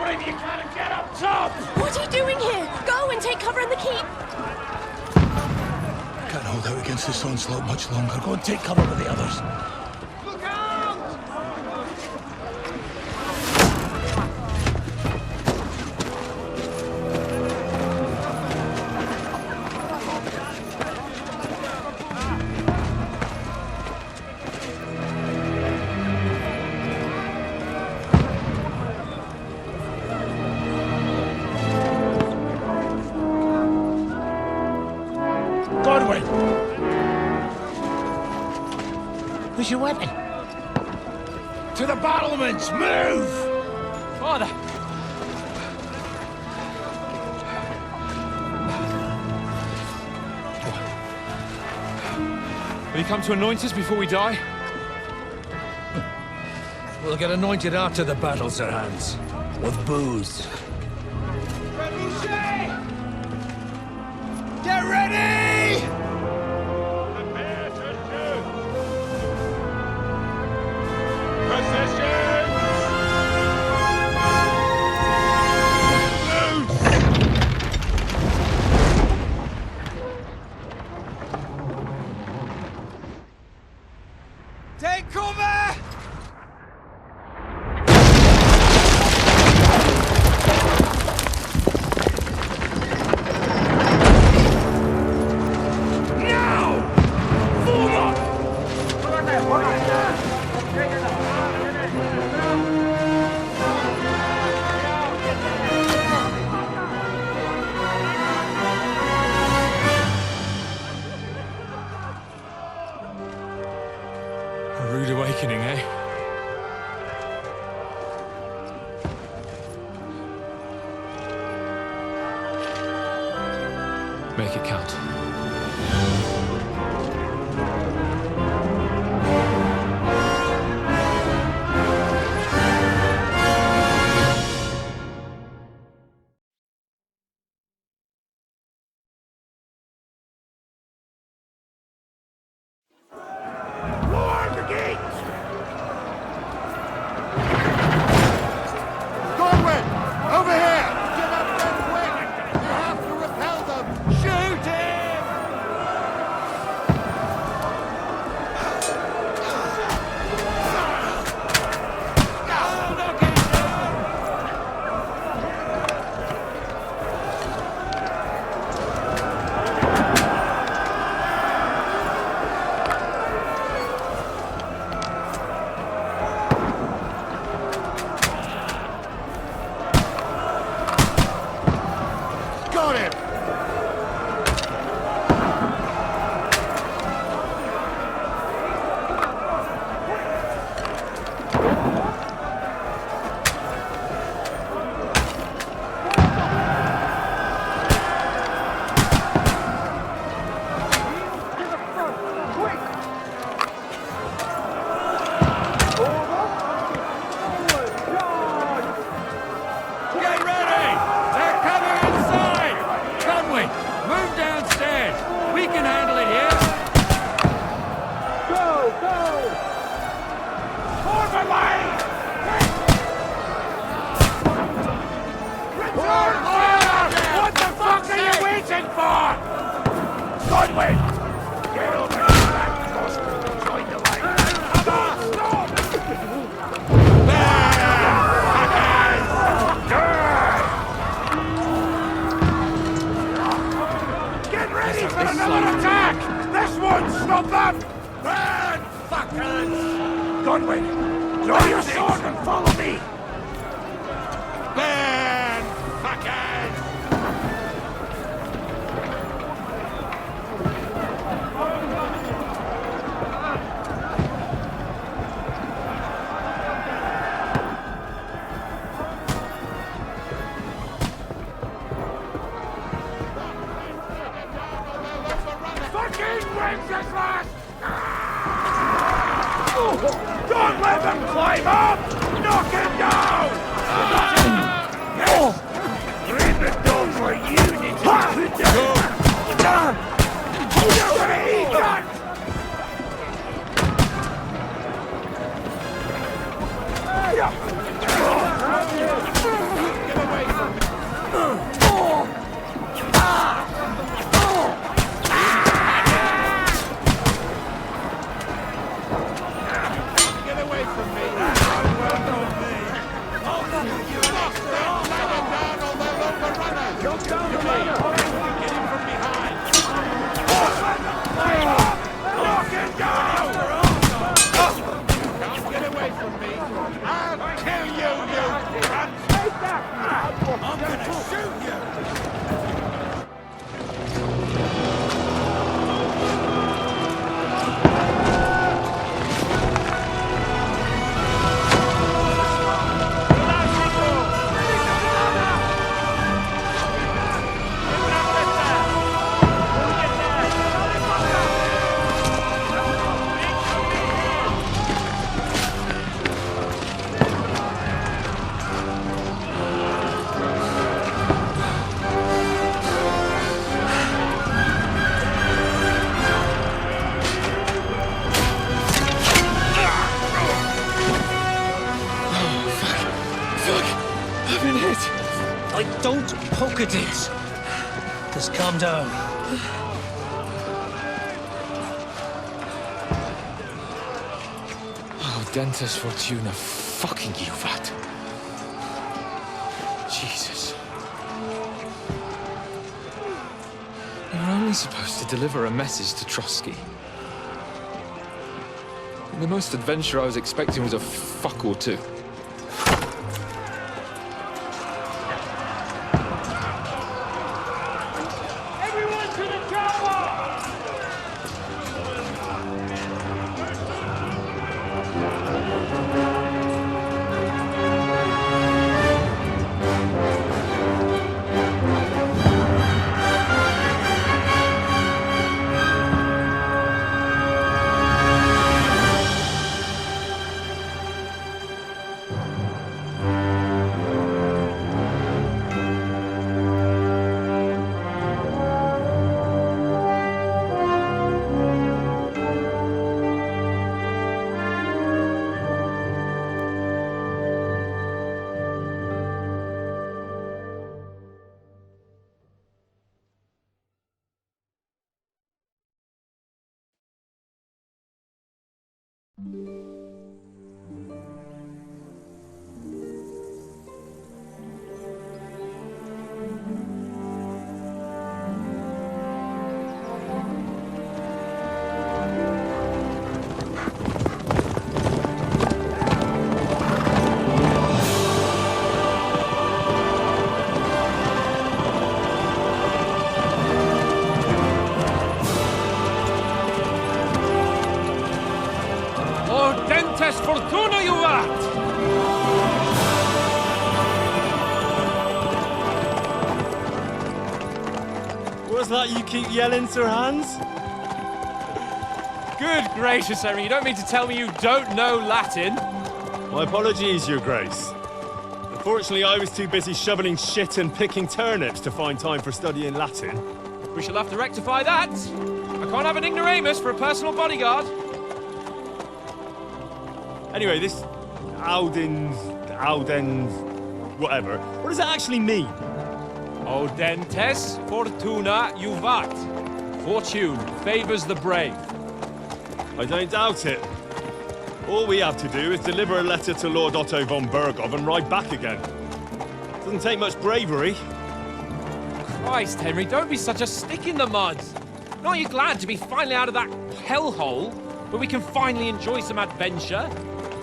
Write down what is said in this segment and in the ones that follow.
believe you can't get up top! What are you doing here? Go and take cover in the keep! Can't hold out against this onslaught much longer. Go and take cover with the others. Look out! Where's your weapon? To the battlements! Move! Father! Will you come to anoint us before we die? We'll get anointed after the battles are hands. With booze. Get ready! Take cover! A rude awakening, eh? Make it count. Don't let them climb up! Knock him down! Bring the dogs where you need to put them! You're gonna eat that! Don't poke at it. Just calm down. Oh, Dentes Fortuna, fucking you, vat. Jesus. You were only supposed to deliver a message to Trotsky. And the most adventure I was expecting was a fuck or two. Fortuna, you vat! What's that you keep yelling, Sir Hans? Good gracious, Henry, you don't mean to tell me you don't know Latin? My apologies, Your Grace. Unfortunately, I was too busy shoveling shit and picking turnips to find time for studying Latin. We shall have to rectify that. I can't have an ignoramus for a personal bodyguard. Anyway, this Audens, whatever. What does that actually mean? Audentes Fortuna Juvat. Fortune favors the brave. I don't doubt it. All we have to do is deliver a letter to Lord Otto von Bergov and ride back again. Doesn't take much bravery. Christ, Henry, don't be such a stick in the mud. Aren't you glad to be finally out of that hellhole where we can finally enjoy some adventure?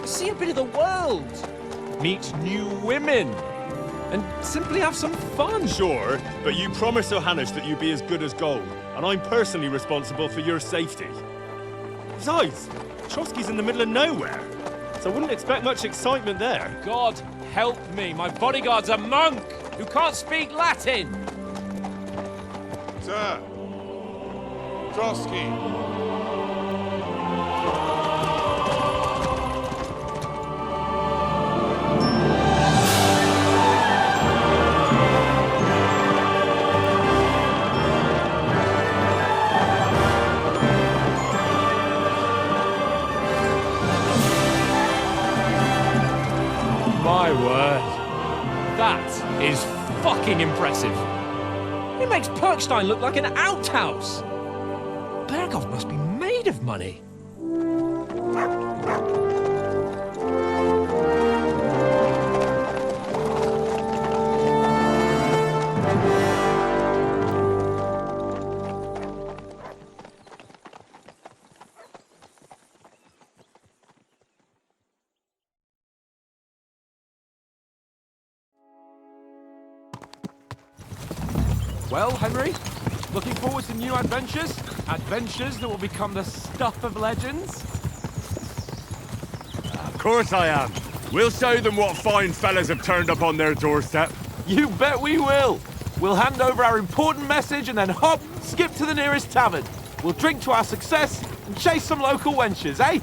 See a bit of the world, meet new women, and simply have some fun. Sure, but you promised Johannes that you'd be as good as gold, and I'm personally responsible for your safety. Besides, Trotsky's in the middle of nowhere, so I wouldn't expect much excitement there. God help me, my bodyguard's a monk who can't speak Latin. Sir, Trotsky. My word. That is fucking impressive. It makes Perkstein look like an outhouse. Bergov must be made of money. Well, Henry, looking forward to new adventures? Adventures that will become the stuff of legends? Of course I am. We'll show them what fine fellas have turned up on their doorstep. You bet we will! We'll hand over our important message and then hop, skip to the nearest tavern. We'll drink to our success and chase some local wenches, eh?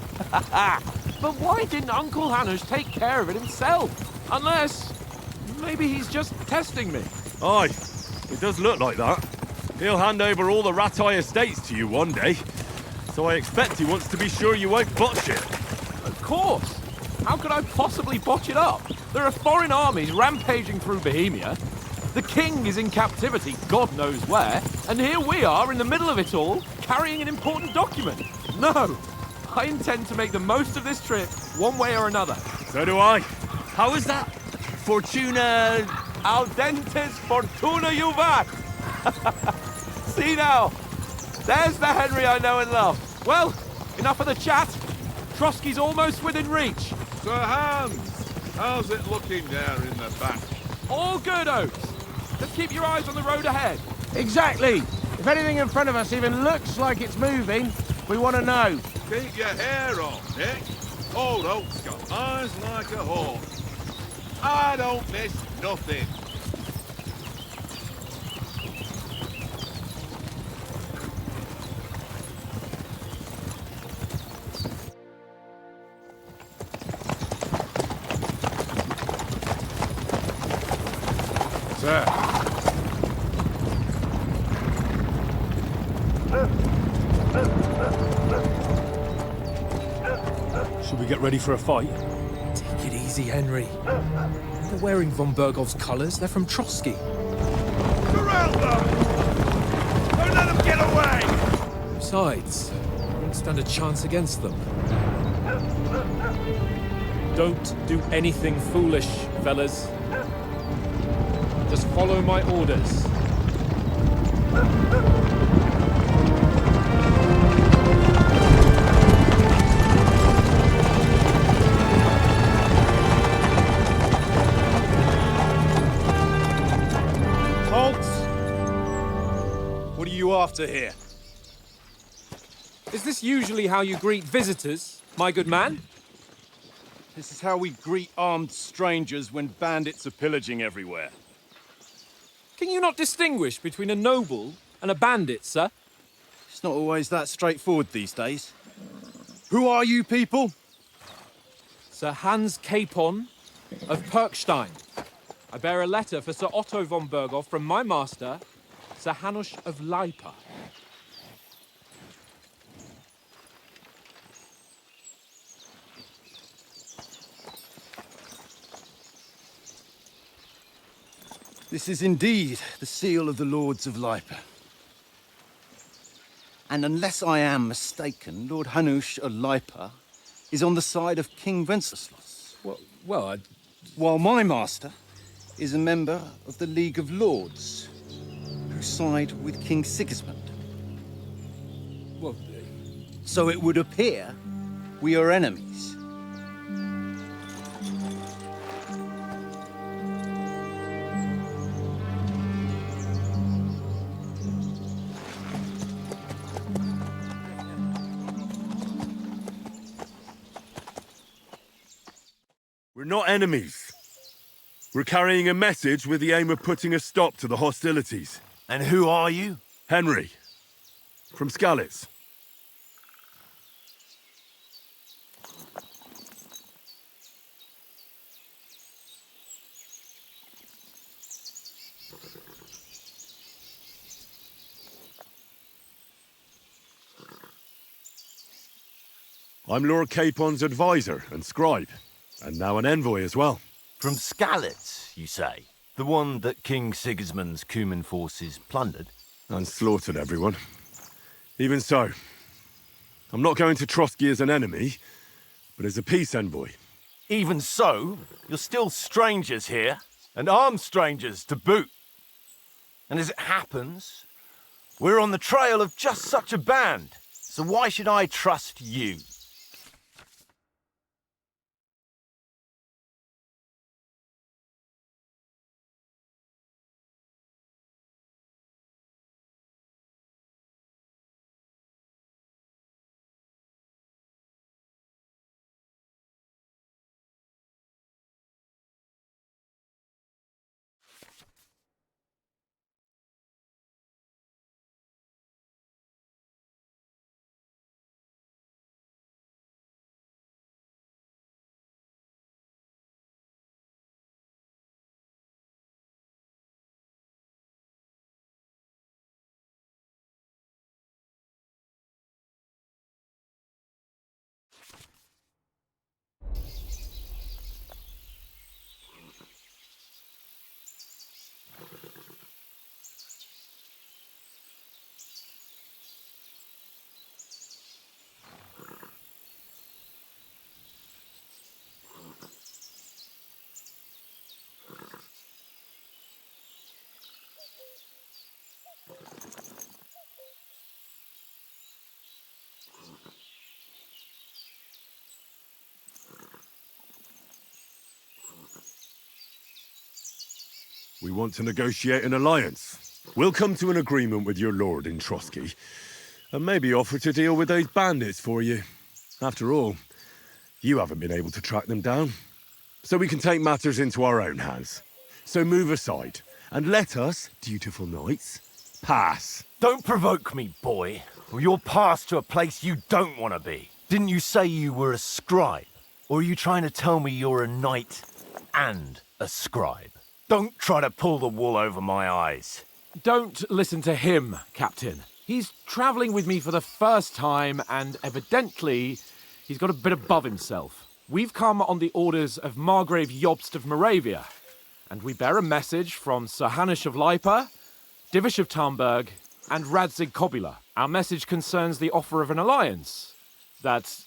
But why didn't Uncle Hanush take care of it himself? Unless, maybe he's just testing me. Aye, it does look like that. He'll hand over all the Ratai estates to you one day. So I expect he wants to be sure you won't botch it. Of course! How could I possibly botch it up? There are foreign armies rampaging through Bohemia. The king is in captivity, God knows where, and here we are in the middle of it all, carrying an important document. No, I intend to make the most of this trip, one way or another. So do I. How is that? Fortuna... Audentes fortuna juvat! See now, there's the Henry I know and love. Well, enough of the chat. Trotsky's almost within reach. Sir Hans, how's it looking there in the back? All good, Oaks. Just keep your eyes on the road ahead. Exactly. If anything in front of us even looks like it's moving, we want to know. Keep your hair on, Nick. Old Oak's got eyes like a hawk. I don't miss nothing. Sir. Should we get ready for a fight? Take it easy, Henry. They're wearing von Bergov's colours. They're from Trotsky. Corral them! Don't let them get away! Besides, I won't stand a chance against them. Don't do anything foolish, fellas. Just follow my orders. Halt! What are you after here? Is this usually how you greet visitors, my good man? This is how we greet armed strangers when bandits are pillaging everywhere. Can you not distinguish between a noble and a bandit, sir? It's not always that straightforward these days. Who are you people? Sir Hans Capon of Perkstein. I bear a letter for Sir Otto von Berghoff from my master, Sir Hanush of Lipa. This is indeed the seal of the Lords of Lipa. And unless I am mistaken, Lord Hanush of Lipa is on the side of King Wenceslas. Well, While my master is a member of the League of Lords, who side with King Sigismund. well, So it would appear we are enemies. We're not enemies. We're carrying a message with the aim of putting a stop to the hostilities. And who are you? Henry, from Skalitz. I'm Lord Capon's advisor and scribe, and now an envoy as well. From Skalitz, you say? The one that King Sigismund's Cuman forces plundered? And slaughtered everyone. Even so, I'm not going to Trotsky as an enemy, but as a peace envoy. Even so, you're still strangers here, and armed strangers to boot. And as it happens, we're on the trail of just such a band, so why should I trust you? We want to negotiate an alliance. We'll come to an agreement with your lord in Trotsky, and maybe offer to deal with those bandits for you. After all, you haven't been able to track them down. So we can take matters into our own hands. So move aside, and let us, dutiful knights, pass. Don't provoke me, boy, or you'll pass to a place you don't want to be. Didn't you say you were a scribe? Or are you trying to tell me you're a knight and a scribe? Don't try to pull the wool over my eyes. Don't listen to him, Captain. He's travelling with me for the first time, and evidently, he's got a bit above himself. We've come on the orders of Margrave Jobst of Moravia, and we bear a message from Sir Hanush of Lipa, Divish of Tarnberg, and Radzig Kobula. Our message concerns the offer of an alliance that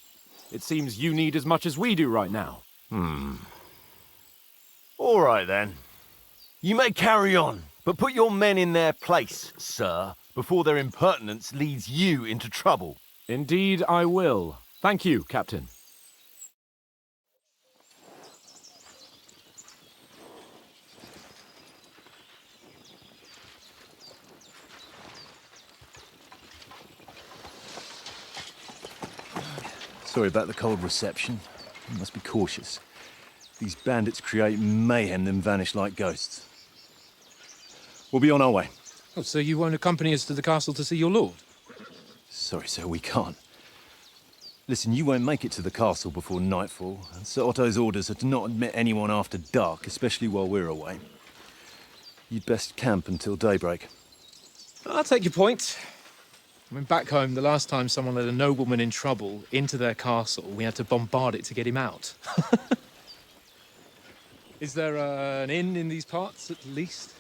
it seems you need as much as we do right now. All right, then. You may carry on, but put your men in their place, sir, before their impertinence leads you into trouble. Indeed, I will. Thank you, Captain. Sorry about the cold reception. You must be cautious. These bandits create mayhem, then vanish like ghosts. We'll be on our way. Oh, so you won't accompany us to the castle to see your lord? Sorry, sir, we can't. Listen, you won't make it to the castle before nightfall, and Sir Otto's orders are to not admit anyone after dark, especially while we're away. You'd best camp until daybreak. I'll take your point. I mean, back home, the last time someone let a nobleman in trouble into their castle, we had to bombard it to get him out. Is there an inn in these parts, at least?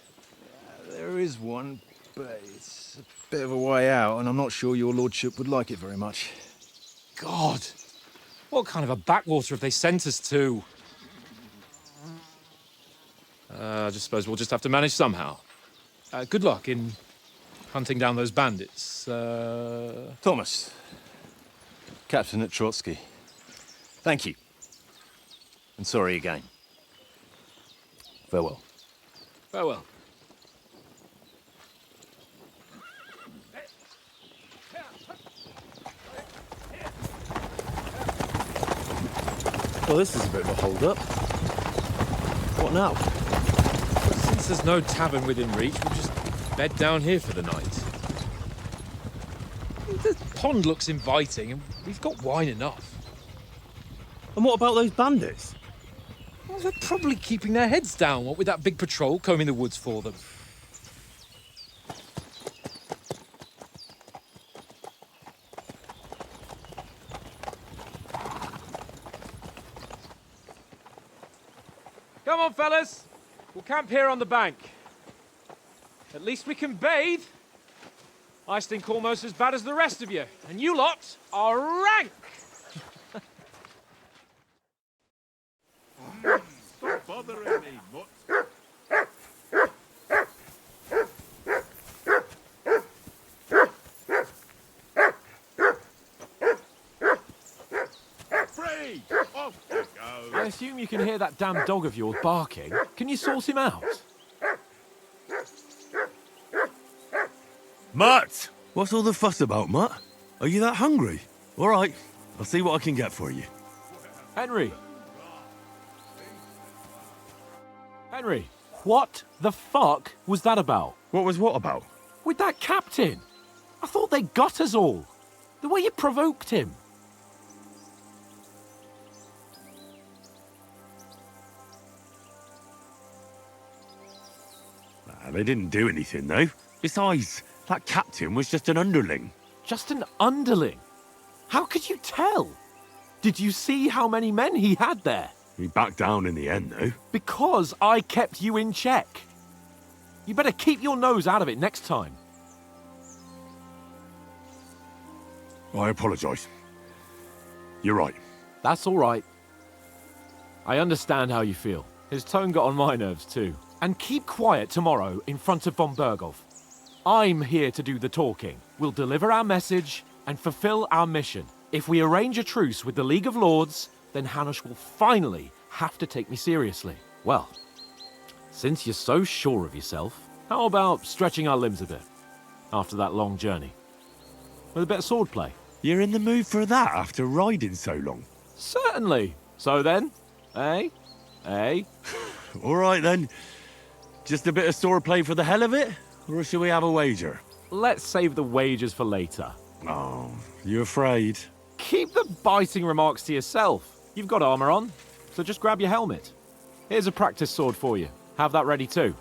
There is one, but it's a bit of a way out, and I'm not sure your lordship would like it very much. God! What kind of a backwater have they sent us to? I just suppose we'll just have to manage somehow. Good luck in hunting down those bandits. Thomas, Captain at Trotsky. Thank you. And sorry again. Farewell. Farewell. Well, this is a bit of a hold-up. What now? Since there's no tavern within reach, we'll just bed down here for the night. The pond looks inviting, and we've got wine enough. And what about those bandits? Well, they're probably keeping their heads down, what with that big patrol combing the woods for them. Come on, fellas. We'll camp here on the bank. At least we can bathe. I stink almost as bad as the rest of you, and you lot are rank! Stop bothering me, mutt. Free! Off you go. I assume you can hear that damn dog of yours barking. Can you sort him out? Mutt! What's all the fuss about, Mutt? Are you that hungry? All right, I'll see what I can get for you. Henry! Henry, what the fuck was that about? What was what about? With that captain? I thought they got us all. The way you provoked him. They didn't do anything, though. Besides, that captain was just an underling. Just an underling? How could you tell? Did you see how many men he had there? He backed down in the end, though. Because I kept you in check. You better keep your nose out of it next time. I apologise. You're right. That's all right. I understand how you feel. His tone got on my nerves too. And keep quiet tomorrow in front of von Berghoff. I'm here to do the talking. We'll deliver our message and fulfill our mission. If we arrange a truce with the League of Lords, then Hanush will finally have to take me seriously. Well, Since you're so sure of yourself, how about stretching our limbs a bit after that long journey? With a bit of swordplay? You're in the mood for that after riding so long? Certainly. So then, eh? Eh? All right then. Just a bit of swordplay for the hell of it? Or shall we have a wager? Let's save the wagers for later. Oh, you afraid? Keep the biting remarks to yourself. You've got armor on, so just grab your helmet. Here's a practice sword for you. Have that ready too.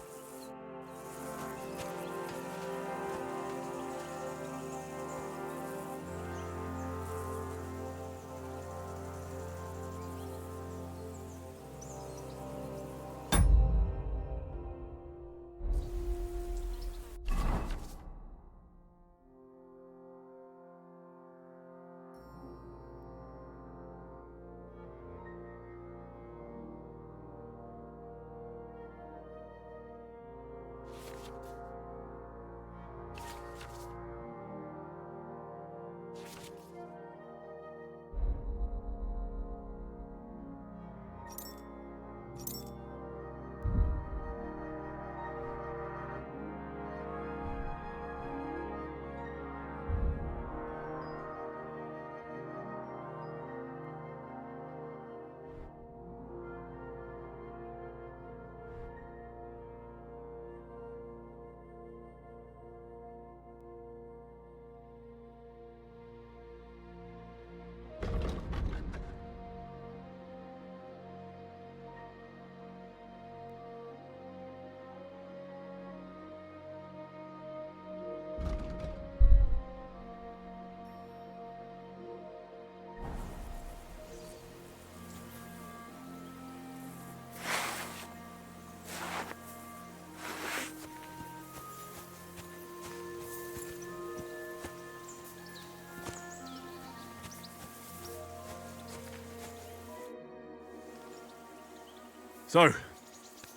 So,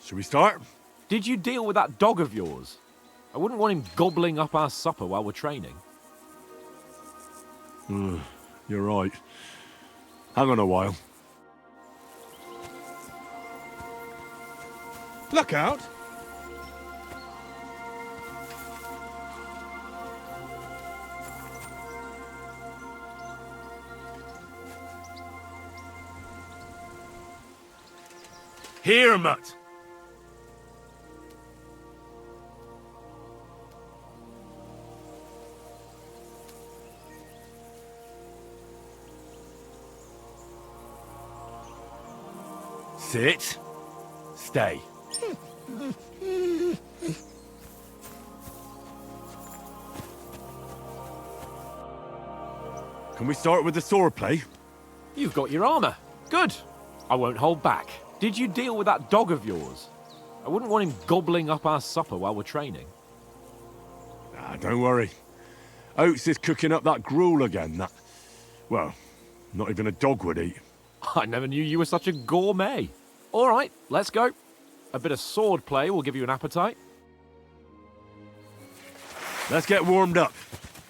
shall we start? Did you deal with that dog of yours? I wouldn't want him gobbling up our supper while we're training. You're right. Hang on a while. Look out! Here, Mutt. Sit. Stay. Can we start with the swordplay? You've got your armor. Good. I won't hold back. Did you deal with that dog of yours? I wouldn't want him gobbling up our supper while we're training. Ah, don't worry. Oates is cooking up that gruel again. That, well, not even a dog would eat. I never knew you were such a gourmet. All right, let's go. A bit of sword play will give you an appetite. Let's get warmed up.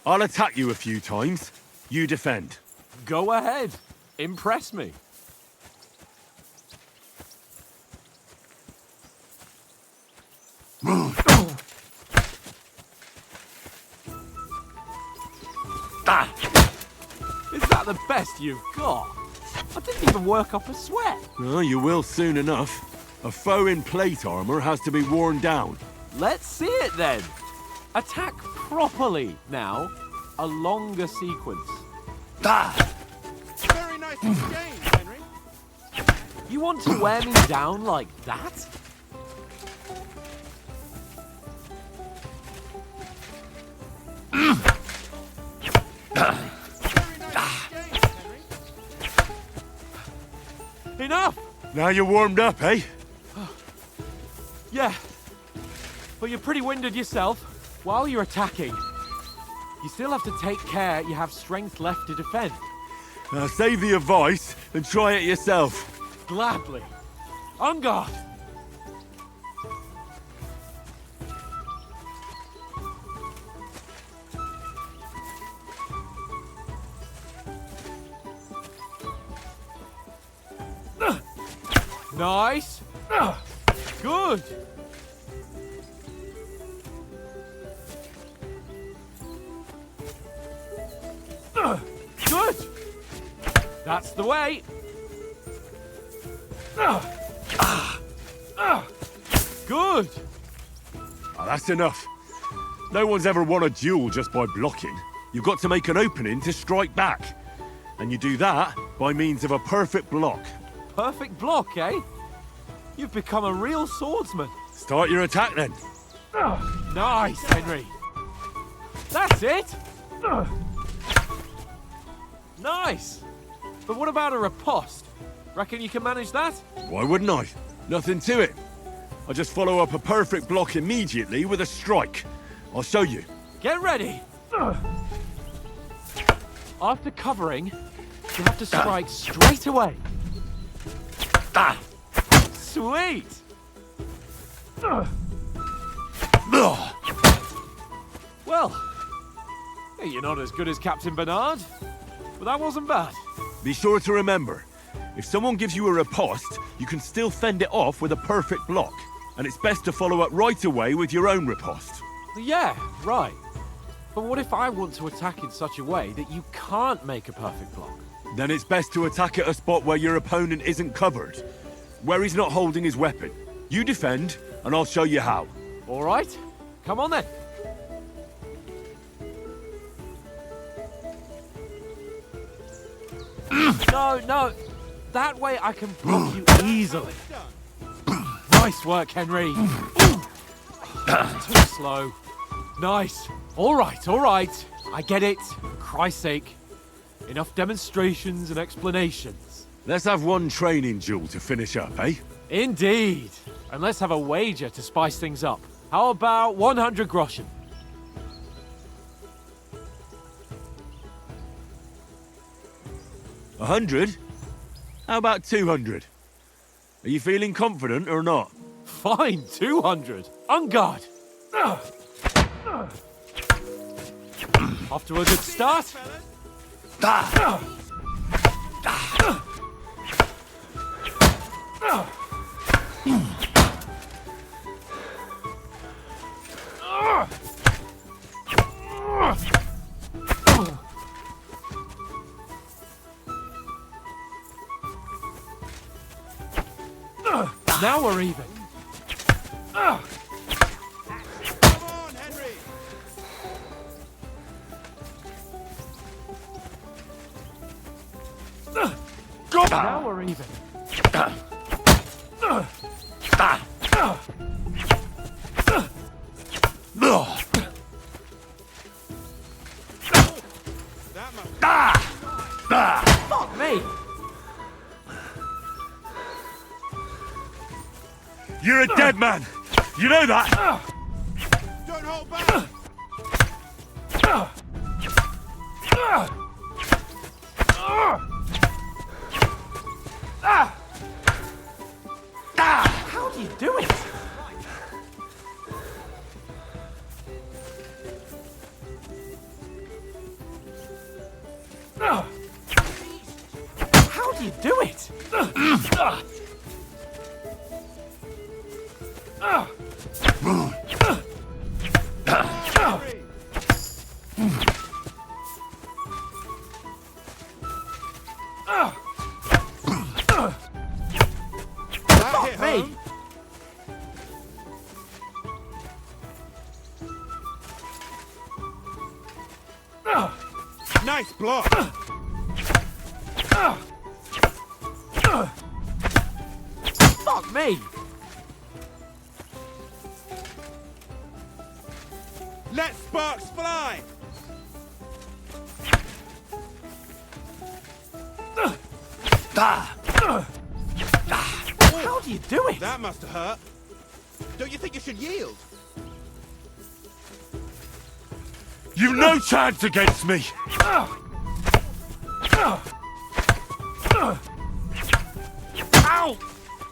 I'll attack you a few times. You defend. Go ahead. Impress me. Is that the best you've got? I didn't even work up a sweat. Oh, you will soon enough. A foe in plate armor has to be worn down. Let's see it then. Attack properly now. A longer sequence. Very nice exchange, Henry. You want to wear me down like that? Enough! Now you're warmed up, eh? Yeah. But you're pretty winded yourself. While you're attacking, you still have to take care you have strength left to defend. Now save the advice and try it yourself. Gladly. On guard. Nice. Good. That's the way. Good. Ah, that's enough. No one's ever won a duel just by blocking. You've got to make an opening to strike back. And you do that by means of a perfect block. Perfect block, eh? You've become a real swordsman. Start your attack then. Nice, Henry. That's it. Nice. But what about a riposte? Reckon you can manage that? Why wouldn't I? Nothing to it. I just follow up a perfect block immediately with a strike. I'll show you. Get ready. After covering, you have to strike straight away. Sweet. Well, you're not as good as Captain Bernard, but that wasn't bad. Be sure to remember, if someone gives you a riposte, you can still fend it off with a perfect block. And it's best to follow up right away with your own riposte. Yeah, right. But what if I want to attack in such a way that you can't make a perfect block? Then it's best to attack at a spot where your opponent isn't covered, where he's not holding his weapon. You defend, and I'll show you how. All right, come on then. No, that way I can block you easily. Nice work, Henry. Too slow. Nice. All right. I get it. For Christ's sake. Enough demonstrations and explanations. Let's have one training duel to finish up, eh? Indeed. And let's have a wager to spice things up. How about 100 groschen? 100? How about 200? Are you feeling confident or not? Fine, 200. On guard. Off to a good start. Now we're even. Come on, Henry! Now we're even. Fuck me! You're a dead man! You know that! Don't hold back! How do you do it? How do you do it? Fuck me! Nice block! Fuck me! Let sparks fly! How do you do it? That must have hurt. Don't you think you should yield? You've no chance against me! Ow!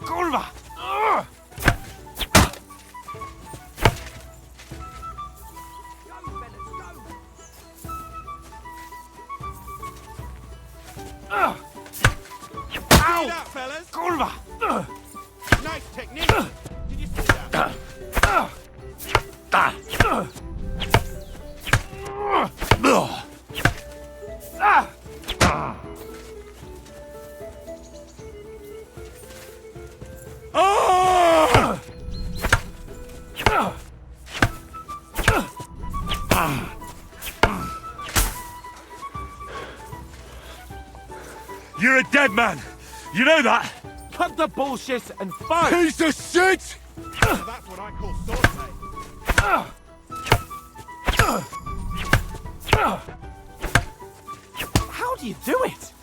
Kurwa! See that, fellas? Kurwa! Nice technique! Did you see that? You're a dead man! You know that? Cut the bullshit and fight! Piece of shit! That's what I call swordplay. How do you do it?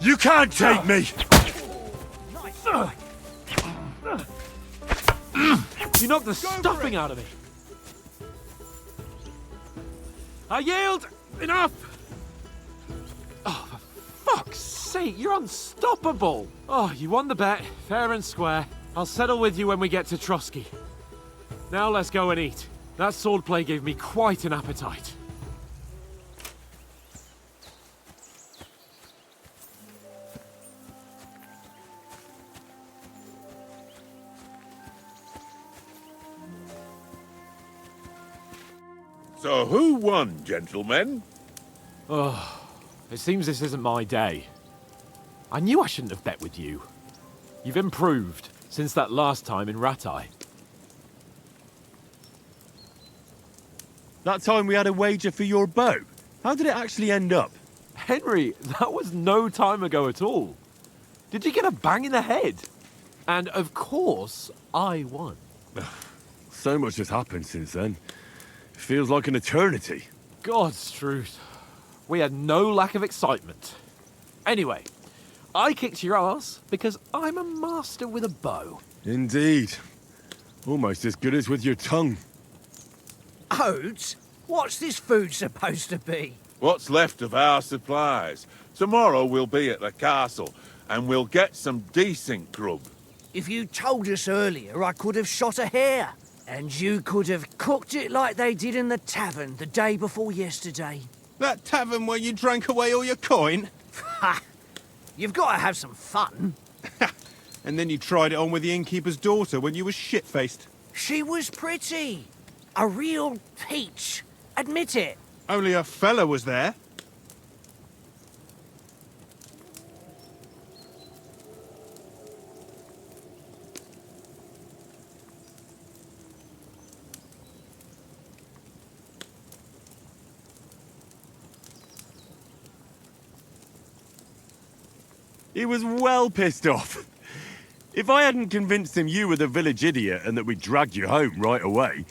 You can't take me! You knocked the stuffing out of me. I yield! Enough! Oh, for fuck's sake, you're unstoppable! Oh, you won the bet, fair and square. I'll settle with you when we get to Trotsky. Now let's go and eat. That swordplay gave me quite an appetite. So who won, gentlemen? Oh, it seems this isn't my day. I knew I shouldn't have bet with you. You've improved since that last time in Ratai. That time we had a wager for your bow. How did it actually end up? Henry, that was no time ago at all. Did you get a bang in the head? And of course, I won. So much has happened since then. It feels like an eternity. God's truth. We had no lack of excitement. Anyway, I kicked your ass because I'm a master with a bow. Indeed. Almost as good as with your tongue. Oats? What's this food supposed to be? What's left of our supplies. Tomorrow we'll be at the castle, and we'll get some decent grub. If you told us earlier, I could have shot a hare. And you could have cooked it like they did in the tavern the day before yesterday. That tavern where you drank away all your coin? Ha! You've got to have some fun. And then you tried it on with the innkeeper's daughter when you were shit-faced. She was pretty. A real peach. Admit it. Only a fella was there. He was well pissed off. If I hadn't convinced him you were the village idiot and that we dragged you home right away...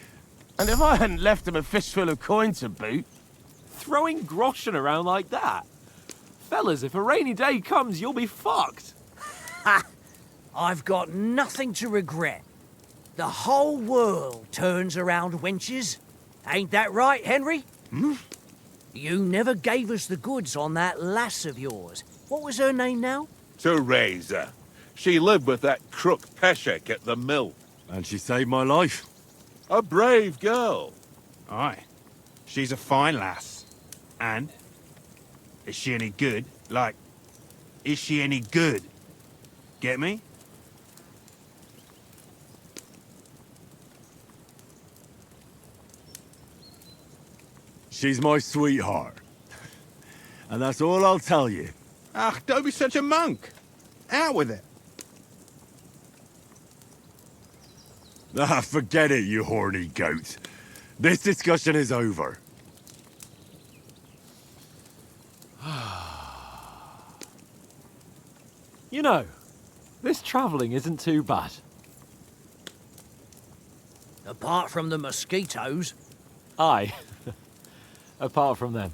And if I hadn't left him a fistful of coin to boot... Throwing groschen around like that? Fellas, if a rainy day comes, you'll be fucked. Ha! I've got nothing to regret. The whole world turns around wenches. Ain't that right, Henry? Hmm? You never gave us the goods on that lass of yours. What was her name now? Teresa. She lived with that crook Peshek at the mill. And she saved my life. A brave girl. Aye. She's a fine lass. And? Is she any good? Like, is she any good? Get me? She's my sweetheart. And that's all I'll tell you. Ach, don't be such a monk. Out with it. Ah, forget it, you horny goat. This discussion is over. You know, this travelling isn't too bad. Apart from the mosquitoes. Aye. Apart from them.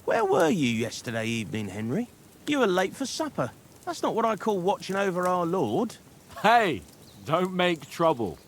Where were you yesterday evening, Henry? You were late for supper. That's not what I call watching over our Lord. Hey, don't make trouble.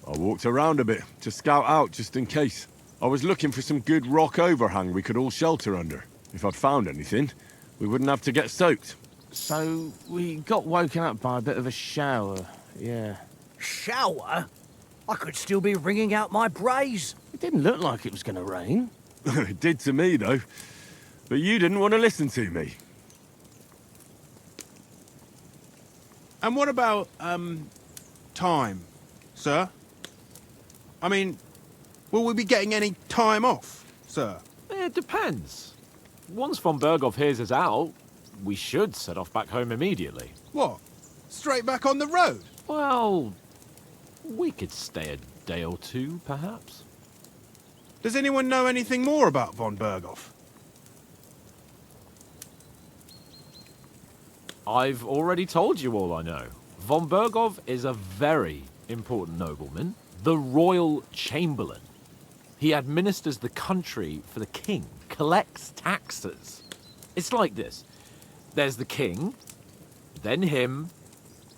I walked around a bit to scout out just in case. I was looking for some good rock overhang we could all shelter under. If I'd found anything, we wouldn't have to get soaked. So, we got woken up by a bit of a shower, yeah. Shower? I could still be wringing out my brace. It didn't look like it was going to rain. It did to me, though. But you didn't want to listen to me. And what about, time, sir? I mean, will we be getting any time off, sir? It depends. Once von Berghoff hears us out, we should set off back home immediately. What? Straight back on the road? Well, we could stay a day or two, perhaps. Does anyone know anything more about von Berghoff? I've already told you all I know. Von Berghoff is a very important nobleman, the royal chamberlain. He administers the country for the king, collects taxes. It's like this. There's the king, then him,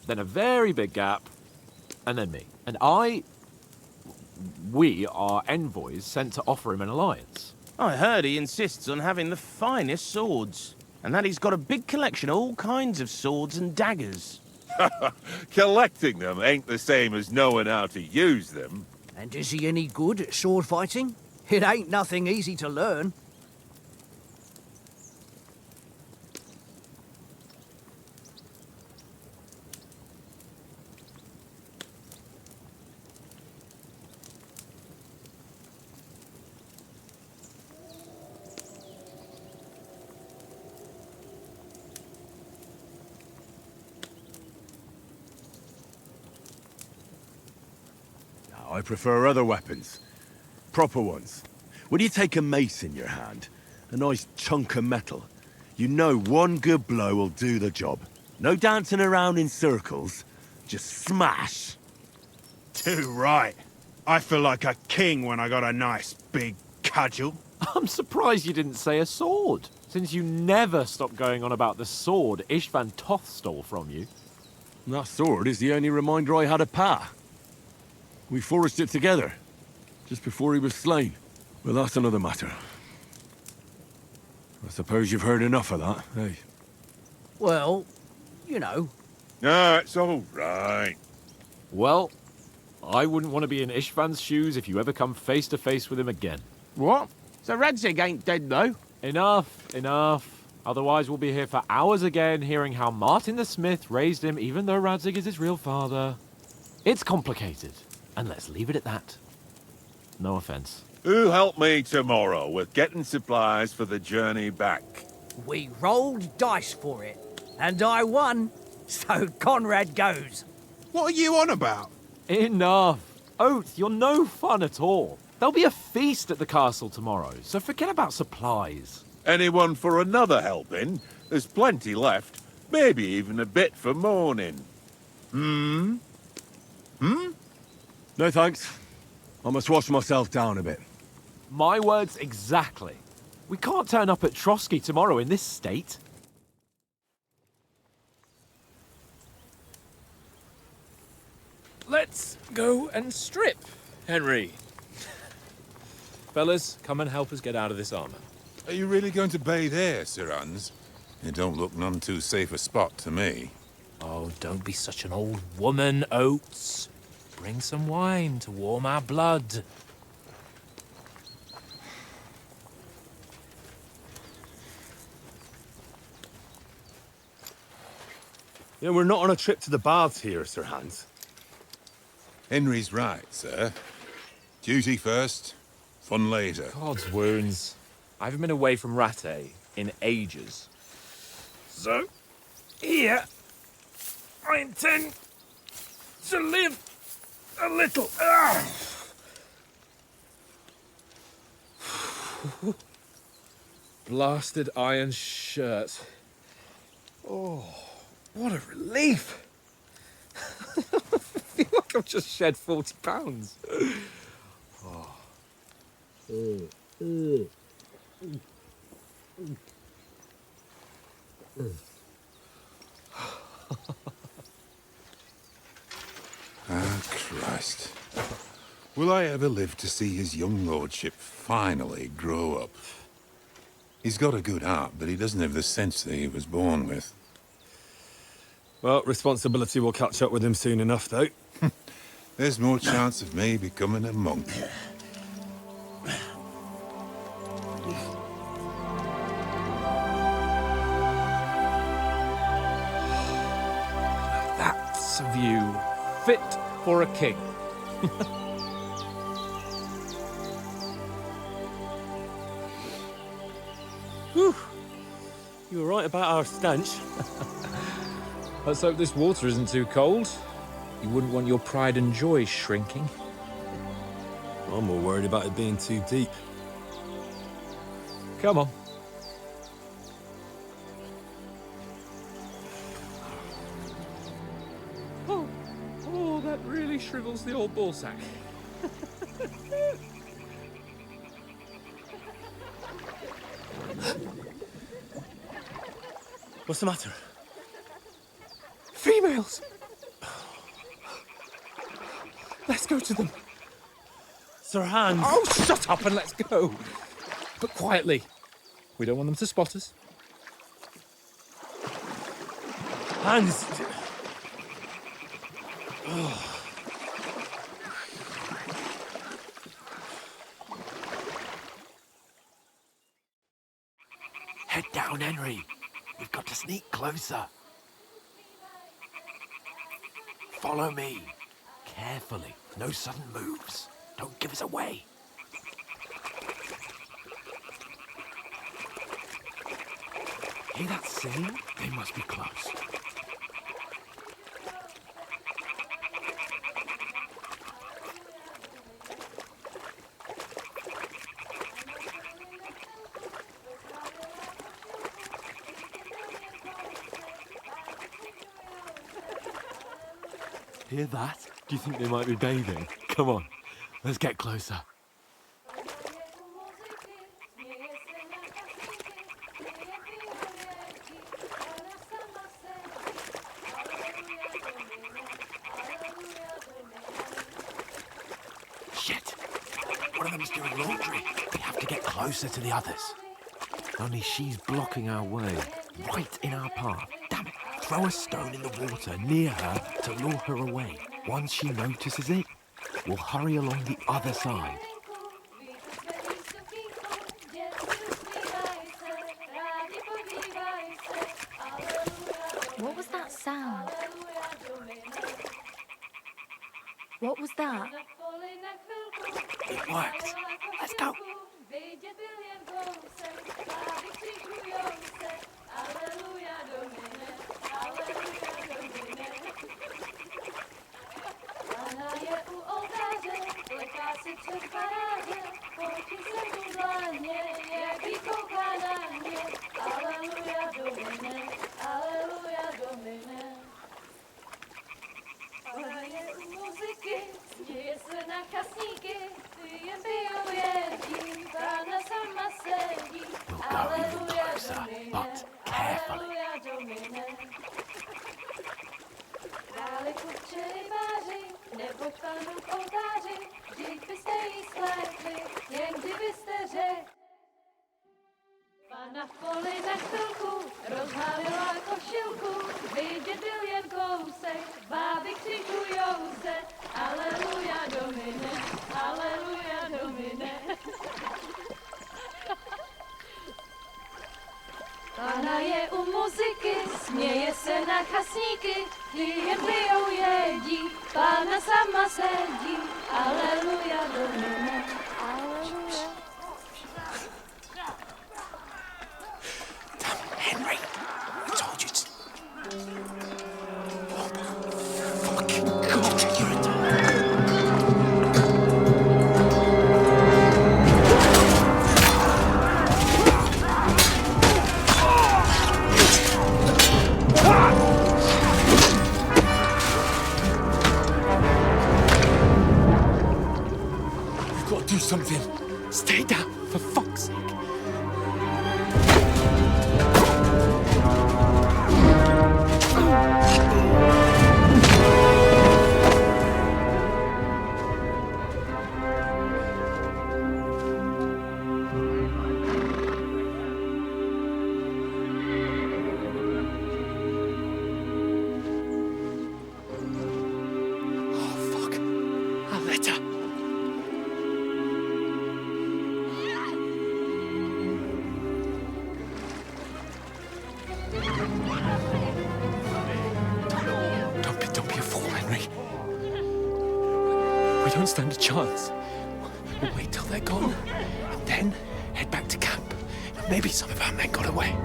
then a very big gap, and then me. And we are envoys sent to offer him an alliance. I heard he insists on having the finest swords, and that he's got a big collection of all kinds of swords and daggers. Collecting them ain't the same as knowing how to use them. And is he any good at sword fighting? It ain't nothing easy to learn. I prefer other weapons. Proper ones. When you take a mace in your hand, a nice chunk of metal, you know one good blow will do the job. No dancing around in circles. Just smash. Too right. I feel like a king when I got a nice big cudgel. I'm surprised you didn't say a sword, since you never stop going on about the sword Ishvan Toth stole from you. That sword is the only reminder I had of Pa. We forged it together, just before he was slain. Well, that's another matter. I suppose you've heard enough of that, eh? Well, you know. No, it's all right. Well, I wouldn't want to be in Ishvan's shoes if you ever come face to face with him again. What? So Radzig ain't dead, though? Enough. Otherwise we'll be here for hours again hearing how Martin the Smith raised him even though Radzig is his real father. It's complicated. And let's leave it at that. No offense. Who'll help me tomorrow with getting supplies for the journey back? We rolled dice for it, and I won, so Conrad goes. What are you on about? Enough. Oath, you're no fun at all. There'll be a feast at the castle tomorrow, so forget about supplies. Anyone for another helping? There's plenty left. Maybe even a bit for morning. No thanks. I must wash myself down a bit. My words exactly. We can't turn up at Trotsky tomorrow in this state. Let's go and strip, Henry. Fellas, come and help us get out of this armor. Are you really going to bathe here, Sir Hans? It don't look none too safe a spot to me. Oh, don't be such an old woman, Oates. Bring some wine to warm our blood. You know, we're not on a trip to the baths here, Sir Hans. Henry's right, sir. Duty first, fun later. God's wounds. I haven't been away from Rattay in ages. So, here, I intend to live a little. Blasted iron shirt. Oh, what a relief. I feel like I've just shed 40 pounds. Ah, Christ. Will I ever live to see his young lordship finally grow up? He's got a good heart, but he doesn't have the sense that he was born with. Well, responsibility will catch up with him soon enough, though. There's more chance of me becoming a monk. That That's a view fit for a king. Whew. You were right about our stench. Let's hope this water isn't too cold. You wouldn't want your pride and joy shrinking. I'm more worried about it being too deep. Come on. Oh, that really shrivels the old ball sack. What's the matter? Females! Let's go to them. Sir Hans! Oh, shut up and let's go. But quietly. We don't want them to spot us. Hans! Head down, Henry. We've got to sneak closer. Follow me. Carefully. No sudden moves. Don't give us away. Hear that singing? They must be close. Hear that? Do you think they might be bathing? Come on, let's get closer. Shit! One of them's doing laundry. We have to get closer to the others. Only she's blocking our way, right in our path. Damn it! Throw a stone in the water near her to lure her away. Once she notices it, we'll hurry along the other side. What was that sound? What was that? It worked. Let's go. We'll go even closer, but carefully. Pana v poli na chvilku rozhálila košilku, vidět byl jen kousek, báby křikujou se, aleluja domine, aleluja domine. Pana je u muziky, směje se na chasníky, jen pijou jedí, Pána sama sedí, aleluja domine, aleluja. Henry, I told you to... Oh, fucking God, you're a... You've got to do something. Stay down, for fuck's sake. We don't stand a chance. We'll wait till they're gone, and then head back to camp. Maybe some of our men got away.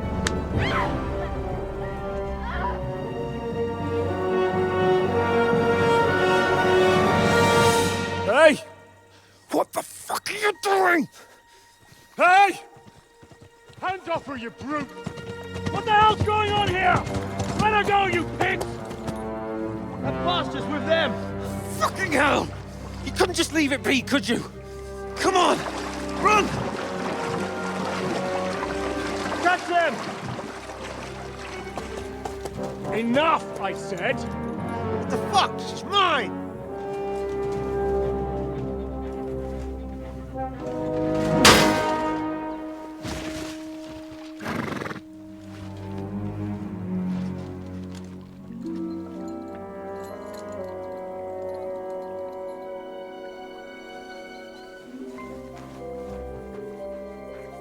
Hey! What the fuck are you doing? Hey! Hands off her, you brute! What the hell's going on here? Let her go, you pigs! That bastard's with them! Fucking hell! You couldn't just leave it be, could you? Come on! Run! Catch them! Enough, I said! What the fuck? She's mine!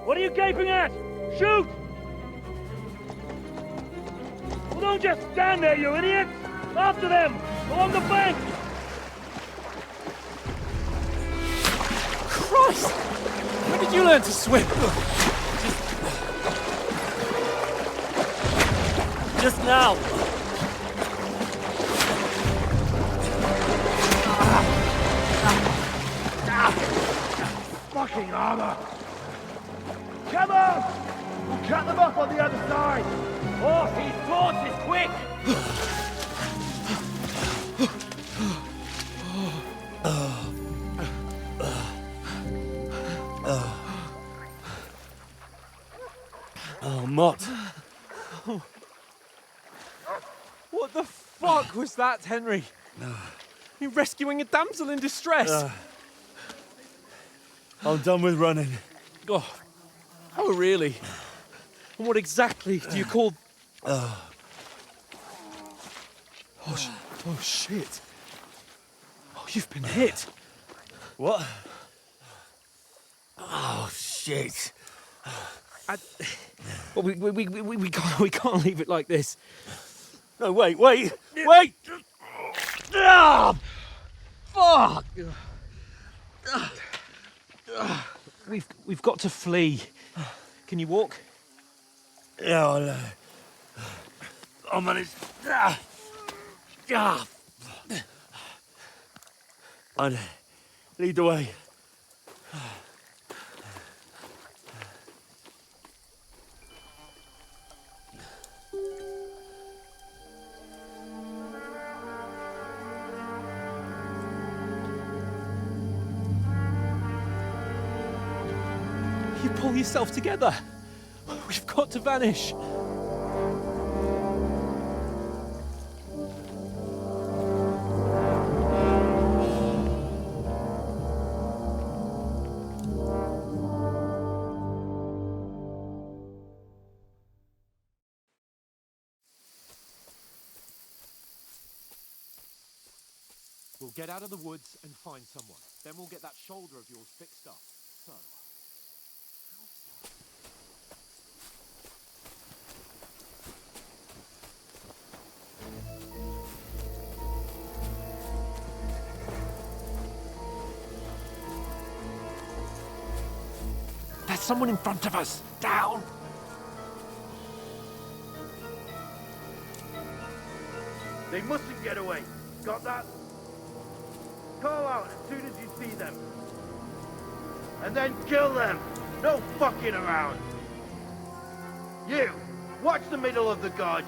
What are you gaping at? Shoot! Well, don't just stand there, you idiot! After them! Along the bank! Christ! When did you learn to swim? Just now. Fucking armor! Come on! We'll cut them off on the other side! Oh, his torch is quick! Oh, Mott. What the fuck was that, Henry? You rescuing a damsel in distress? I'm done with running. Oh, really? And what exactly do you call... Oh, shit. Oh, you've been hit. What? Oh, shit. Well, we can't leave it like this. No, wait! Ah! Fuck! We've got to flee. Can you walk? Yeah, I'll manage. I'd lead the way. You pull yourself together. We've got to vanish. We'll get out of the woods and find someone. Then we'll get that shoulder of yours fixed up. So... There's someone in front of us! Down! They mustn't get away. Got that? Call out as soon as you see them. And then kill them. No fucking around. You, watch the middle of the gorge.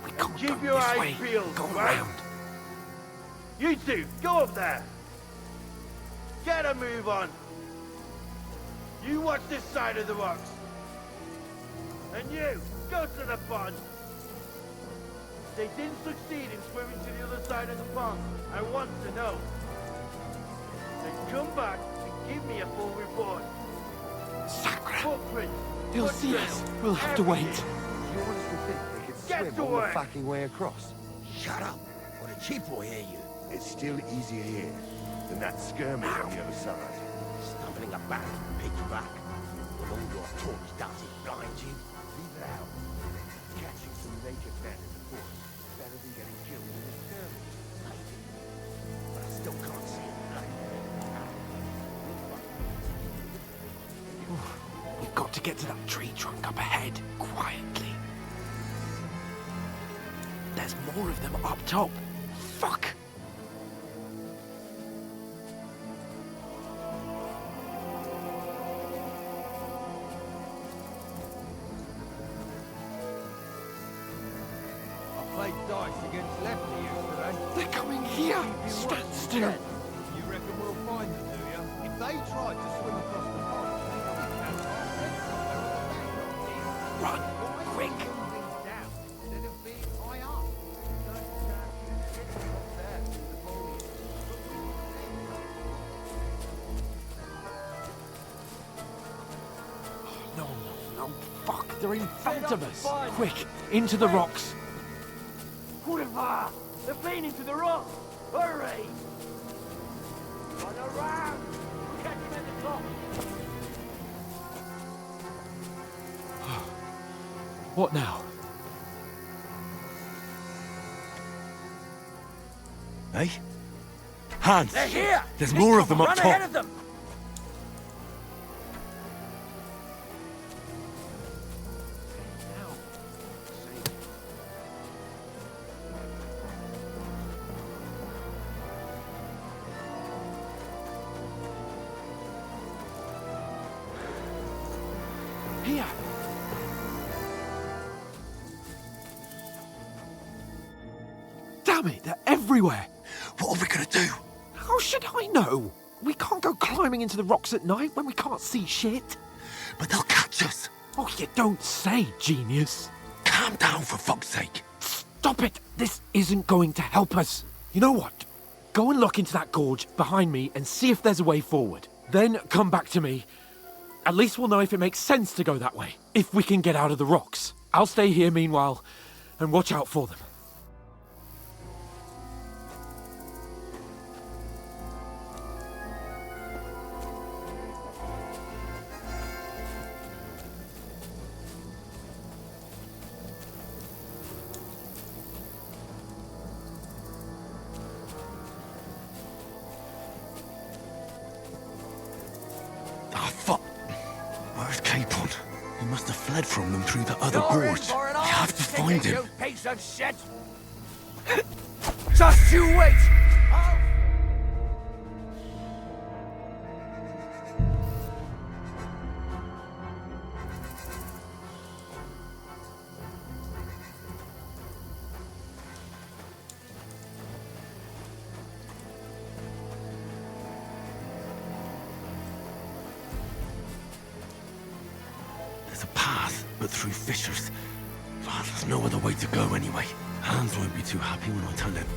And keep your eyes peeled, right? Around. You two, go up there. Get a move on. You watch this side of the rocks. And you, go to the pond. They didn't succeed in swimming to the other side of the pond. I want to know. Then come back and give me a full report. Sacre! Footprints. They'll see us. We'll have to wait. You want us to think they could Get swim to all work. the fucking way across? Shut up, or the chief will hear you. It's still easier here than that skirmish on the other side. Stumbling about, pitchback. With all your torch, does it blind you? Leave it out. Catching some naked men in the bush is better than getting killed in a skirmish. But I still got to get to that tree trunk up ahead, quietly. There's more of them up top. Fuck! I played dice against Lefty yesterday. They're coming here! Stand still! You reckon we'll find them, do you? If they tried to swim across the pond, run! Quick! No, fuck! They're in front of us! Quick! Into the rocks! They're playing into the rock! Hurry! On around! Catch him at the top! What now? Hey? Hans! They're here! There's more of them up Run top! ahead of them! Here! Damn it, they're everywhere! What are we gonna do? How should I know? We can't go climbing into the rocks at night when we can't see shit. But they'll catch us! Oh, you don't say, genius. Calm down, for fuck's sake! Stop it! This isn't going to help us. You know what? Go and look into that gorge behind me and see if there's a way forward. Then come back to me. At least we'll know if it makes sense to go that way. If we can get out of the rocks. I'll stay here meanwhile and watch out for them. He must have fled from them through the other gorge. I have to find him. You piece of shit! Just you wait! There's a path, but through fissures. Oh, there's no other way to go anyway. Hans won't be too happy when I tell him.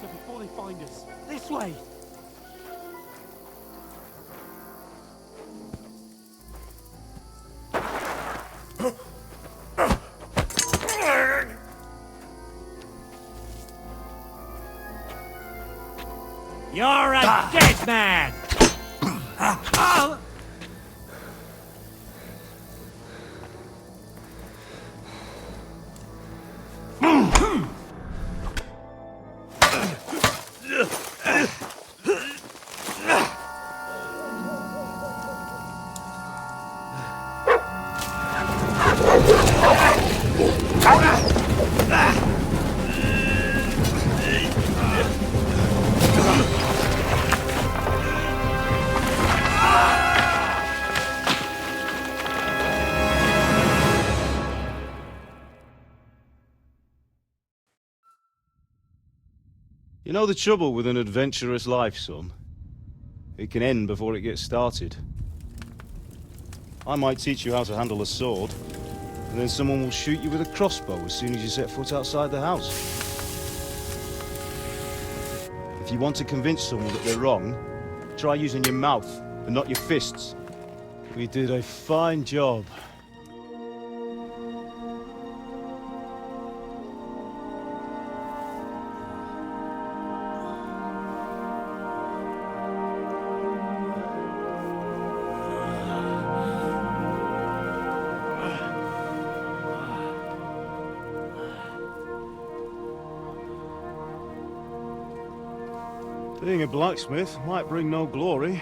Before they find us. This way! You're a dead man! You know the trouble with an adventurous life, son? It can end before it gets started. I might teach you how to handle a sword, and then someone will shoot you with a crossbow as soon as you set foot outside the house. If you want to convince someone that they're wrong, try using your mouth and not your fists. We did a fine job. Being a blacksmith might bring no glory,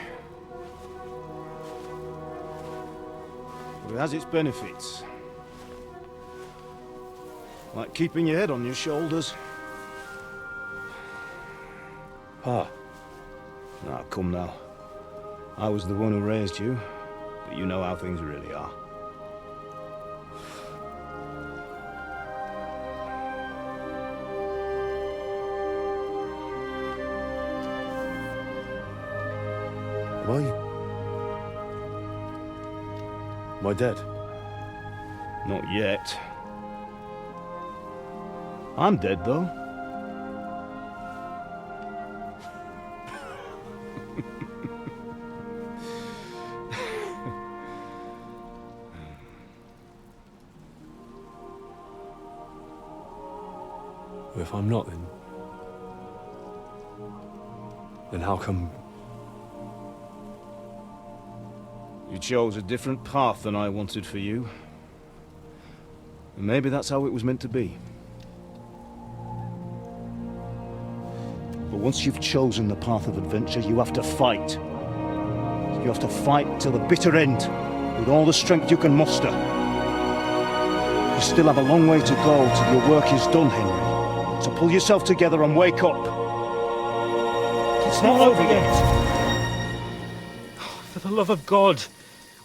but it has its benefits. Like keeping your head on your shoulders. Pa. Now, come now. I was the one who raised you, but you know how things really are. Am I dead? Not yet. I'm dead, though. Well, if I'm not, then how come... You chose a different path than I wanted for you. And maybe that's how it was meant to be. But once you've chosen the path of adventure, you have to fight. You have to fight till the bitter end, with all the strength you can muster. You still have a long way to go till your work is done, Henry. So pull yourself together and wake up. It's not over yet. For the love of God,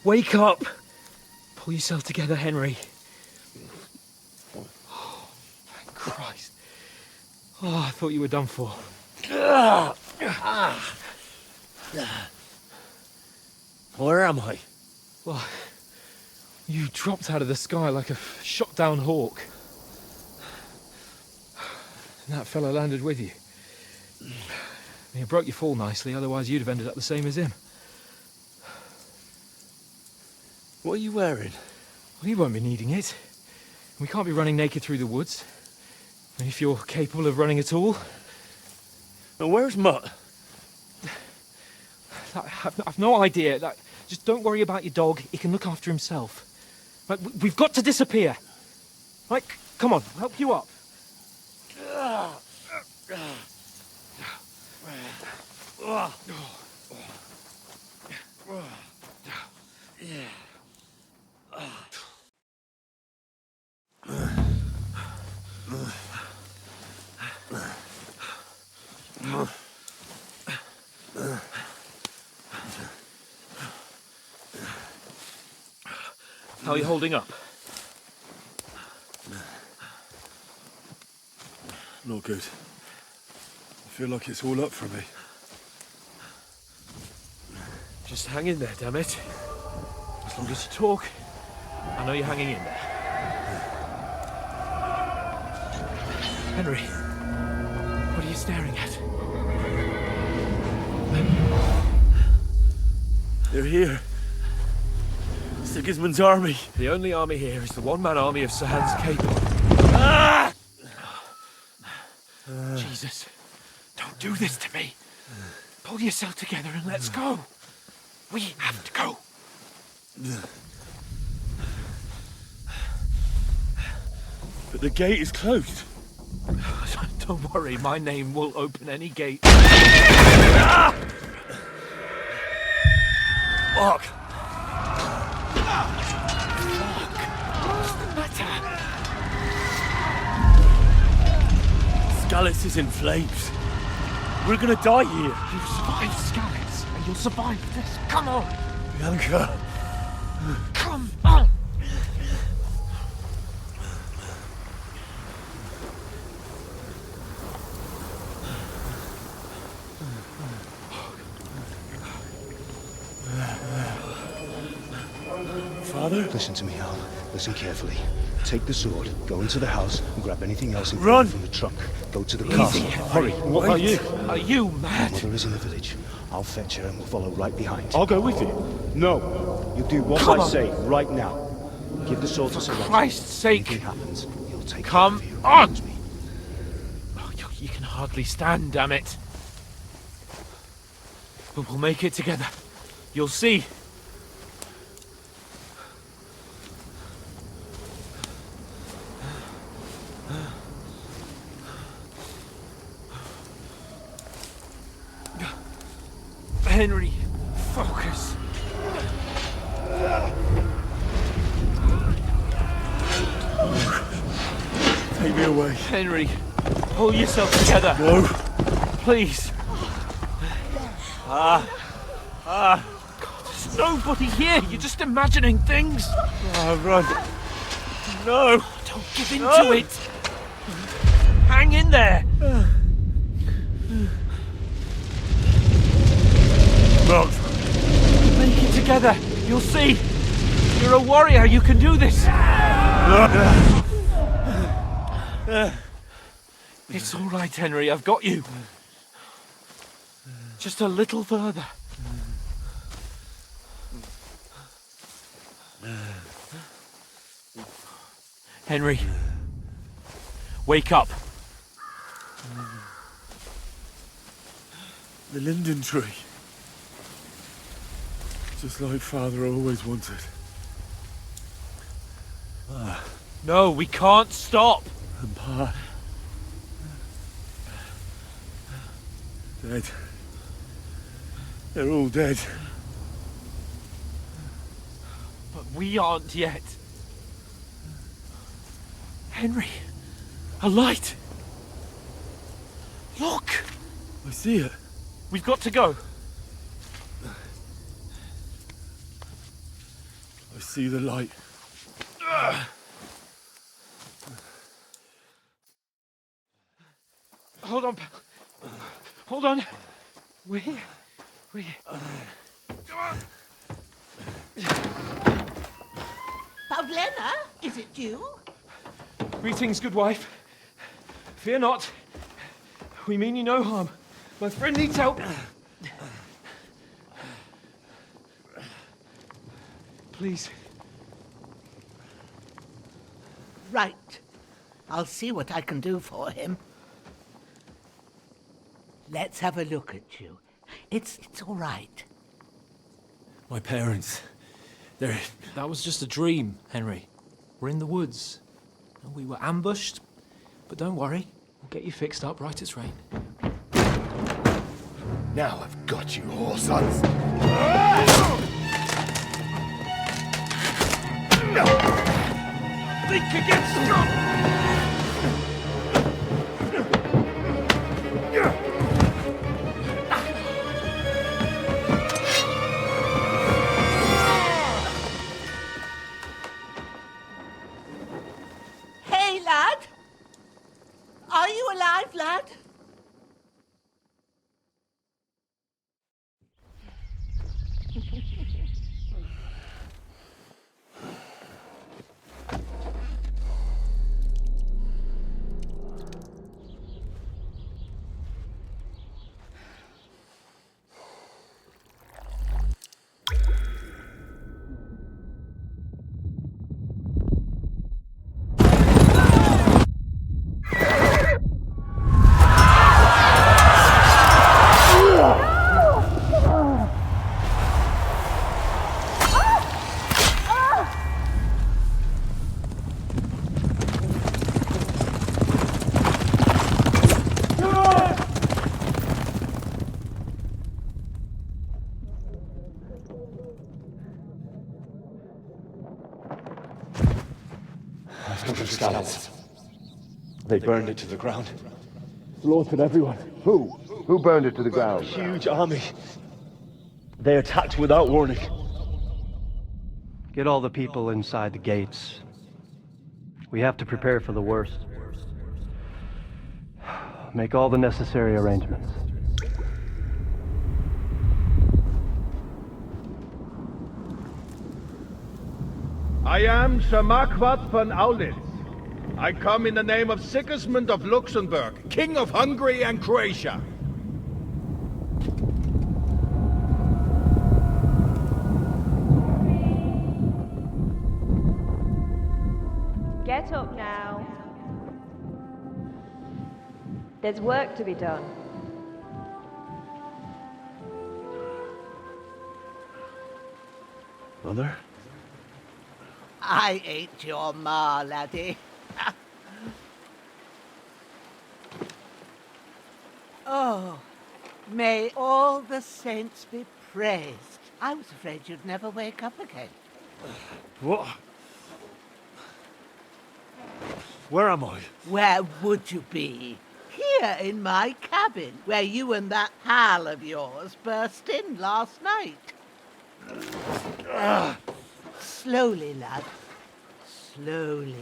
wake up! Pull yourself together, Henry. Oh, thank Christ. Oh, I thought you were done for. Where am I? Well, you dropped out of the sky like a shot-down hawk. And that fella landed with you. You broke your fall nicely, otherwise you'd have ended up the same as him. What are you wearing? Well, you won't be needing it. We can't be running naked through the woods. And if you're capable of running at all... Now, where's Mutt? I've no idea. Just don't worry about your dog. He can look after himself. Right, we've got to disappear. Right, come on, I'll help you up. How are you holding up? Not good. I feel like it's all up for me. Just hang in there, damn it. As long as you talk, I know you're hanging in there. Henry, what are you staring at? They're here. Sigismund's army. The only army here is the one-man army of Sahan's capable. Ah! Jesus, don't do this to me. Pull yourself together and let's go. We have to go. But the gate is closed. Don't worry, my name will open any gate. Ah! Fuck. What's the matter? Skalitz is in flames. We're gonna die here. You survived Skalitz, and you'll survive this. Come on! Bianca. Come on! Father? Listen to me, Al. Listen carefully. Take the sword, go into the house, and grab anything else Run! from the trunk. Go to the Easy, castle. Henry. Hurry. What about you? Are you My mad? mother is in the village. I'll fetch her and we'll follow right behind. I'll go with you. No. You do what Come I on. say right now. Give the sword to Sir Roger. Christ's sake! Anything happens, he'll take Come care of you. on! Oh, you can hardly stand, damn it. But we'll make it together. You'll see. Henry, focus. Take me away. Henry, pull yourself together. No. Please. God, there's nobody here. You're just imagining things. Run. No, don't give in to it. Hang in there. Mount. Make it together. You'll see. You're a warrior. You can do this. It's all right, Henry. I've got you. Just a little further. Henry, wake up. The linden tree. Just like Father always wanted. No, we can't stop. And Pa. Dead. They're all dead. But we aren't yet. Henry, a light. Look. I see it. We've got to go. I see the light. Hold on, pal. Hold on. We're here. We're here. Come on. Pavlena, is it you? Greetings, good wife. Fear not. We mean you no harm. My friend needs help. Please. Right. I'll see what I can do for him. Let's have a look at you. It's all right. My parents. They're... That was just a dream, Henry. We're in the woods. We were ambushed, but don't worry. We'll get you fixed up right as rain. Now I've got you, whoresons. Think against strong. Hey, lad. Are you alive, lad? Scouts. They burned it to the ground. Slaughtered everyone. Who? Who burned it to the ground? Huge army. They attacked without warning. Get all the people inside the gates. We have to prepare for the worst. Make all the necessary arrangements. I am Sir Marquardt von Aulitz. I come in the name of Sigismund of Luxembourg, King of Hungary and Croatia. Get up now. There's work to be done. Mother? I ain't your ma, laddie. Oh, may all the saints be praised. I was afraid you'd never wake up again. What? Where am I? Where would you be? Here in my cabin, where you and that pal of yours burst in last night. Slowly, lad. Slowly.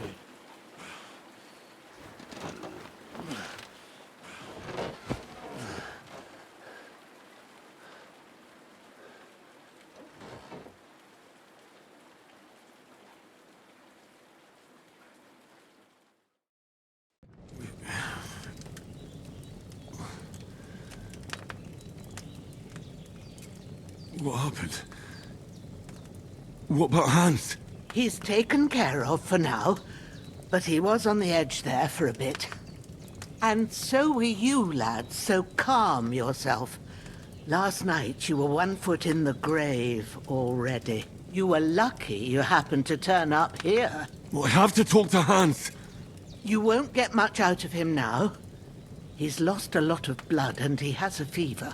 What happened? What about Hans? He's taken care of for now, but he was on the edge there for a bit. And so were you, lad, so calm yourself. Last night you were 1 foot in the grave already. You were lucky you happened to turn up here. Well, I have to talk to Hans. You won't get much out of him now. He's lost a lot of blood and he has a fever.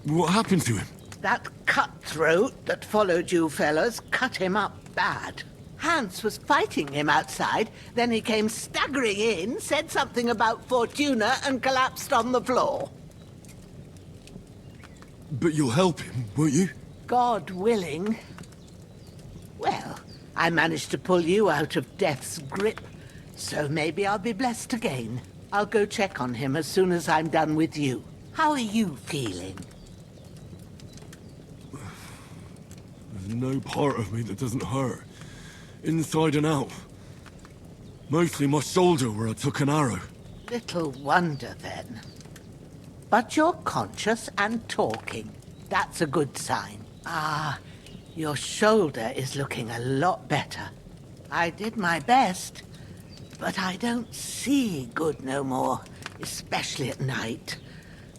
What happened to him? That cutthroat that followed you fellas cut him up bad. Hans was fighting him outside, then he came staggering in, said something about Fortuna and collapsed on the floor. But you'll help him, won't you? God willing. Well, I managed to pull you out of death's grip, so maybe I'll be blessed again. I'll go check on him as soon as I'm done with you. How are you feeling? There's no part of me that doesn't hurt. Inside and out. Mostly my shoulder where I took an arrow. Little wonder then. But you're conscious and talking. That's a good sign. Ah, your shoulder is looking a lot better. I did my best, but I don't see good no more, especially at night.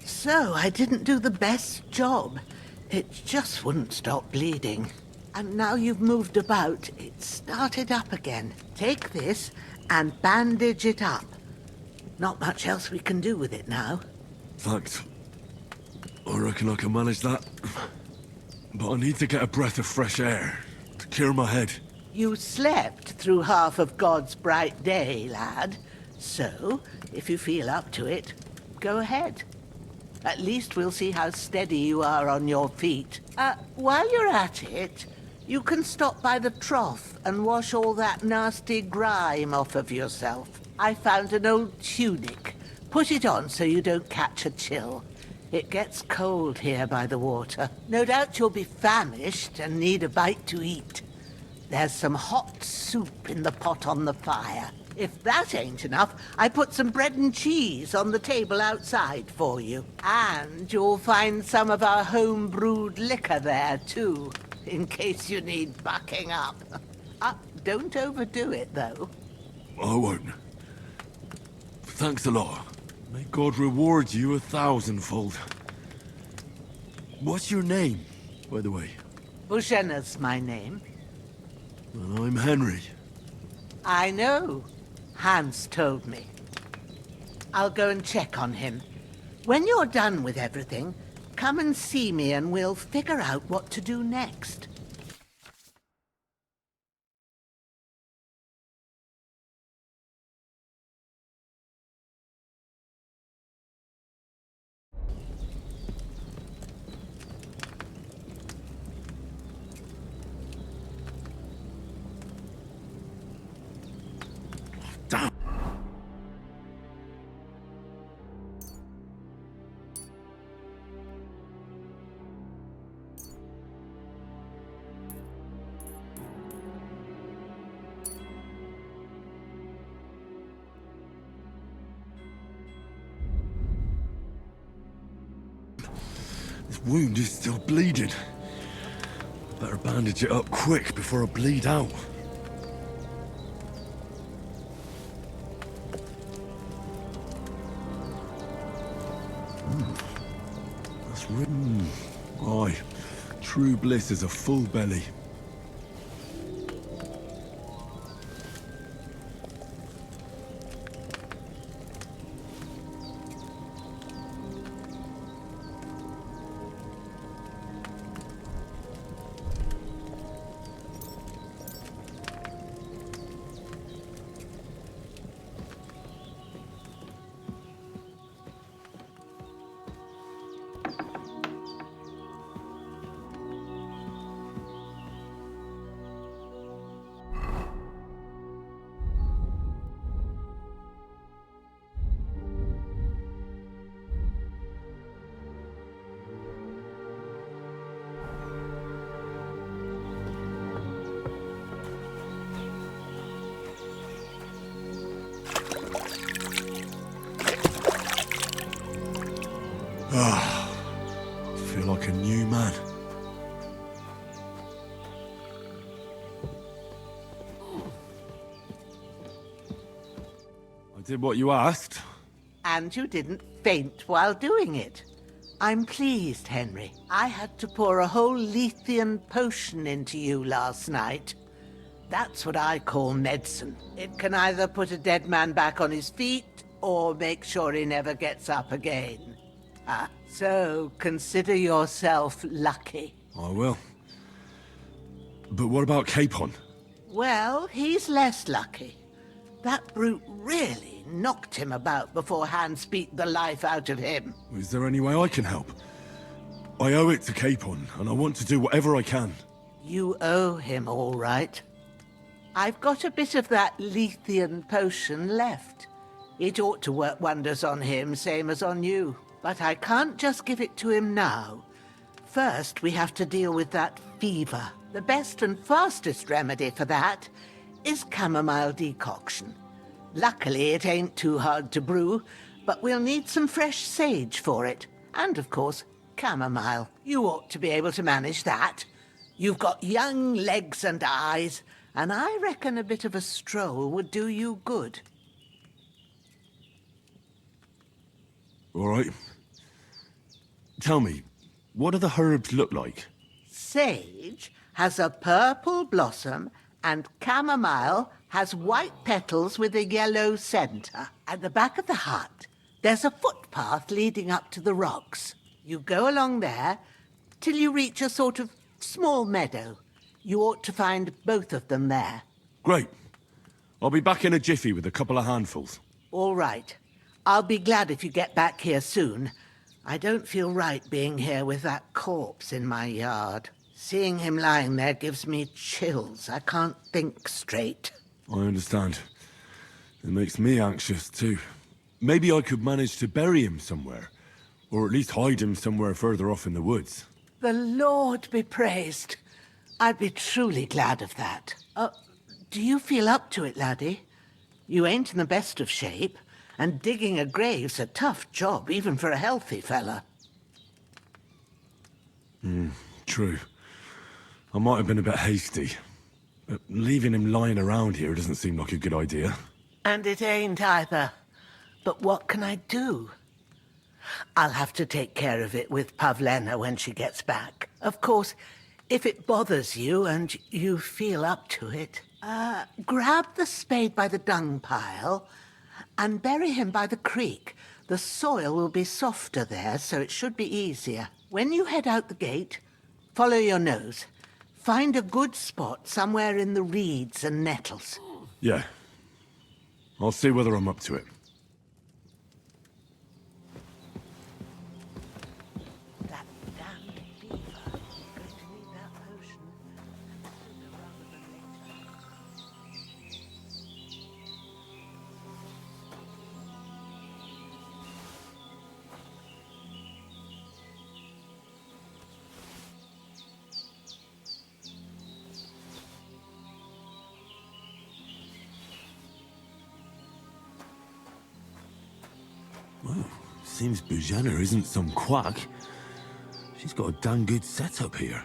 So I didn't do the best job. It just wouldn't stop bleeding. And now you've moved about, it started up again. Take this and bandage it up. Not much else we can do with it now. Thanks. I reckon I can manage that. But I need to get a breath of fresh air to clear my head. You slept through half of God's bright day, lad. So, if you feel up to it, go ahead. At least we'll see how steady you are on your feet. While you're at it, you can stop by the trough and wash all that nasty grime off of yourself. I found an old tunic. Put it on so you don't catch a chill. It gets cold here by the water. No doubt you'll be famished and need a bite to eat. There's some hot soup in the pot on the fire. If that ain't enough, I put some bread and cheese on the table outside for you. And you'll find some of our home-brewed liquor there, too, in case you need bucking up. Don't overdo it, though. I won't. Thanks a lot. May God reward you 1,000-fold. What's your name, by the way? Bushenna's my name. Well, I'm Henry. I know. Hans told me. I'll go and check on him. When you're done with everything, come and see me and we'll figure out what to do next. This wound is still bleeding. Better bandage it up quick before I bleed out. That's written. Aye. True bliss is a full belly. Ah, I feel like a new man. I did what you asked. And you didn't faint while doing it. I'm pleased, Henry. I had to pour a whole Lethean potion into you last night. That's what I call medicine. It can either put a dead man back on his feet or make sure he never gets up again. So consider yourself lucky. I will. But what about Capon? Well, he's less lucky. That brute really knocked him about before Hans beat the life out of him. Is there any way I can help? I owe it to Capon, and I want to do whatever I can. You owe him, all right. I've got a bit of that Lethean potion left. It ought to work wonders on him, same as on you. But I can't just give it to him now. First, we have to deal with that fever. The best and fastest remedy for that is chamomile decoction. Luckily, it ain't too hard to brew, but we'll need some fresh sage for it. And, of course, chamomile. You ought to be able to manage that. You've got young legs and eyes, and I reckon a bit of a stroll would do you good. All right. Tell me, what do the herbs look like? Sage has a purple blossom, and chamomile has white petals with a yellow centre. At the back of the hut, there's a footpath leading up to the rocks. You go along there till you reach a sort of small meadow. You ought to find both of them there. Great. I'll be back in a jiffy with a couple of handfuls. All right. I'll be glad if you get back here soon. I don't feel right being here with that corpse in my yard. Seeing him lying there gives me chills. I can't think straight. I understand. It makes me anxious too. Maybe I could manage to bury him somewhere. Or at least hide him somewhere further off in the woods. The Lord be praised. I'd be truly glad of that. Do you feel up to it, laddie? You ain't in the best of shape. And digging a grave's a tough job, even for a healthy fella. True. I might have been a bit hasty. But leaving him lying around here doesn't seem like a good idea. And it ain't either. But what can I do? I'll have to take care of it with Pavlena when she gets back. Of course, if it bothers you and you feel up to it, grab the spade by the dung pile and bury him by the creek. The soil will be softer there, so it should be easier. When you head out the gate, follow your nose. Find a good spot somewhere in the reeds and nettles. Yeah. I'll see whether I'm up to it. That damned fever. Going to need that potion. Sooner rather than later. Well, seems Bujana isn't some quack. She's got a damn good setup here.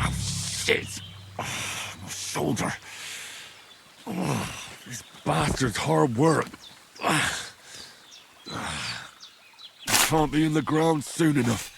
Ah, shit! Oh, my shoulder. Oh, this bastard's hard work. I can't be in the ground soon enough.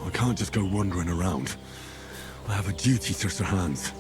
I can't just go wandering around. I have a duty to Sir Hans.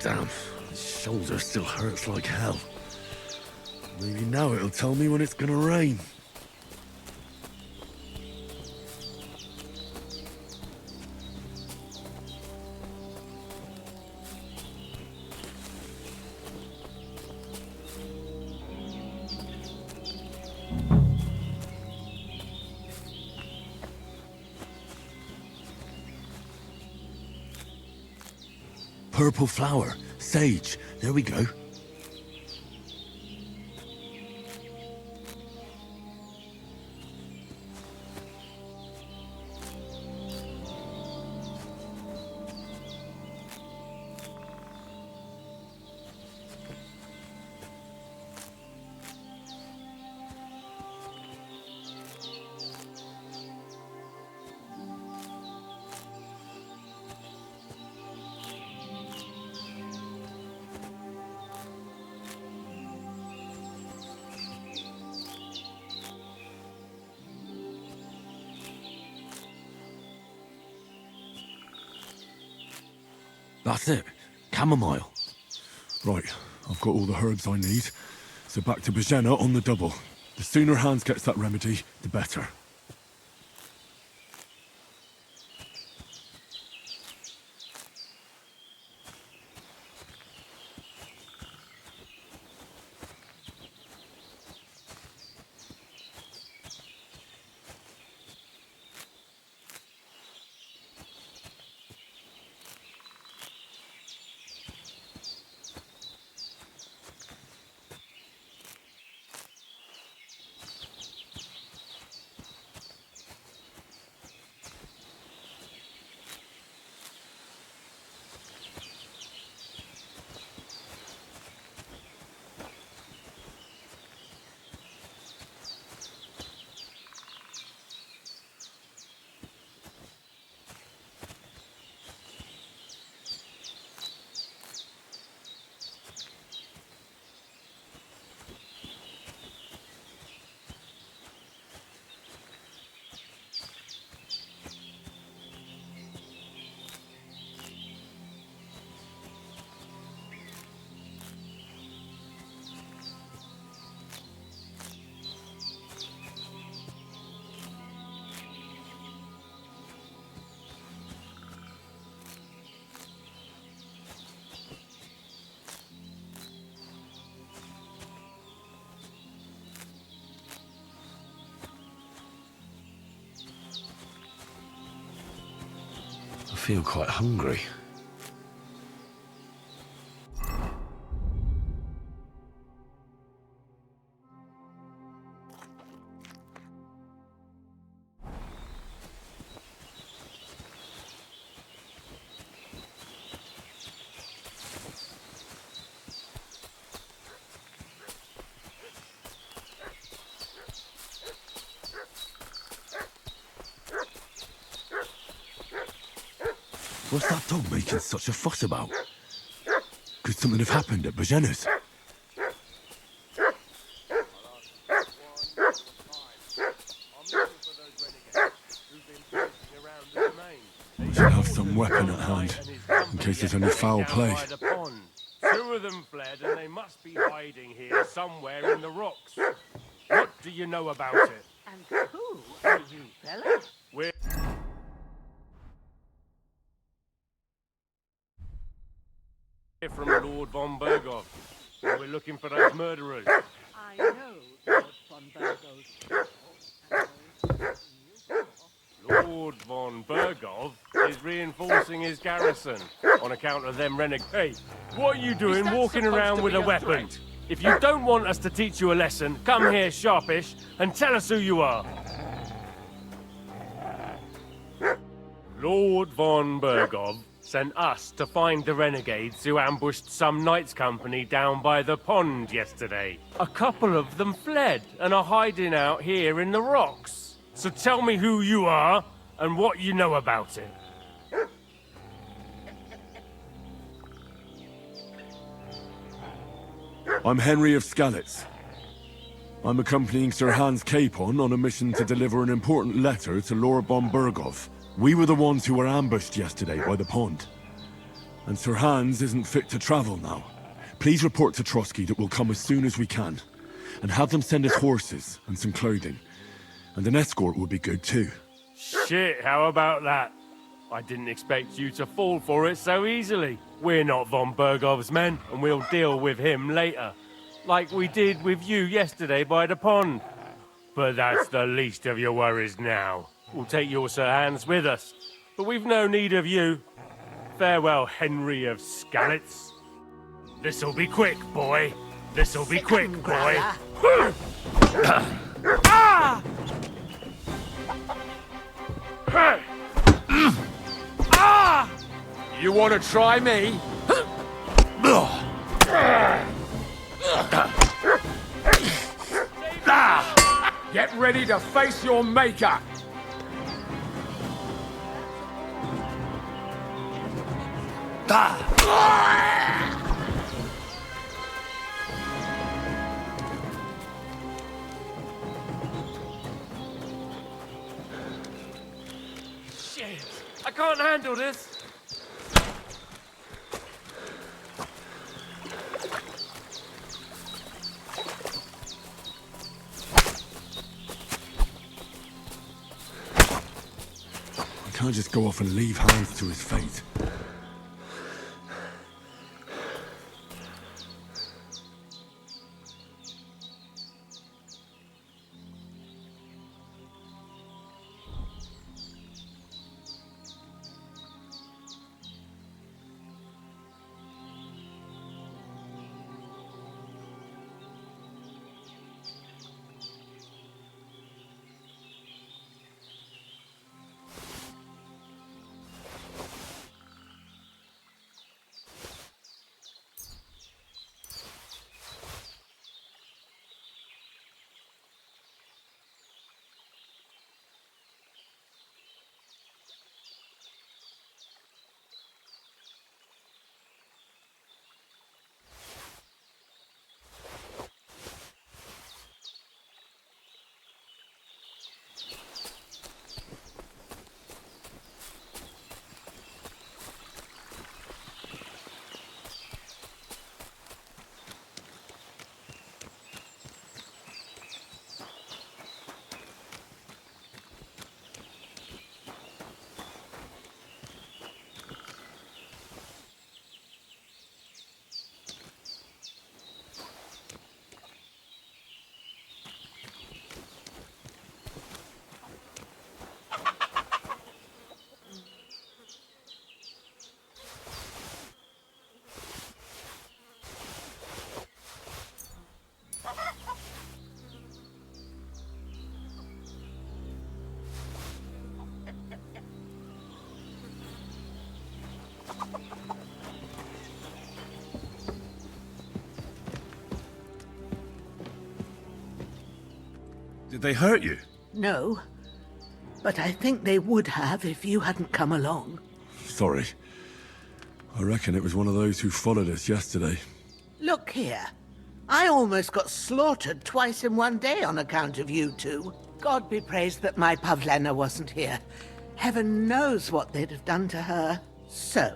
Damn, my shoulder still hurts like hell. Maybe now it'll tell me when it's gonna rain. Purple flower, sage, there we go. That's it. Chamomile. Right, I've got all the herbs I need. So back to Bajena on the double. The sooner Hans gets that remedy, the better. I feel quite hungry. What's that dog making such a fuss about? Could something have happened at Bajena's? We should have some weapon at hand, in case there's any foul play. Two of them fled, and they must be hiding here somewhere in the rocks. What do you know about it? And who are you, fella? We're from Lord von Bergov. We're looking for those murderers. I know Lord von Bergov. Lord von Bergov is reinforcing his garrison on account of them renegades. Hey, what are you doing walking around with a weapon? If you don't want us to teach you a lesson, come here sharpish and tell us who you are. Lord von Bergov sent us to find the renegades who ambushed some knights' company down by the pond yesterday. A couple of them fled and are hiding out here in the rocks. So tell me who you are and what you know about it. I'm Henry of Skalitz. I'm accompanying Sir Hans Capon on a mission to deliver an important letter to Lord von Bergov. We were the ones who were ambushed yesterday by the pond. And Sir Hans isn't fit to travel now. Please report to Trotsky that we'll come as soon as we can. And have them send us horses and some clothing. And an escort would be good too. Shit, how about that? I didn't expect you to fall for it so easily. We're not von Bergov's men, and we'll deal with him later. Like we did with you yesterday by the pond. But that's the least of your worries now. We'll take your Sir Hans with us, but we've no need of you. Farewell, Henry of Skalitz. This'll be quick, boy. This'll be quick, boy. Ah! Ah! You want to try me? Get ready to face your maker. Shit! I can't handle this! can't just go off and leave Hans to his fate. Did they hurt you? No, but I think they would have if you hadn't come along. Sorry. I reckon it was one of those who followed us yesterday. Look here. I almost got slaughtered twice in one day on account of you two. God be praised that my Pavlena wasn't here. Heaven knows what they'd have done to her. So,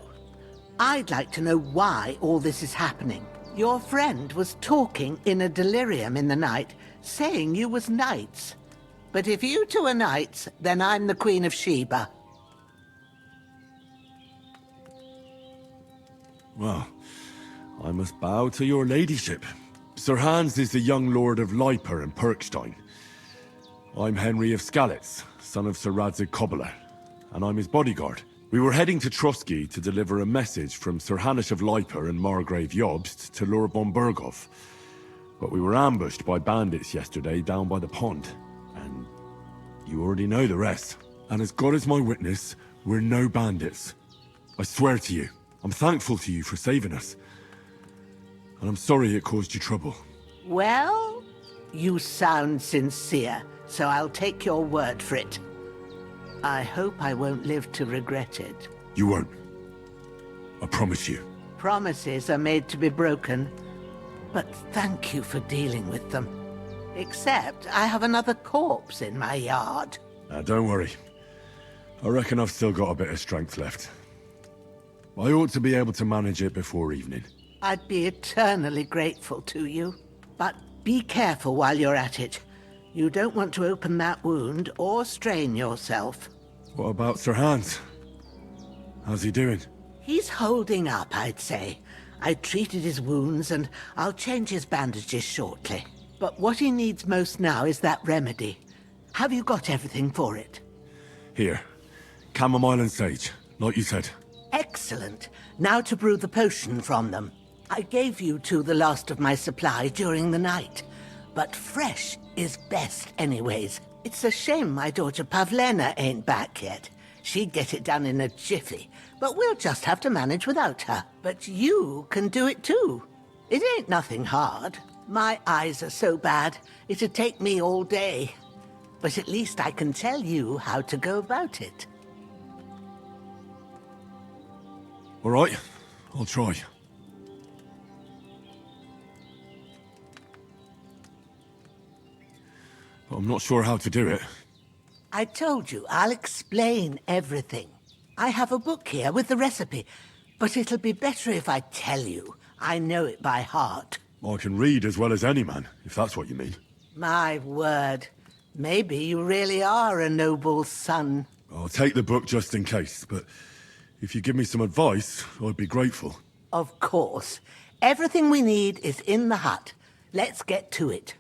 I'd like to know why all this is happening. Your friend was talking in a delirium in the night, saying you was knights. But if you two are knights, then I'm the Queen of Sheba. Well, I must bow to your ladyship. Sir Hans is the young lord of Leiper and Perkstein. I'm Henry of Skalitz, son of Sir Radzig Cobbler, and I'm his bodyguard. We were heading to Trotsky to deliver a message from Sir Hanush of Leiper and Margrave Jobst to Lord von Berghoff. But we were ambushed by bandits yesterday down by the pond, and you already know the rest. And as God is my witness, we're no bandits. I swear to you, I'm thankful to you for saving us. And I'm sorry it caused you trouble. Well, you sound sincere, so I'll take your word for it. I hope I won't live to regret it. You won't. I promise you. Promises are made to be broken, but thank you for dealing with them. Except I have another corpse in my yard. Don't worry. I reckon I've still got a bit of strength left. I ought to be able to manage it before evening. I'd be eternally grateful to you. But be careful while you're at it. You don't want to open that wound or strain yourself. What about Sir Hans? How's he doing? He's holding up, I'd say. I treated his wounds and I'll change his bandages shortly. But what he needs most now is that remedy. Have you got everything for it? Here. Chamomile and sage, like you said. Excellent. Now to brew the potion from them. I gave you two the last of my supply during the night. But fresh is best anyways. It's a shame my daughter Pavlena ain't back yet. She'd get it done in a jiffy, but we'll just have to manage without her. But you can do it too. It ain't nothing hard. My eyes are so bad, it'd take me all day. But at least I can tell you how to go about it. All right, I'll try. But I'm not sure how to do it. I told you, I'll explain everything. I have a book here with the recipe, but it'll be better if I tell you. I know it by heart. I can read as well as any man, if that's what you mean. My word. Maybe you really are a noble son. I'll take the book just in case, but if you give me some advice, I'd be grateful. Of course. Everything we need is in the hut. Let's get to it.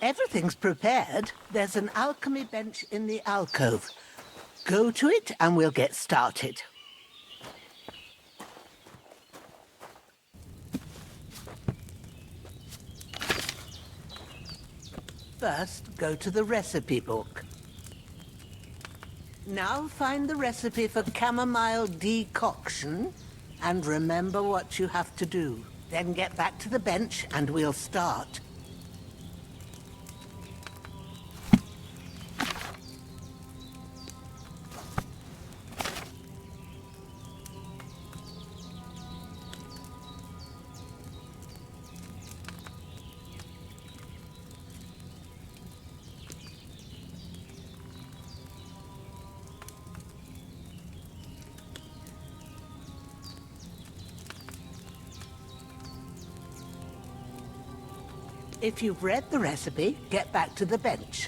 Everything's prepared. There's an alchemy bench in the alcove. Go to it and we'll get started. First, go to the recipe book. Now find the recipe for chamomile decoction and remember what you have to do. Then get back to the bench and we'll start. If you've read the recipe, get back to the bench.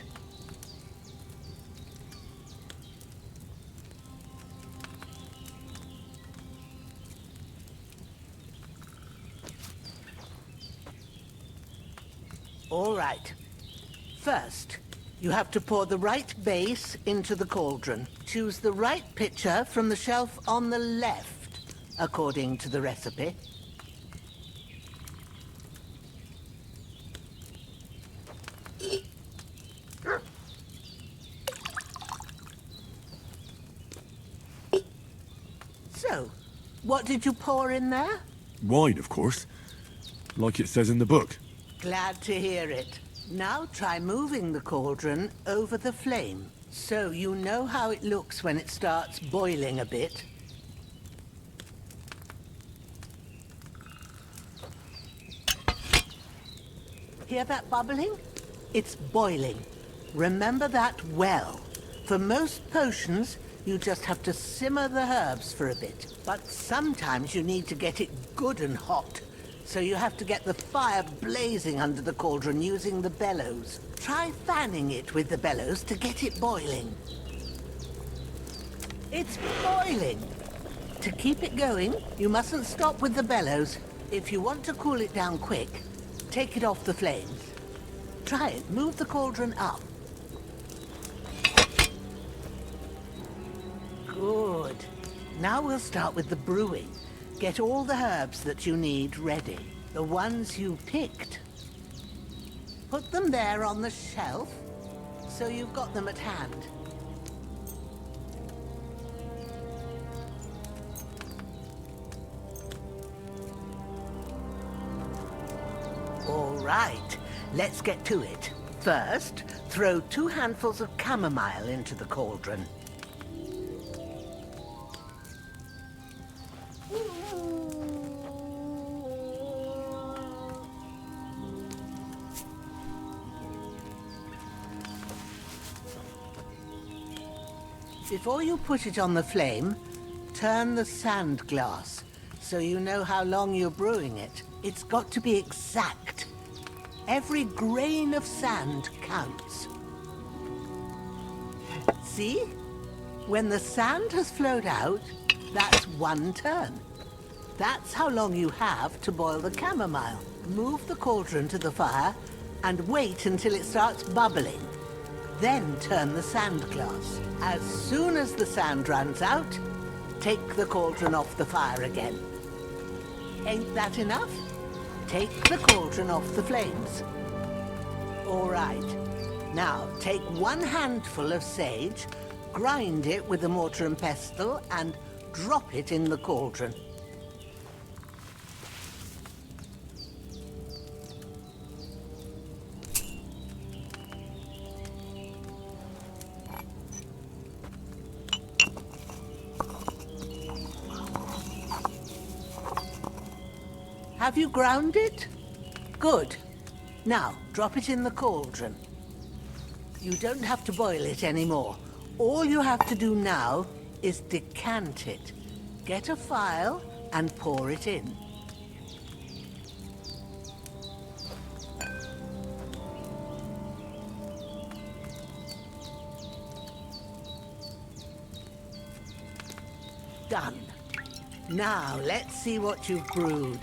All right. First, you have to pour the right base into the cauldron. Choose the right pitcher from the shelf on the left, according to the recipe. So, what did you pour in there? Wine, of course. Like it says in the book. Glad to hear it. Now try moving the cauldron over the flame, so you know how it looks when it starts boiling a bit. Hear that bubbling? It's boiling. Remember that well. For most potions, you just have to simmer the herbs for a bit. But sometimes you need to get it good and hot. So you have to get the fire blazing under the cauldron using the bellows. Try fanning it with the bellows to get it boiling. It's boiling! To keep it going, you mustn't stop with the bellows. If you want to cool it down quick, take it off the flames. Try it. Move the cauldron up. Good. Now we'll start with the brewing. Get all the herbs that you need ready. The ones you picked. Put them there on the shelf, so you've got them at hand. All right, let's get to it. First, throw 2 handfuls of chamomile into the cauldron. Before you put it on the flame, turn the sand glass, so you know how long you're brewing it. It's got to be exact. Every grain of sand counts. See? When the sand has flowed out, that's 1 turn. That's how long you have to boil the chamomile. Move the cauldron to the fire and wait until it starts bubbling. Then turn the sand glass. As soon as the sand runs out, take the cauldron off the fire again. Ain't that enough? Take the cauldron off the flames. All right. Now, take 1 handful of sage, grind it with a mortar and pestle, and drop it in the cauldron. Have you ground it? Good. Now, drop it in the cauldron. You don't have to boil it anymore. All you have to do now is decant it. Get a phial and pour it in. Done. Now, let's see what you've brewed.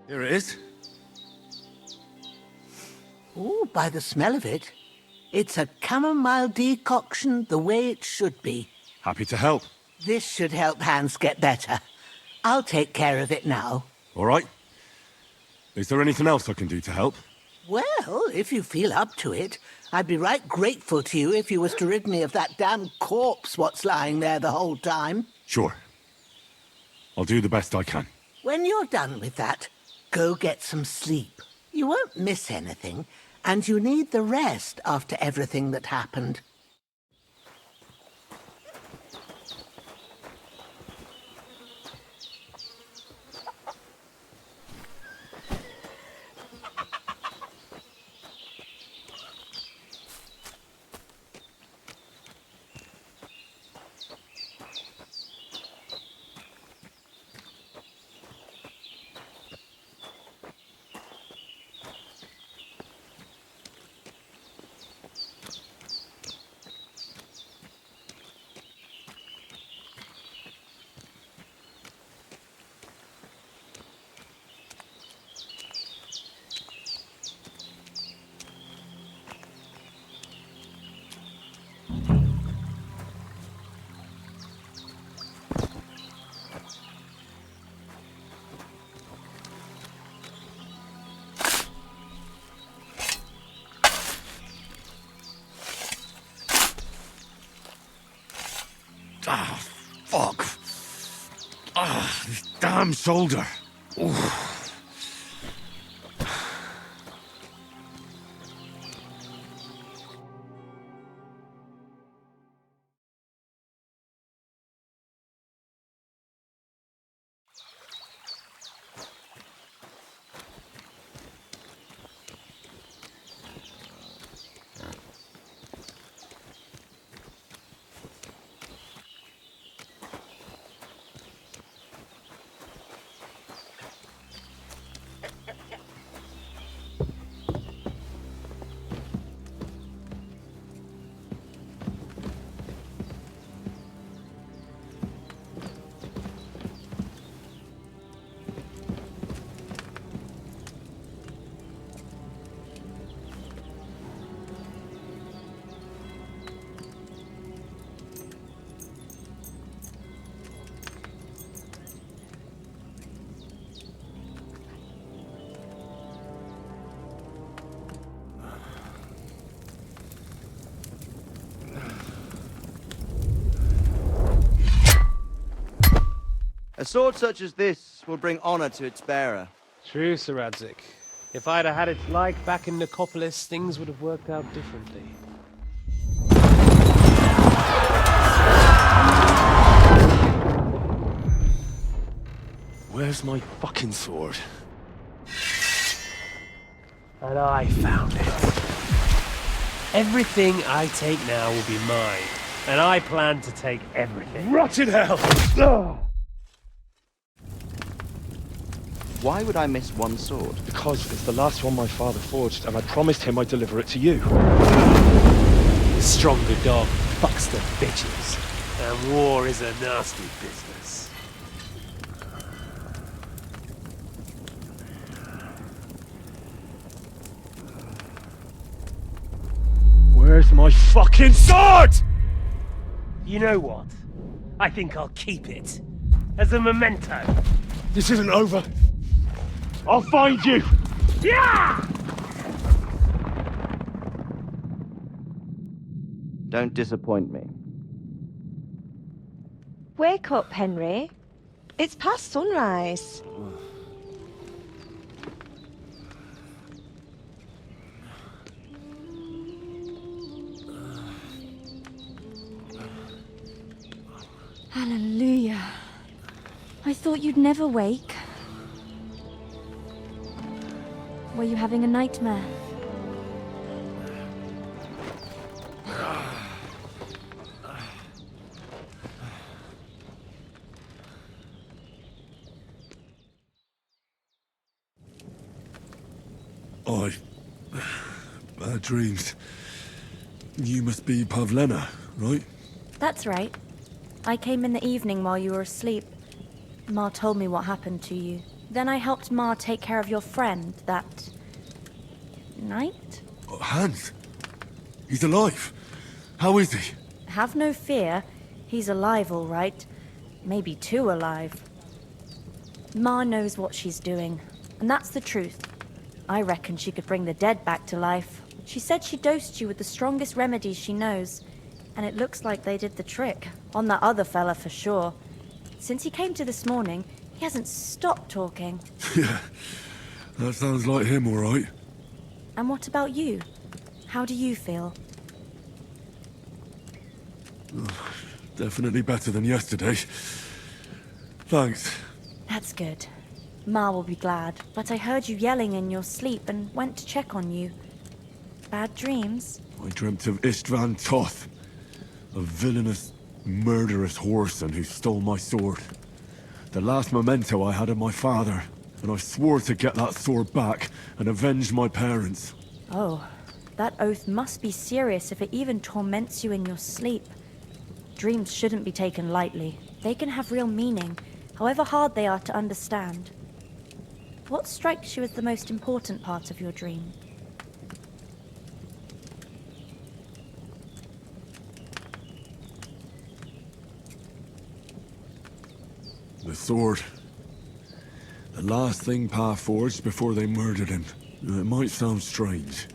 Here it is. Ooh, by the smell of it, it's a chamomile decoction the way it should be. Happy to help. This should help Hans get better. I'll take care of it now. All right. Is there anything else I can do to help? Well, if you feel up to it, I'd be right grateful to you if you was to rid me of that damn corpse what's lying there the whole time. Sure. I'll do the best I can. When you're done with that, go get some sleep. You won't miss anything, and you need the rest after everything that happened. Ah, fuck. Ah, this damn shoulder. Oof. A sword such as this will bring honor to its bearer. True, Sir Radzik. If I'd have had its like back in Nicopolis, things would have worked out differently. Where's my fucking sword? And I found it. Everything I take now will be mine, and I plan to take everything. Rot in hell! Ugh. Why would I miss one sword? Because it's the last one my father forged, and I promised him I'd deliver it to you. The stronger dog fucks the bitches, and war is a nasty business. Where's my fucking sword? You know what? I think I'll keep it. As a memento. This isn't over. I'll find you! Yeah! Don't disappoint me. Wake up, Henry. It's past sunrise. Hallelujah. I thought you'd never wake. Were you having a nightmare? Bad dreams. You must be Pavlena, right? That's right. I came in the evening while you were asleep. Ma told me what happened to you. Then I helped Ma take care of your friend that night? Hans? He's alive. How is he? Have no fear. He's alive, all right. Maybe too alive. Ma knows what she's doing, and that's the truth. I reckon she could bring the dead back to life. She said she dosed you with the strongest remedies she knows, and it looks like they did the trick. On that other fella for sure. Since he came to this morning, he hasn't stopped talking. Yeah, that sounds like him, all right. And what about you? How do you feel? Definitely better than yesterday. Thanks. That's good. Ma will be glad, but I heard you yelling in your sleep and went to check on you. Bad dreams? I dreamt of Istvan Toth, a villainous, murderous whoreson who stole my sword. The last memento I had of my father, and I swore to get that sword back and avenge my parents. Oh, that oath must be serious if it even torments you in your sleep. Dreams shouldn't be taken lightly. They can have real meaning, however hard they are to understand. What strikes you as the most important part of your dream? The sword. The last thing Pa forged before they murdered him. It might sound strange,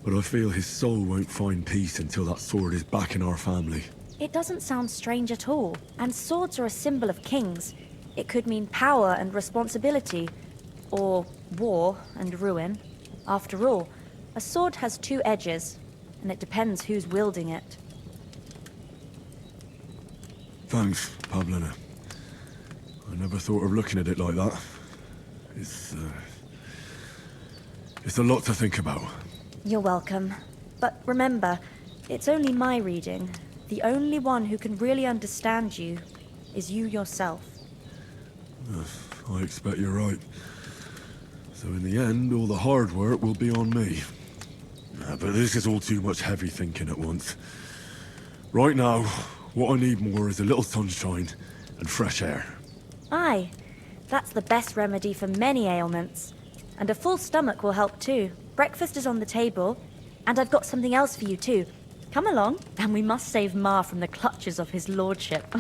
but I feel his soul won't find peace until that sword is back in our family. It doesn't sound strange at all, and swords are a symbol of kings. It could mean power and responsibility, or war and ruin. After all, a sword has two edges, and it depends who's wielding it. Thanks, Pavlena. I never thought of looking at it like that. It's a lot to think about. You're welcome. But remember, it's only my reading. The only one who can really understand you is you yourself. I expect you're right. So in the end, all the hard work will be on me. But this is all too much heavy thinking at once. Right now, what I need more is a little sunshine and fresh air. Aye, that's the best remedy for many ailments. And a full stomach will help too. Breakfast is on the table, and I've got something else for you too. Come along, and we must save Ma from the clutches of his lordship.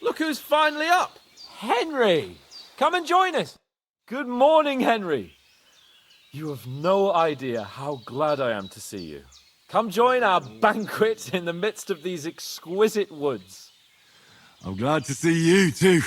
Look who's finally up! Henry! Come and join us! Good morning, Henry! You have no idea how glad I am to see you. Come join our banquet in the midst of these exquisite woods. I'm glad to see you too.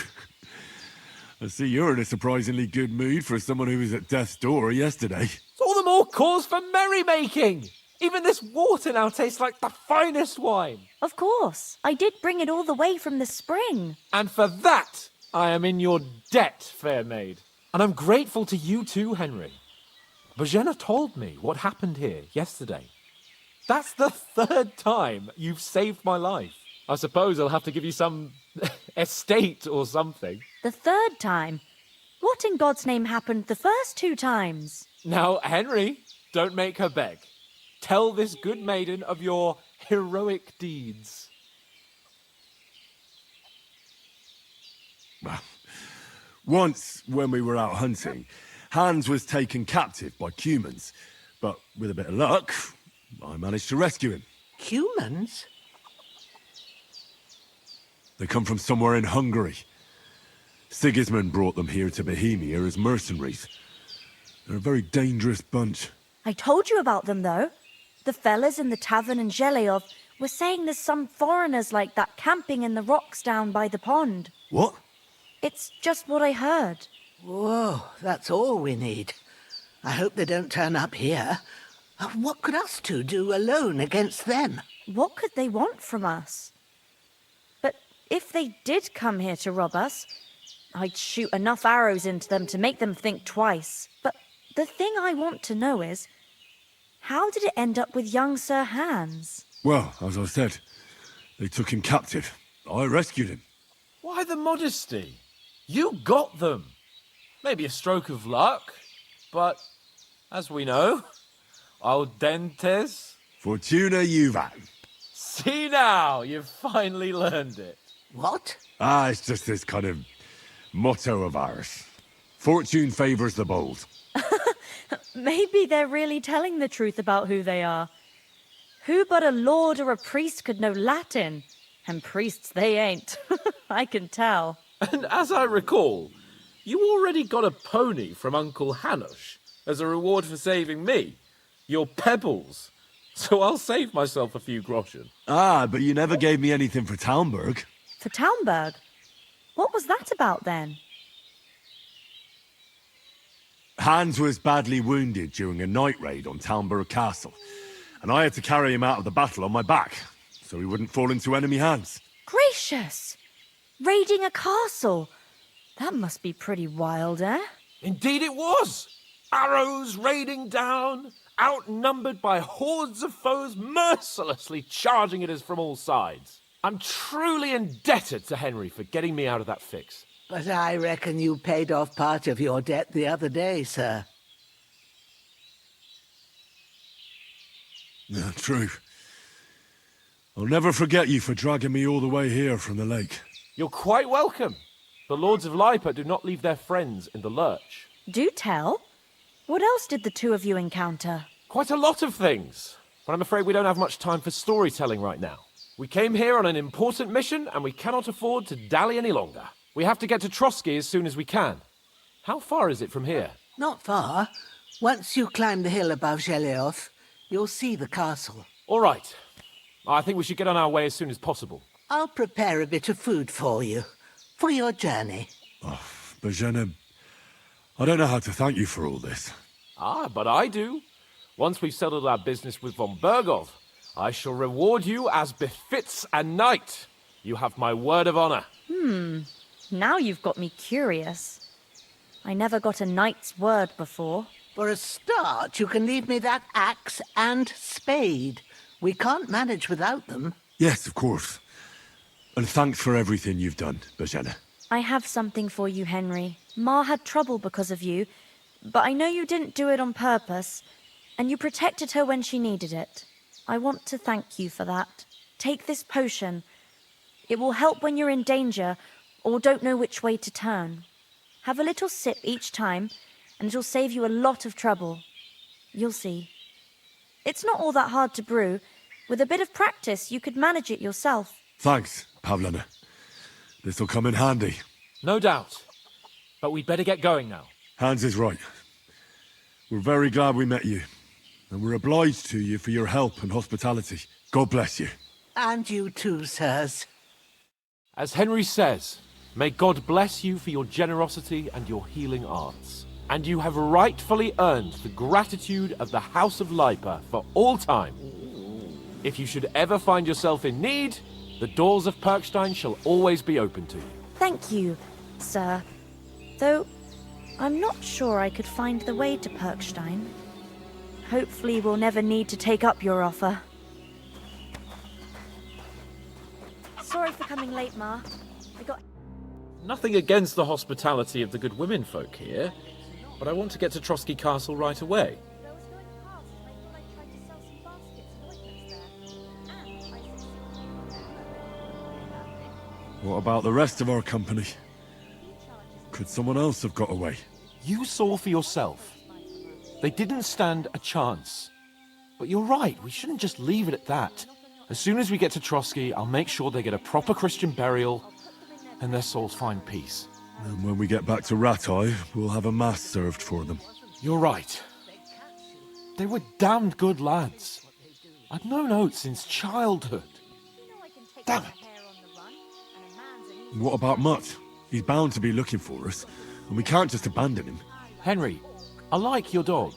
I see you're in a surprisingly good mood for someone who was at death's door yesterday. It's all the more cause for merrymaking! Even this water now tastes like the finest wine. Of course. I did bring it all the way from the spring. And for that, I am in your debt, fair maid. And I'm grateful to you too, Henry. Bojena told me what happened here yesterday. That's the third time you've saved my life. I suppose I'll have to give you some estate or something. The third time? What in God's name happened the first 2 times? Now, Henry, don't make her beg. Tell this good maiden of your heroic deeds. Well, once, when we were out hunting, Hans was taken captive by humans. But with a bit of luck, I managed to rescue him. Humans? They come from somewhere in Hungary. Sigismund brought them here to Bohemia as mercenaries. They're a very dangerous bunch. I told you about them, though. The fellas in the tavern in Zheleov were saying there's some foreigners like that camping in the rocks down by the pond. What? It's just what I heard. Whoa, that's all we need. I hope they don't turn up here. What could us two do alone against them? What could they want from us? But if they did come here to rob us, I'd shoot enough arrows into them to make them think twice. But the thing I want to know is, how did it end up with young Sir Hans? Well, as I said, they took him captive. I rescued him. Why the modesty? You got them. Maybe a stroke of luck, but as we know, audentes. Fortuna juvat. See now, you've finally learned it. What? It's just this kind of motto of ours. Fortune favours the bold. Maybe they're really telling the truth about who they are. Who but a lord or a priest could know Latin? And priests they ain't. I can tell. And as I recall, you already got a pony from Uncle Hanush as a reward for saving me. Your pebbles. So I'll save myself a few groschen. But you never gave me anything for Talmberg. For Talmberg? What was that about then? Hans was badly wounded during a night raid on Talmberg Castle, and I had to carry him out of the battle on my back, so he wouldn't fall into enemy hands. Gracious! Raiding a castle? That must be pretty wild, eh? Indeed it was! Arrows raining down, outnumbered by hordes of foes mercilessly charging at us from all sides. I'm truly indebted to Henry for getting me out of that fix. But I reckon you paid off part of your debt the other day, sir. True. I'll never forget you for dragging me all the way here from the lake. You're quite welcome. The Lords of Lipa do not leave their friends in the lurch. Do tell. What else did the two of you encounter? Quite a lot of things. But I'm afraid we don't have much time for storytelling right now. We came here on an important mission, and we cannot afford to dally any longer. We have to get to Trotsky as soon as we can. How far is it from here? Not far. Once you climb the hill above Zhelioth, you'll see the castle. All right. I think we should get on our way as soon as possible. I'll prepare a bit of food for you, for your journey. Bozhena, I don't know how to thank you for all this. Ah, but I do. Once we've settled our business with von Bergov, I shall reward you as befits a knight. You have my word of honor. Now you've got me curious. I never got a knight's word before. For a start, you can leave me that axe and spade. We can't manage without them. Yes, of course. And thanks for everything you've done, Bozhena. I have something for you, Henry. Ma had trouble because of you, but I know you didn't do it on purpose, and you protected her when she needed it. I want to thank you for that. Take this potion. It will help when you're in danger or don't know which way to turn. Have a little sip each time, and it'll save you a lot of trouble. You'll see. It's not all that hard to brew. With a bit of practice, you could manage it yourself. Thanks, Pavlana. This'll come in handy. No doubt. But we'd better get going now. Hans is right. We're very glad we met you. And we're obliged to you for your help and hospitality. God bless you. And you too, sirs. As Henry says, may God bless you for your generosity and your healing arts. And you have rightfully earned the gratitude of the House of Lipa for all time. If you should ever find yourself in need, the doors of Perkstein shall always be open to you. Thank you, sir. Though, I'm not sure I could find the way to Perkstein. Hopefully we'll never need to take up your offer. Sorry for coming late, Ma. I got... Nothing against the hospitality of the good women folk here, but I want to get to Trotsky Castle right away. What about the rest of our company? Could someone else have got away? You saw for yourself. They didn't stand a chance. But you're right, we shouldn't just leave it at that. As soon as we get to Trotsky, I'll make sure they get a proper Christian burial and their souls find peace. And when we get back to Ratai, we'll have a mass served for them. You're right. They were damned good lads. I've known Oates since childhood. Damn it. What about Mutt? He's bound to be looking for us, and we can't just abandon him. Henry, I like your dog,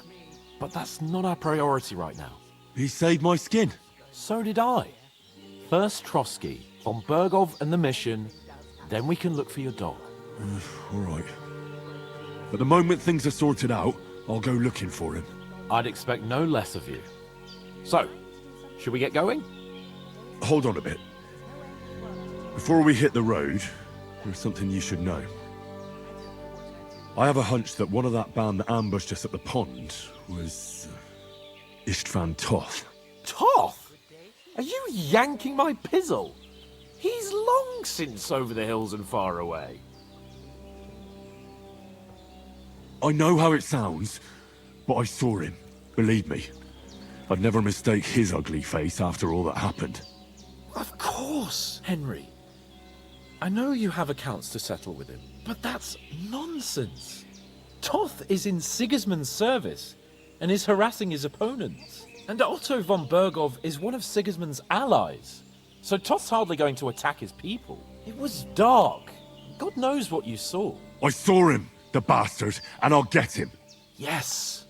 but that's not our priority right now. He saved my skin. So did I. First Trotsky, von Bergov and the mission, then we can look for your dog. All right. But the moment things are sorted out, I'll go looking for him. I'd expect no less of you. So, should we get going? Hold on a bit. Before we hit the road, there's something you should know. I have a hunch that one of that band that ambushed us at the pond was... Istvan Toth. Toth? Are you yanking my pizzle? He's long since over the hills and far away. I know how it sounds, but I saw him. Believe me. I'd never mistake his ugly face after all that happened. Of course, Henry. I know you have accounts to settle with him, but that's nonsense. Toth is in Sigismund's service and is harassing his opponents. And Otto von Bergov is one of Sigismund's allies. So Toth's hardly going to attack his people. It was dark. God knows what you saw. I saw him, the bastard, and I'll get him. Yes.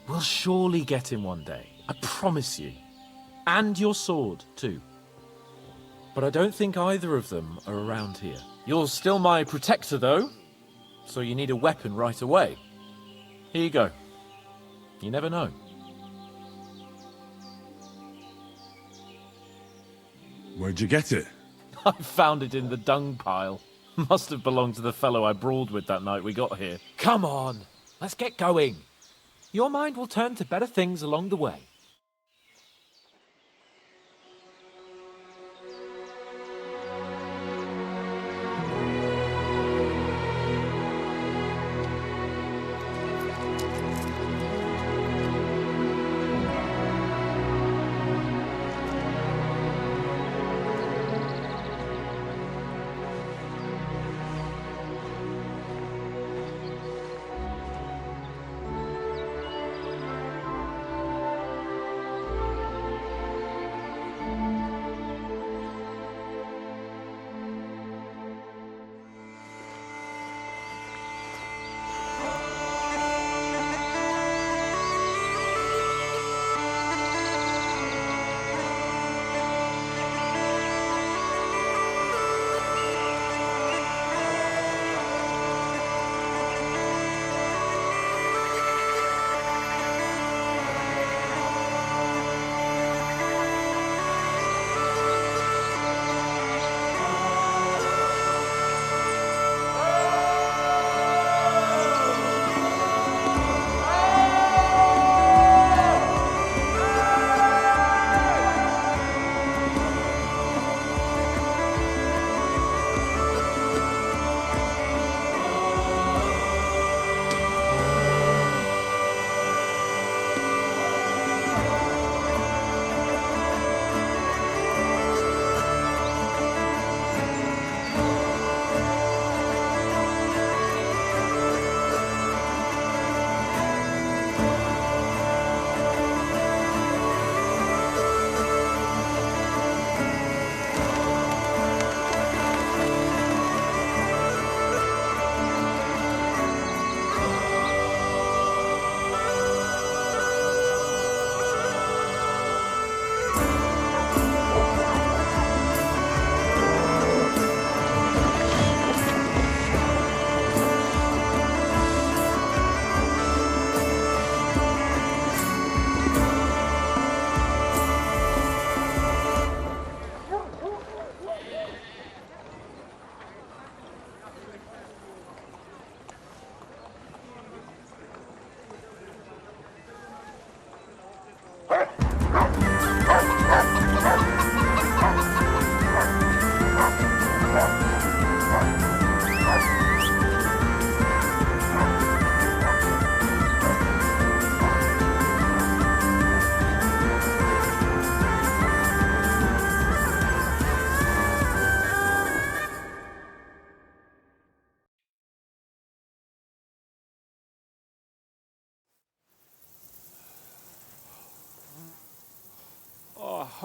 We'll surely get him one day. I promise you. And your sword, too. But I don't think either of them are around here. You're still my protector, though. So you need a weapon right away. Here you go. You never know. Where'd you get it? I found it in the dung pile. Must have belonged to the fellow I brawled with that night we got here. Come on, let's get going. Your mind will turn to better things along the way.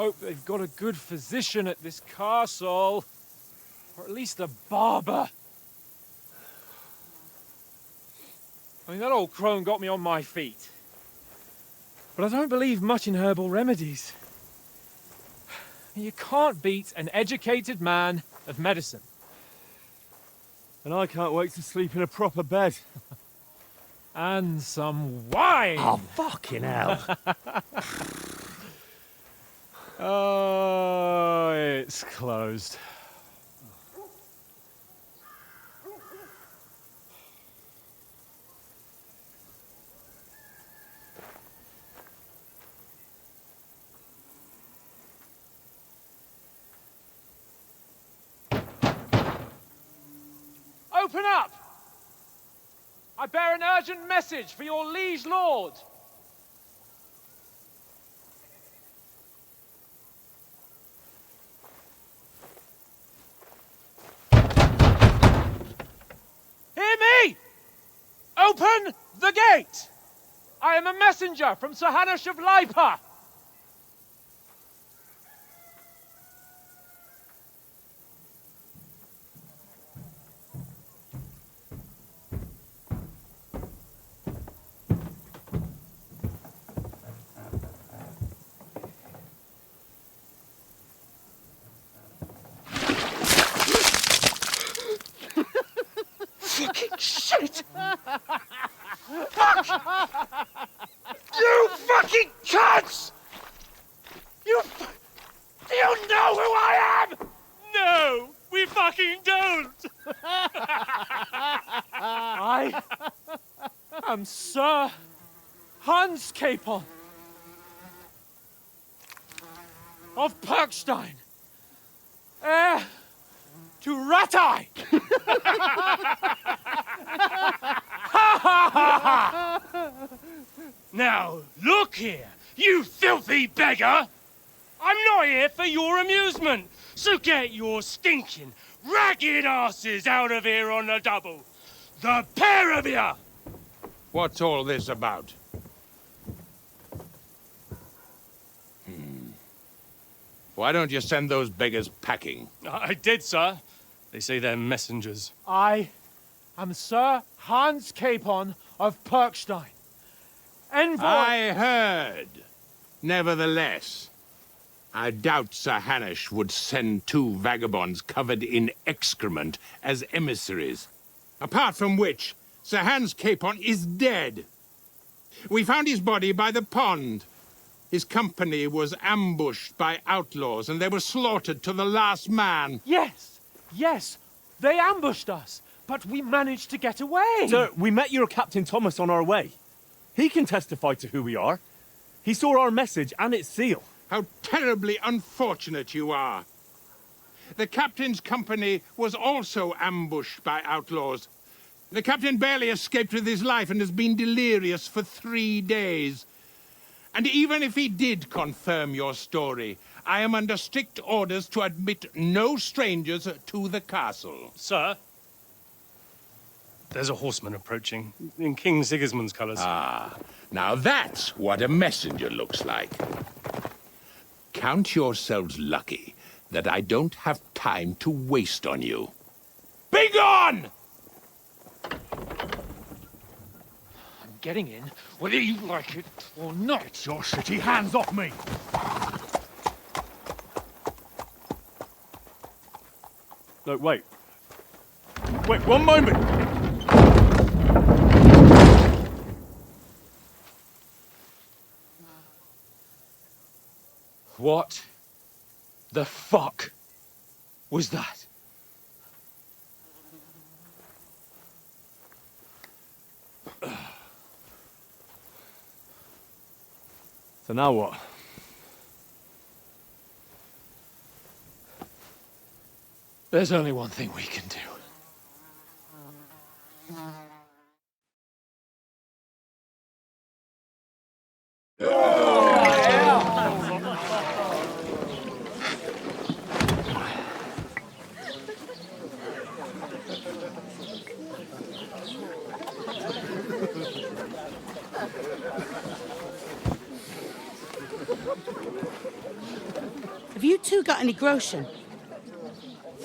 hope they've got a good physician at this castle. Or at least a barber. I mean, that old crone got me on my feet. But I don't believe much in herbal remedies. You can't beat an educated man of medicine. And I can't wait to sleep in a proper bed. And some wine! Oh, fucking hell. Oh, it's closed. Open up! I bear an urgent message for your liege lord. Hear me! Open the gate! I am a messenger from Sir Hanush of Lipa. Fucking shit! Fuck! You fucking cunts! Do you know who I am? No, we fucking don't! I am Sir Hans Capon of Perkstein, heir to Ratai! Now, look here, you filthy beggar! I'm not here for your amusement, so get your stinking, ragged asses out of here on the double! The pair of you! What's all this about? Why don't you send those beggars packing? I did, sir. They say they're messengers. I am Sir Hans Capon of Perkstein. Envoy... I heard. Nevertheless, I doubt Sir Hanush would send two vagabonds covered in excrement as emissaries. Apart from which, Sir Hans Capon is dead. We found his body by the pond. His company was ambushed by outlaws, and they were slaughtered to the last man. Yes, yes, they ambushed us, but we managed to get away. Sir, we met your Captain Thomas on our way. He can testify to who we are. He saw our message and its seal. How terribly unfortunate you are. The captain's company was also ambushed by outlaws. The captain barely escaped with his life and has been delirious for 3 days. And even if he did confirm your story, I am under strict orders to admit no strangers to the castle. Sir, there's a horseman approaching in King Sigismund's colours. Ah, now that's what a messenger looks like. Count yourselves lucky that I don't have time to waste on you. Be gone! I'm getting in, whether you like it or not. Get your shitty hands off me! No, wait. Wait, one moment! What the fuck was that? So now what? There's only one thing we can do. Have you two got any groschen?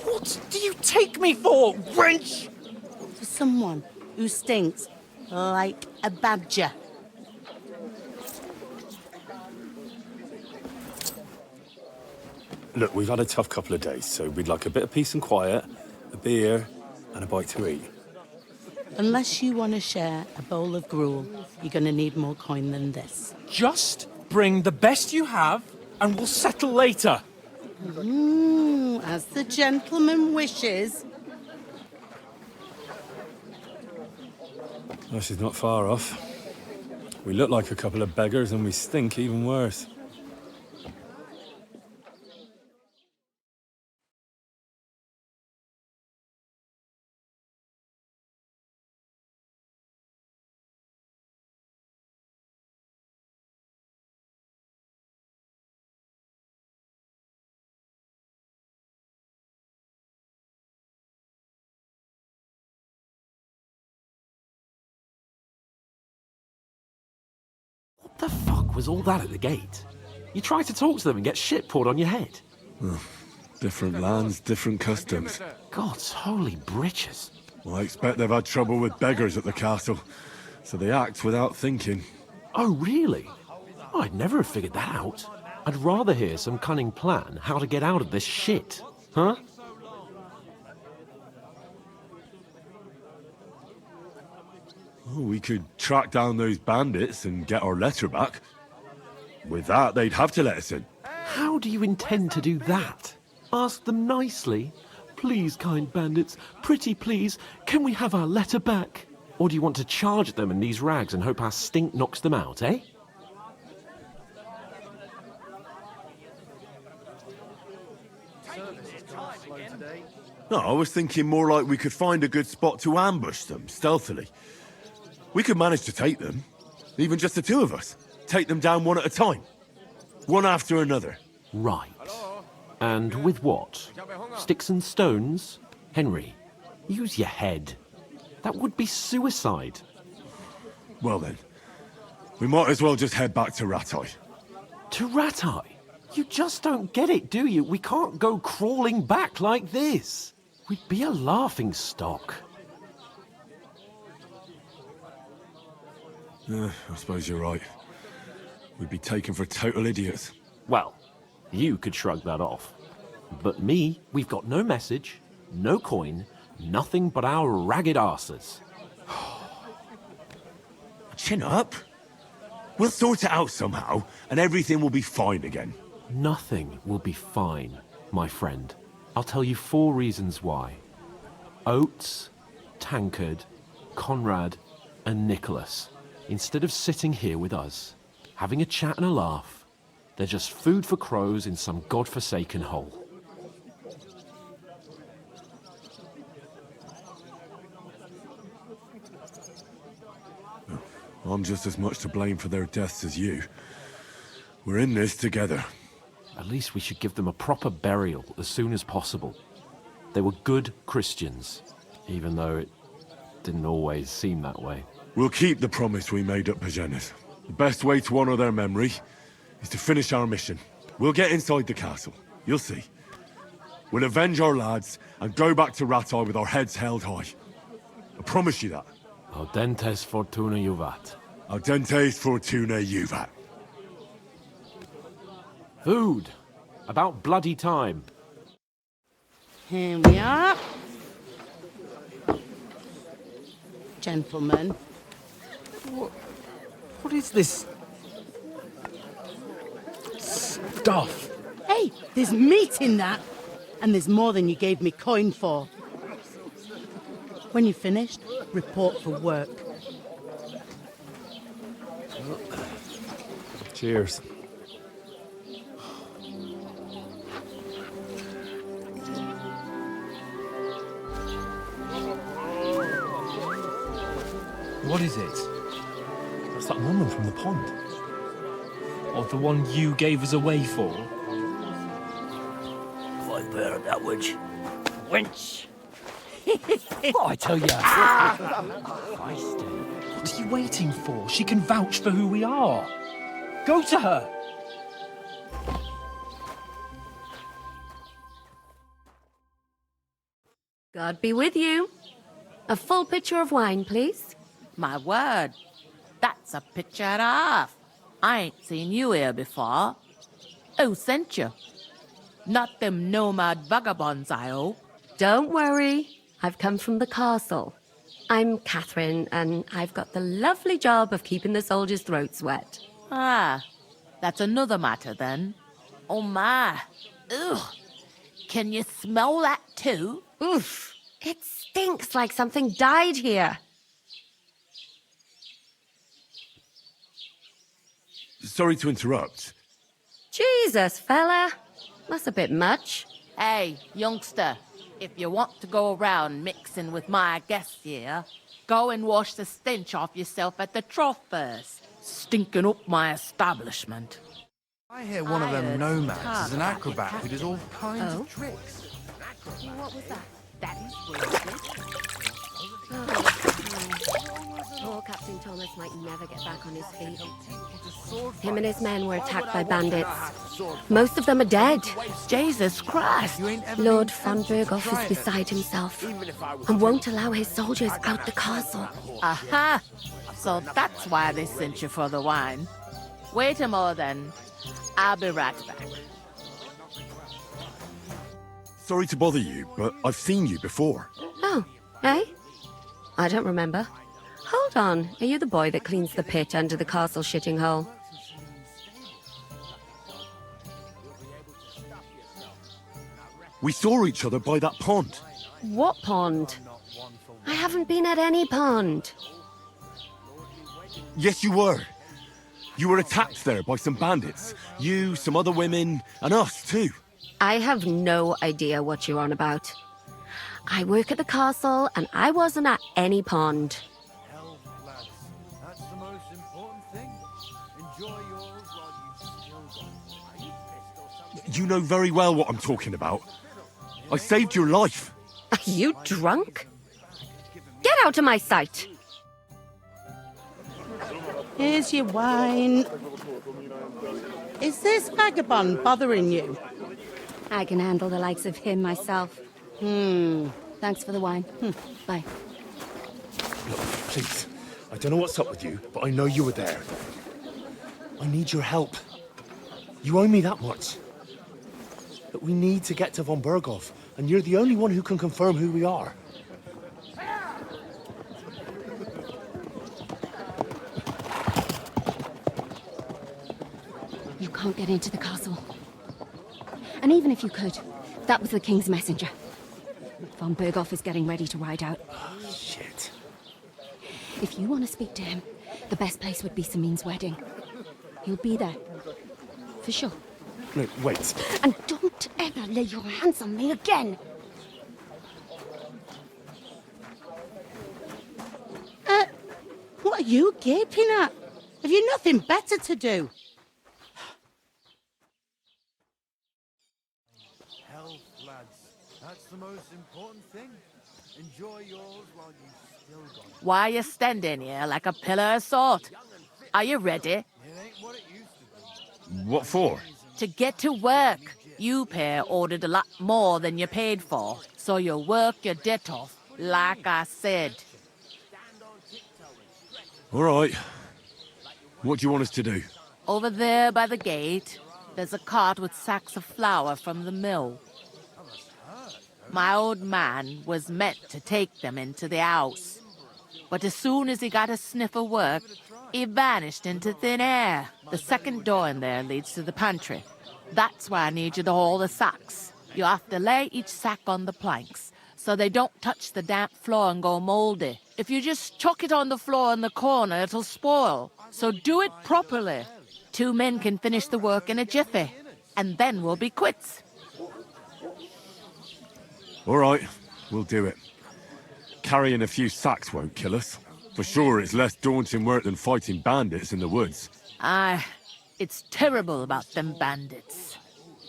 What do you take me for, wench? For someone who stinks like a badger. Look, we've had a tough couple of days, so we'd like a bit of peace and quiet, a beer, and a bite to eat. Unless you want to share a bowl of gruel, you're going to need more coin than this. Just bring the best you have, and we'll settle later. As the gentleman wishes. Oh, she's not far off. We look like a couple of beggars, and we stink even worse. What the fuck was all that at the gate? You tried to talk to them and get shit poured on your head. Different lands, different customs. God's holy britches. Well, I expect they've had trouble with beggars at the castle, so they act without thinking. Oh, really? I'd never have figured that out. I'd rather hear some cunning plan how to get out of this shit. Huh? Oh, we could track down those bandits and get our letter back. With that, they'd have to let us in. How do you intend to do that? Ask them nicely. Please, kind bandits, pretty please, can we have our letter back? Or do you want to charge at them in these rags and hope our stink knocks them out, eh? No, I was thinking more like we could find a good spot to ambush them, stealthily. We could manage to take them, even just the two of us. Take them down one at a time. One after another. Right. And with what? Sticks and stones? Henry, use your head. That would be suicide. Well then, we might as well just head back to Rattay. To Rattay? You just don't get it, do you? We can't go crawling back like this. We'd be a laughing stock. I suppose you're right. We'd be taken for total idiots. Well, you could shrug that off. But me, we've got no message, no coin, nothing but our ragged arses. Chin up. We'll sort it out somehow, and everything will be fine again. Nothing will be fine, my friend. I'll tell you 4 reasons why. Oates, Tankard, Conrad, and Nicholas. Instead of sitting here with us, having a chat and a laugh, they're just food for crows in some godforsaken hole. I'm just as much to blame for their deaths as you. We're in this together. At least we should give them a proper burial as soon as possible. They were good Christians, even though it didn't always seem that way. We'll keep the promise we made at Pagenis. The best way to honor their memory is to finish our mission. We'll get inside the castle. You'll see. We'll avenge our lads and go back to Rattay with our heads held high. I promise you that. Audentes fortuna juvat. Audentes fortuna juvat. Food. About bloody time. Here we are. Gentlemen. What is this stuff? Hey, there's meat in that. And there's more than you gave me coin for. When you're finished, report for work. Cheers. What is it? That's that woman from the pond. Or the one you gave us away for? Quite bear that witch. Wench! What I tell you? What are you waiting for? She can vouch for who we are. Go to her. God be with you. A full pitcher of wine, please. My word, that's a pitcher and a half. I ain't seen you here before. Who sent you? Not them nomad vagabonds, I hope. Don't worry. I've come from the castle. I'm Catherine, and I've got the lovely job of keeping the soldiers' throats wet. Ah, that's another matter then. Oh my. Ugh. Can you smell that too? Oof. It stinks like something died here. Sorry to interrupt. Jesus, fella. That's a bit much. Hey, youngster. If you want to go around mixing with my guests here, go and wash the stench off yourself at the trough first. Stinking up my establishment. I hear one of them nomads is an acrobat who does all kinds of tricks. What was that? That is Poor Captain Thomas might never get back on his feet. Him and his men were attacked by bandits. Most of them are dead. Jesus Christ! Lord von Berghoff is beside himself and won't allow his soldiers out the castle. Aha! So that's why they sent you for the wine. Wait a moment then. I'll be right back. Sorry to bother you, but I've seen you before. Oh, eh? I don't remember. Hold on, are you the boy that cleans the pit under the castle shitting hole? We saw each other by that pond. What pond? I haven't been at any pond. Yes, you were. You were attacked there by some bandits. You, some other women, and us too. I have no idea what you're on about. I work at the castle, and I wasn't at any pond. That's the most important thing. Enjoy yours while you've still got. Are you pissed or something? You know very well what I'm talking about. I saved your life. Are you drunk? Get out of my sight! Here's your wine. Is this vagabond bothering you? I can handle the likes of him myself. Thanks for the wine. Bye. Look, please. I don't know what's up with you, but I know you were there. I need your help. You owe me that much. But we need to get to von Berghoff, and you're the only one who can confirm who we are. You can't get into the castle. And even if you could, that was the King's messenger. Von Berghoff is getting ready to ride out. Oh, shit. If you want to speak to him, the best place would be Samin's wedding. He'll be there. For sure. No, wait. And don't ever lay your hands on me again! What are you gaping at? Have you nothing better to do? Health, lads. That's the most important thing. Enjoy yours while you've still got it. Why are you standing here like a pillar of salt? Are you ready? It ain't what it used to be. What for? To get to work. You pair ordered a lot more than you paid for, so you work your debt off, like I said. All right. What do you want us to do? Over there by the gate, there's a cart with sacks of flour from the mill. My old man was meant to take them into the house. But as soon as he got a sniff of work, he vanished into thin air. The second door in there leads to the pantry. That's why I need you to haul the sacks. You have to lay each sack on the planks, so they don't touch the damp floor and go moldy. If you just chuck it on the floor in the corner, it'll spoil. So do it properly. 2 men can finish the work in a jiffy, and then we'll be quits. All right, we'll do it. Carrying a few sacks won't kill us. For sure, it's less daunting work than fighting bandits in the woods. Aye, it's terrible about them bandits.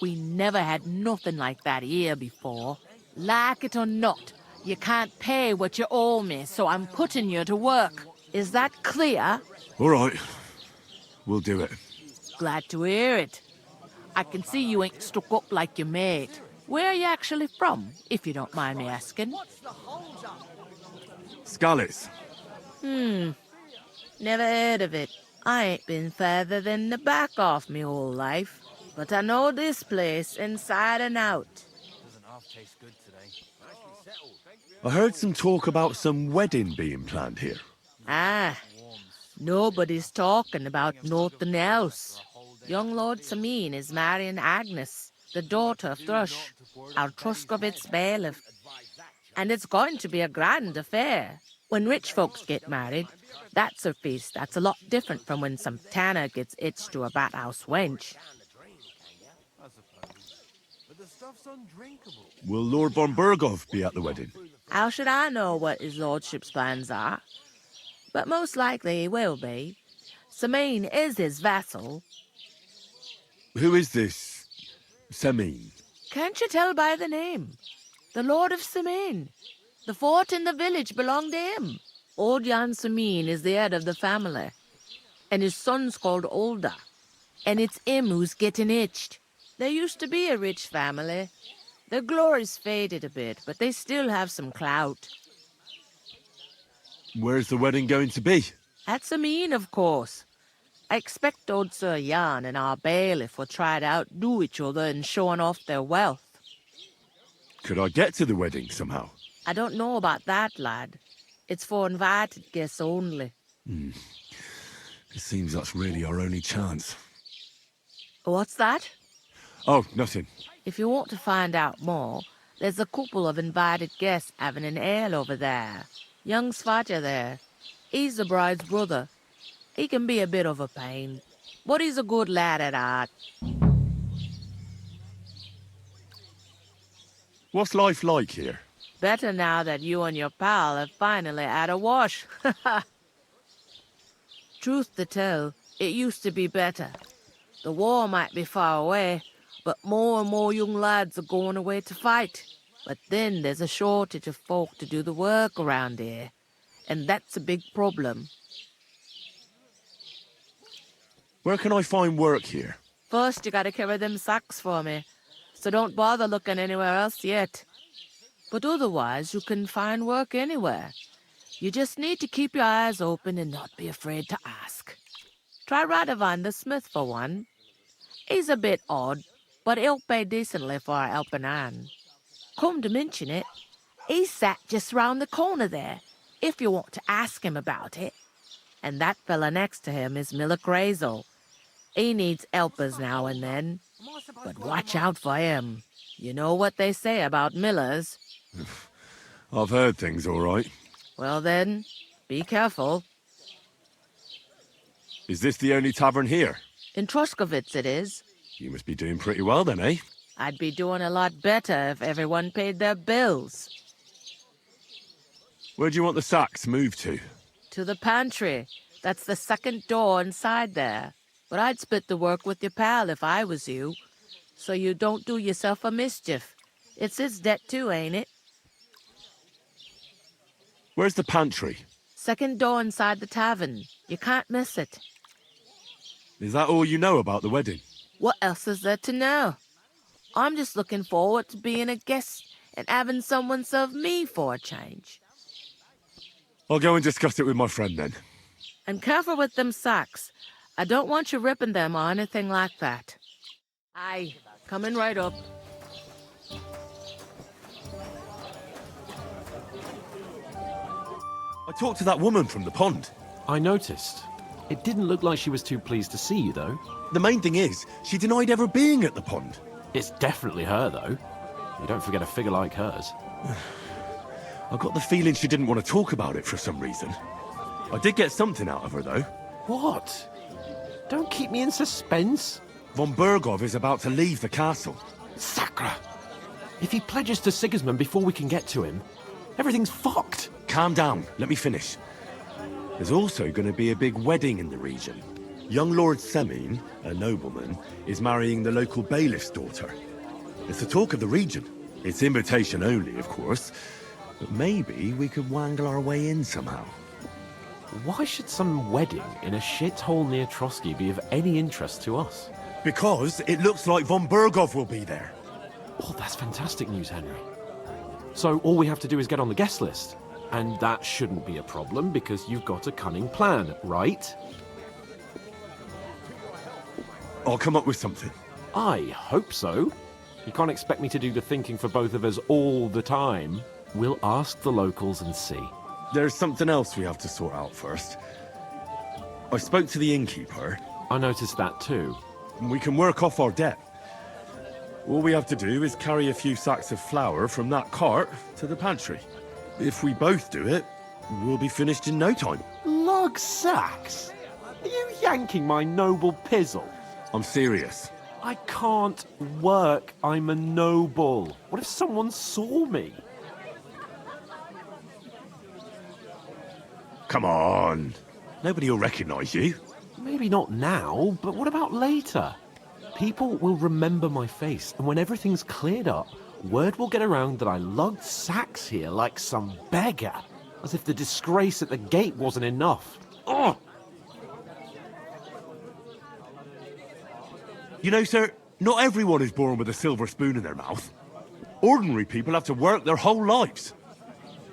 We never had nothing like that here before. Like it or not, you can't pay what you owe me, so I'm putting you to work. Is that clear? All right, we'll do it. Glad to hear it. I can see you ain't stuck up like your mate. Where are you actually from, if you don't mind me asking? Scallis. Never heard of it. I ain't been further than the back off me whole life, but I know this place inside and out. Doesn't half taste good today. I heard some talk about some wedding being planned here. Ah, nobody's talking about nothing else. Young Lord Sameen is marrying Agnes, the daughter of Thrush, our Truscovitz bailiff. And it's going to be a grand affair. When rich folks get married, that's a feast that's a lot different from when some tanner gets hitched to a bathouse wench. But the stuff's undrinkable. Will Lord von Burgov be at the wedding? How should I know what his lordship's plans are? But most likely he will be. Sameen is his vassal. Who is this Sameen? Can't you tell by the name? The Lord of Sameen. The fort in the village belonged to him. Old Jan Sameen is the head of the family. And his son's called Olda. And it's him who's getting hitched. There used to be a rich family. Their glory's faded a bit, but they still have some clout. Where's the wedding going to be? At Sameen, of course. I expect old Sir Jan and our bailiff will try to outdo each other in showing off their wealth. Could I get to the wedding somehow? I don't know about that, lad. It's for invited guests only. It seems that's really our only chance. What's that? Oh, nothing. If you want to find out more, there's a couple of invited guests having an ale over there. Young Svatja there. He's the bride's brother. He can be a bit of a pain, but he's a good lad at heart. What's life like here? Better now that you and your pal have finally had a wash. Truth to tell, it used to be better. The war might be far away, but more and more young lads are going away to fight. But then there's a shortage of folk to do the work around here, and that's a big problem. Where can I find work here? First, you gotta carry them sacks for me, so don't bother looking anywhere else yet. But otherwise, you can find work anywhere. You just need to keep your eyes open and not be afraid to ask. Try Radovan the smith for one. He's a bit odd, but he'll pay decently for a helping hand. Come to mention it, he's sat just round the corner there, if you want to ask him about it. And that fella next to him is Miller Crazel. He needs helpers now and then, but watch out for him. You know what they say about Millers. I've heard things, all right. Well then, be careful. Is this the only tavern here? In Truscovitz it is. You must be doing pretty well then, eh? I'd be doing a lot better if everyone paid their bills. Where do you want the sacks moved to? To the pantry. That's the second door inside there. But I'd split the work with your pal if I was you, so you don't do yourself a mischief. It's his debt too, ain't it? Where's the pantry? Second door inside the tavern. You can't miss it. Is that all you know about the wedding? What else is there to know? I'm just looking forward to being a guest and having someone serve me for a change. I'll go and discuss it with my friend then. And careful with them sacks. I don't want you ripping them or anything like that. Aye, coming right up. I talked to that woman from the pond. I noticed. It didn't look like she was too pleased to see you, though. The main thing is, she denied ever being at the pond. It's definitely her, though. You don't forget a figure like hers. I got the feeling she didn't want to talk about it for some reason. I did get something out of her, though. What? Don't keep me in suspense. Von Burgov is about to leave the castle. Sacra! If he pledges to Sigismund before we can get to him, everything's fucked. Calm down. Let me finish. There's also going to be a big wedding in the region. Young Lord Semin, a nobleman, is marrying the local bailiff's daughter. It's the talk of the region. It's invitation only, of course. But maybe we could wangle our way in somehow. Why should some wedding in a shithole near Trotsky be of any interest to us? Because it looks like von Burgov will be there. Oh, that's fantastic news, Henry. So all we have to do is get on the guest list. And that shouldn't be a problem because you've got a cunning plan, right? I'll come up with something. I hope so. You can't expect me to do the thinking for both of us all the time. We'll ask the locals and see. There's something else we have to sort out first. I spoke to the innkeeper. I noticed that too. We can work off our debt. All we have to do is carry a few sacks of flour from that cart to the pantry. If we both do it, we'll be finished in no time. Lug sacks? Are you yanking my noble pizzle? I'm serious. I can't work. I'm a noble. What if someone saw me? Come on. Nobody will recognize you. Maybe not now, but what about later? People will remember my face, and when everything's cleared up, word will get around that I lugged sacks here like some beggar. As if the disgrace at the gate wasn't enough. Ugh! You know, sir, not everyone is born with a silver spoon in their mouth. Ordinary people have to work their whole lives.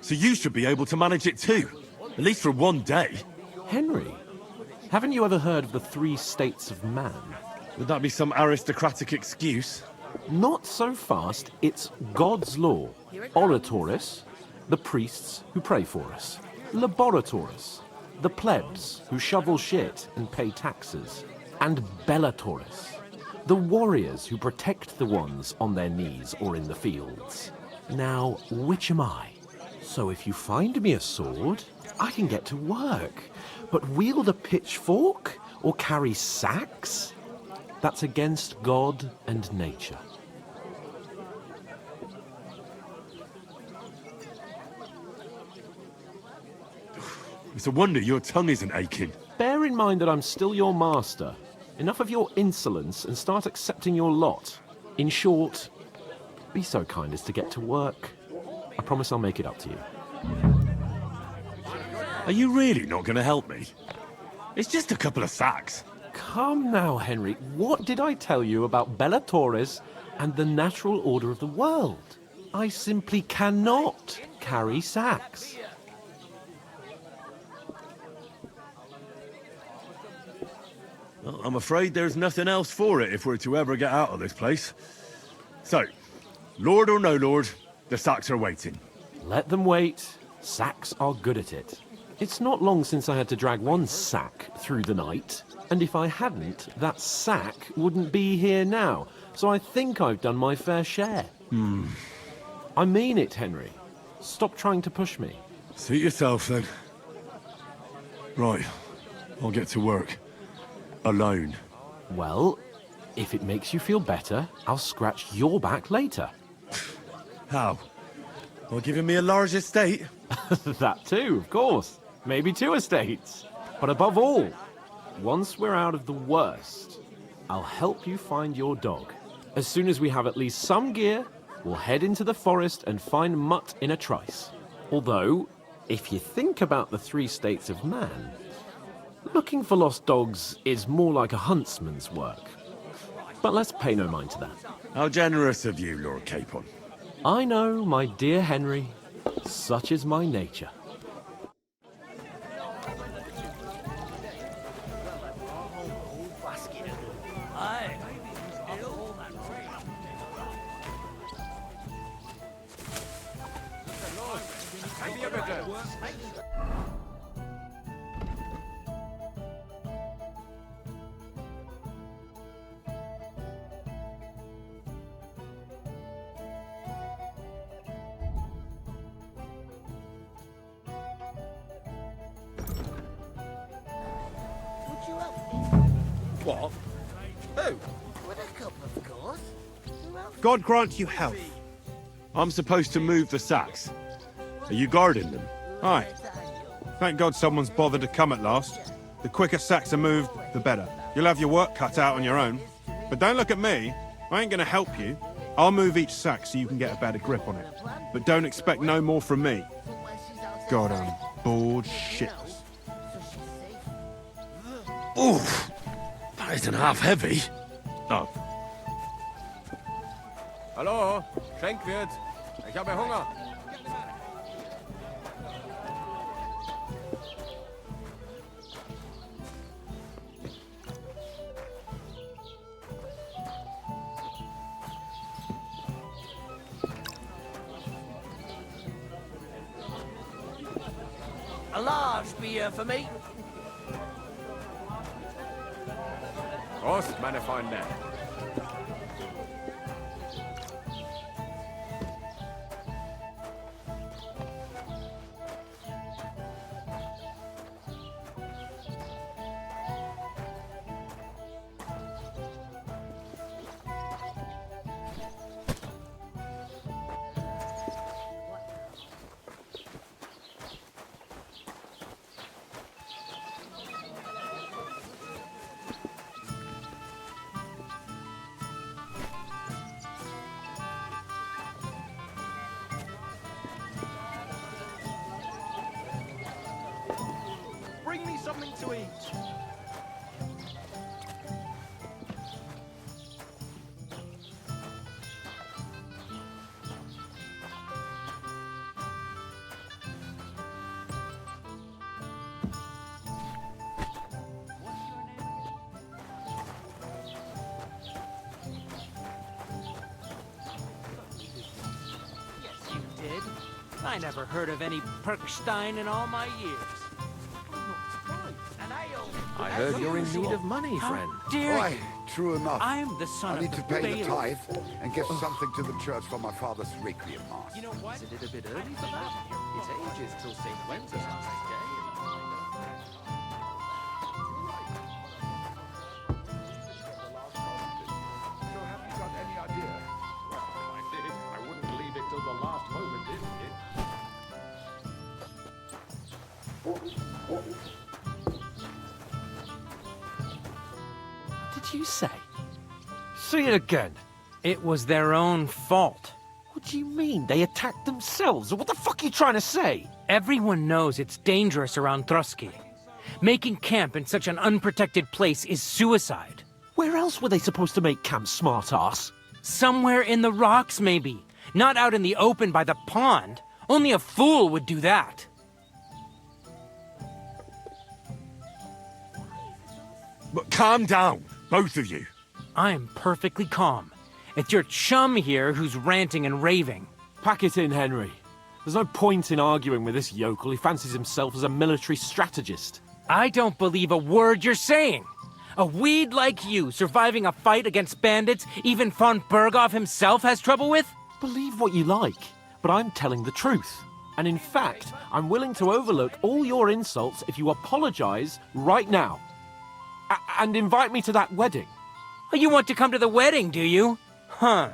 So you should be able to manage it too. At least for one day. Henry, haven't you ever heard of the 3 states of man? Would that be some aristocratic excuse? Not so fast. It's God's law. Oratoris, the priests who pray for us. Laboratoris, the plebs who shovel shit and pay taxes. And Bellatoris, the warriors who protect the ones on their knees or in the fields. Now, which am I? So if you find me a sword, I can get to work. But wield a pitchfork or carry sacks? That's against God and nature. It's a wonder your tongue isn't aching. Bear in mind that I'm still your master. Enough of your insolence and start accepting your lot. In short, be so kind as to get to work. I promise I'll make it up to you. Are you really not going to help me? It's just a couple of sacks. Come now, Henry. What did I tell you about Bellatoris and the natural order of the world? I simply cannot carry sacks. Well, I'm afraid there's nothing else for it if we're to ever get out of this place. So, Lord or no Lord, the sacks are waiting. Let them wait. Sacks are good at it. It's not long since I had to drag one sack through the night, and if I hadn't, that sack wouldn't be here now, so I think I've done my fair share. I mean it, Henry. Stop trying to push me. Suit yourself, then. Right, I'll get to work. Alone. Well, if it makes you feel better, I'll scratch your back later. How? By giving me a large estate? That too, of course. Maybe 2 estates. But above all, once we're out of the worst, I'll help you find your dog. As soon as we have at least some gear, we'll head into the forest and find Mutt in a trice. Although, if you think about the 3 states of man, looking for lost dogs is more like a huntsman's work. But let's pay no mind to that. How generous of you, Lord Capon. I know, my dear Henry. Such is my nature. What? Who? With a cup, of course. God grant you health. I'm supposed to move the sacks. Are you guarding them? Aye. Thank God someone's bothered to come at last. The quicker sacks are moved, the better. You'll have your work cut out on your own. But don't look at me. I ain't gonna help you. I'll move each sack so you can get a better grip on it. But don't expect no more from me. God, I'm bored shitless. Oof! That isn't half heavy. Oh. Hallo, Schenkwirt. Ich habe Hunger. A large beer for me. Prost, meine Freunde. Bring me something to eat. Yes, you did. I never heard of any Perkstein in all my years. I heard you're in need of money, friend. Dear, True enough. I'm the son I of need the to pay the bailiff. tithe and give something to the church for my father's requiem mass. You know what? Isn't it a bit early for that? It's ages till St. Wenceslas Day. So have you got any idea? Well, if I did, I wouldn't leave it till the last moment, did it? What did you say? Say it again. It was their own fault. What do you mean? They attacked themselves? What the fuck are you trying to say? Everyone knows it's dangerous around Trotsky. Making camp in such an unprotected place is suicide. Where else were they supposed to make camp, smart-ass? Somewhere in the rocks, maybe. Not out in the open by the pond. Only a fool would do that. But calm down, both of you. I'm perfectly calm. It's your chum here who's ranting and raving. Pack it in, Henry. There's no point in arguing with this yokel who fancies himself as a military strategist. I don't believe a word you're saying. A weed like you surviving a fight against bandits even von Berghoff himself has trouble with? Believe what you like, but I'm telling the truth. And in fact, I'm willing to overlook all your insults if you apologize right now. And invite me to that wedding. Oh, you want to come to the wedding, do you? Huh.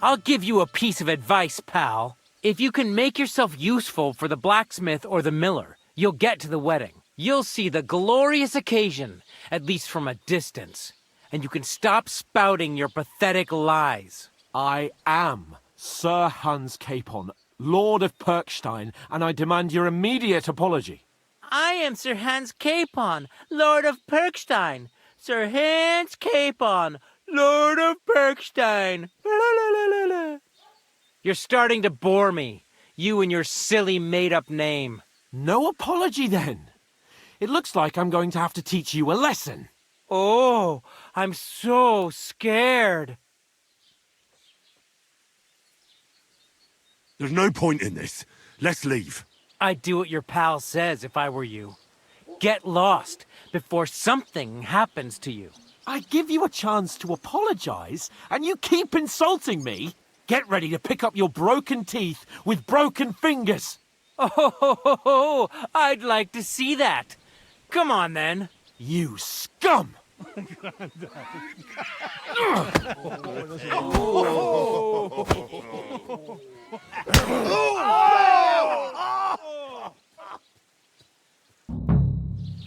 I'll give you a piece of advice, pal. If you can make yourself useful for the blacksmith or the miller, you'll get to the wedding. You'll see the glorious occasion, at least from a distance. And you can stop spouting your pathetic lies. I am Sir Hans Capon, Lord of Perkstein, and I demand your immediate apology. I am Sir Hans Capon, Lord of Perkstein. Sir Hans Capon, Lord of Perkstein. You're starting to bore me, you and your silly made-up name. No apology, then. It looks like I'm going to have to teach you a lesson. Oh, I'm so scared. There's no point in this. Let's leave. I'd do what your pal says if I were you. Get lost before something happens to you. I give you a chance to apologize, and you keep insulting me? Get ready to pick up your broken teeth with broken fingers. Oh, I'd like to see that. Come on, then. You scum!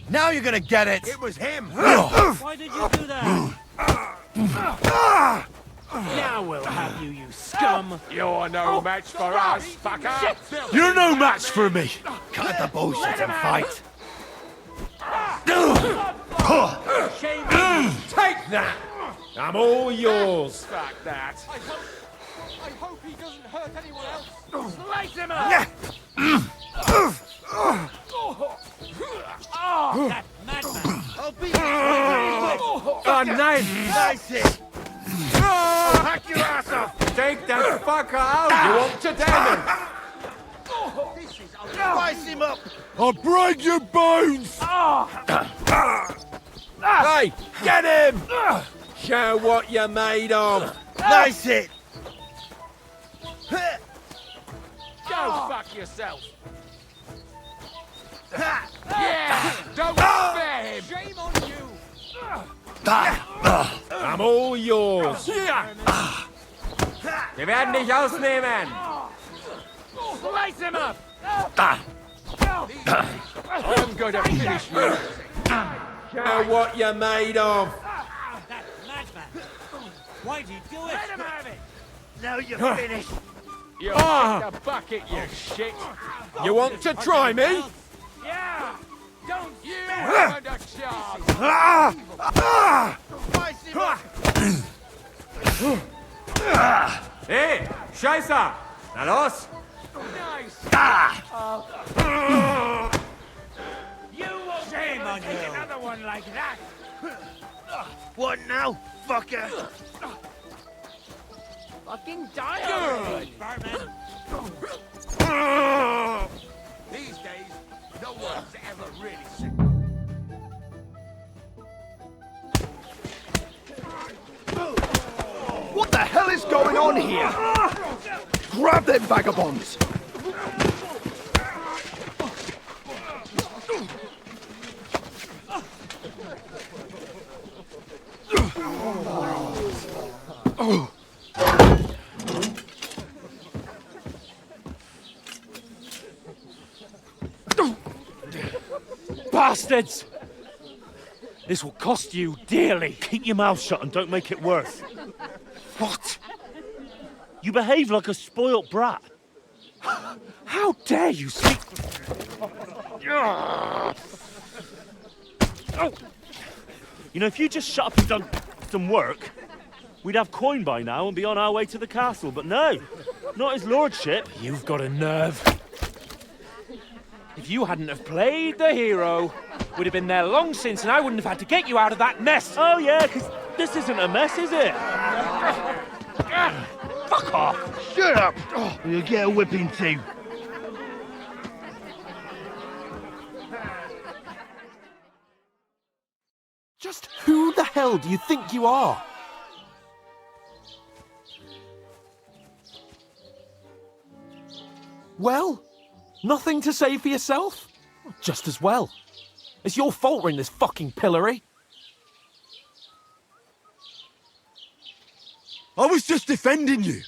Now you're gonna get it! It was him! Why did you do that? Now we'll have you, you scum! You're no match for us, fucker! You're no match for me! Cut the bullshit and fight! Take that! I'm all yours! Fuck that! I hope he doesn't hurt anyone else. Slice him up! Oh, that madman! I'll be Oh, nice it! I'll hack your ass off! Take that fucker out! You want to damage? Spice him up! I'll break your bones! Hey, get him! Show what you're made of! Nice it! Go fuck yourself! Yeah! Don't spare him! Shame on you! I'm all yours! Wir werden dich ausnehmen! Slice him up! I'm going to finish you! Show what you're made of! That madman! Why'd he do it? Let him have it! Now you're finished! You'll take the bucket, you shit! You want to try me? Yeah! Don't you have a chance! Spice him up! Hey, Scheiße! Na los! Nice! You won't Shame ever on take you! another one like that! What now, fucker? Fucking die already! Barman! These days, no one's ever really sick. What the hell is going on here? Grab them vagabonds! Bastards! This will cost you dearly. Keep your mouth shut and don't make it worse. What? You behave like a spoilt brat. How dare you speak? You know, if you just shut up and done some work, we'd have coin by now and be on our way to the castle. But no, not his lordship. You've got a nerve. If you hadn't have played the hero, we'd have been there long since and I wouldn't have had to get you out of that mess. Oh yeah, because this isn't a mess, is it? Fuck off! Shut up! Or you'll get a whipping too. Just who the hell do you think you are? Well, nothing to say for yourself? Just as well. It's your fault we're in this fucking pillory. I was just defending you.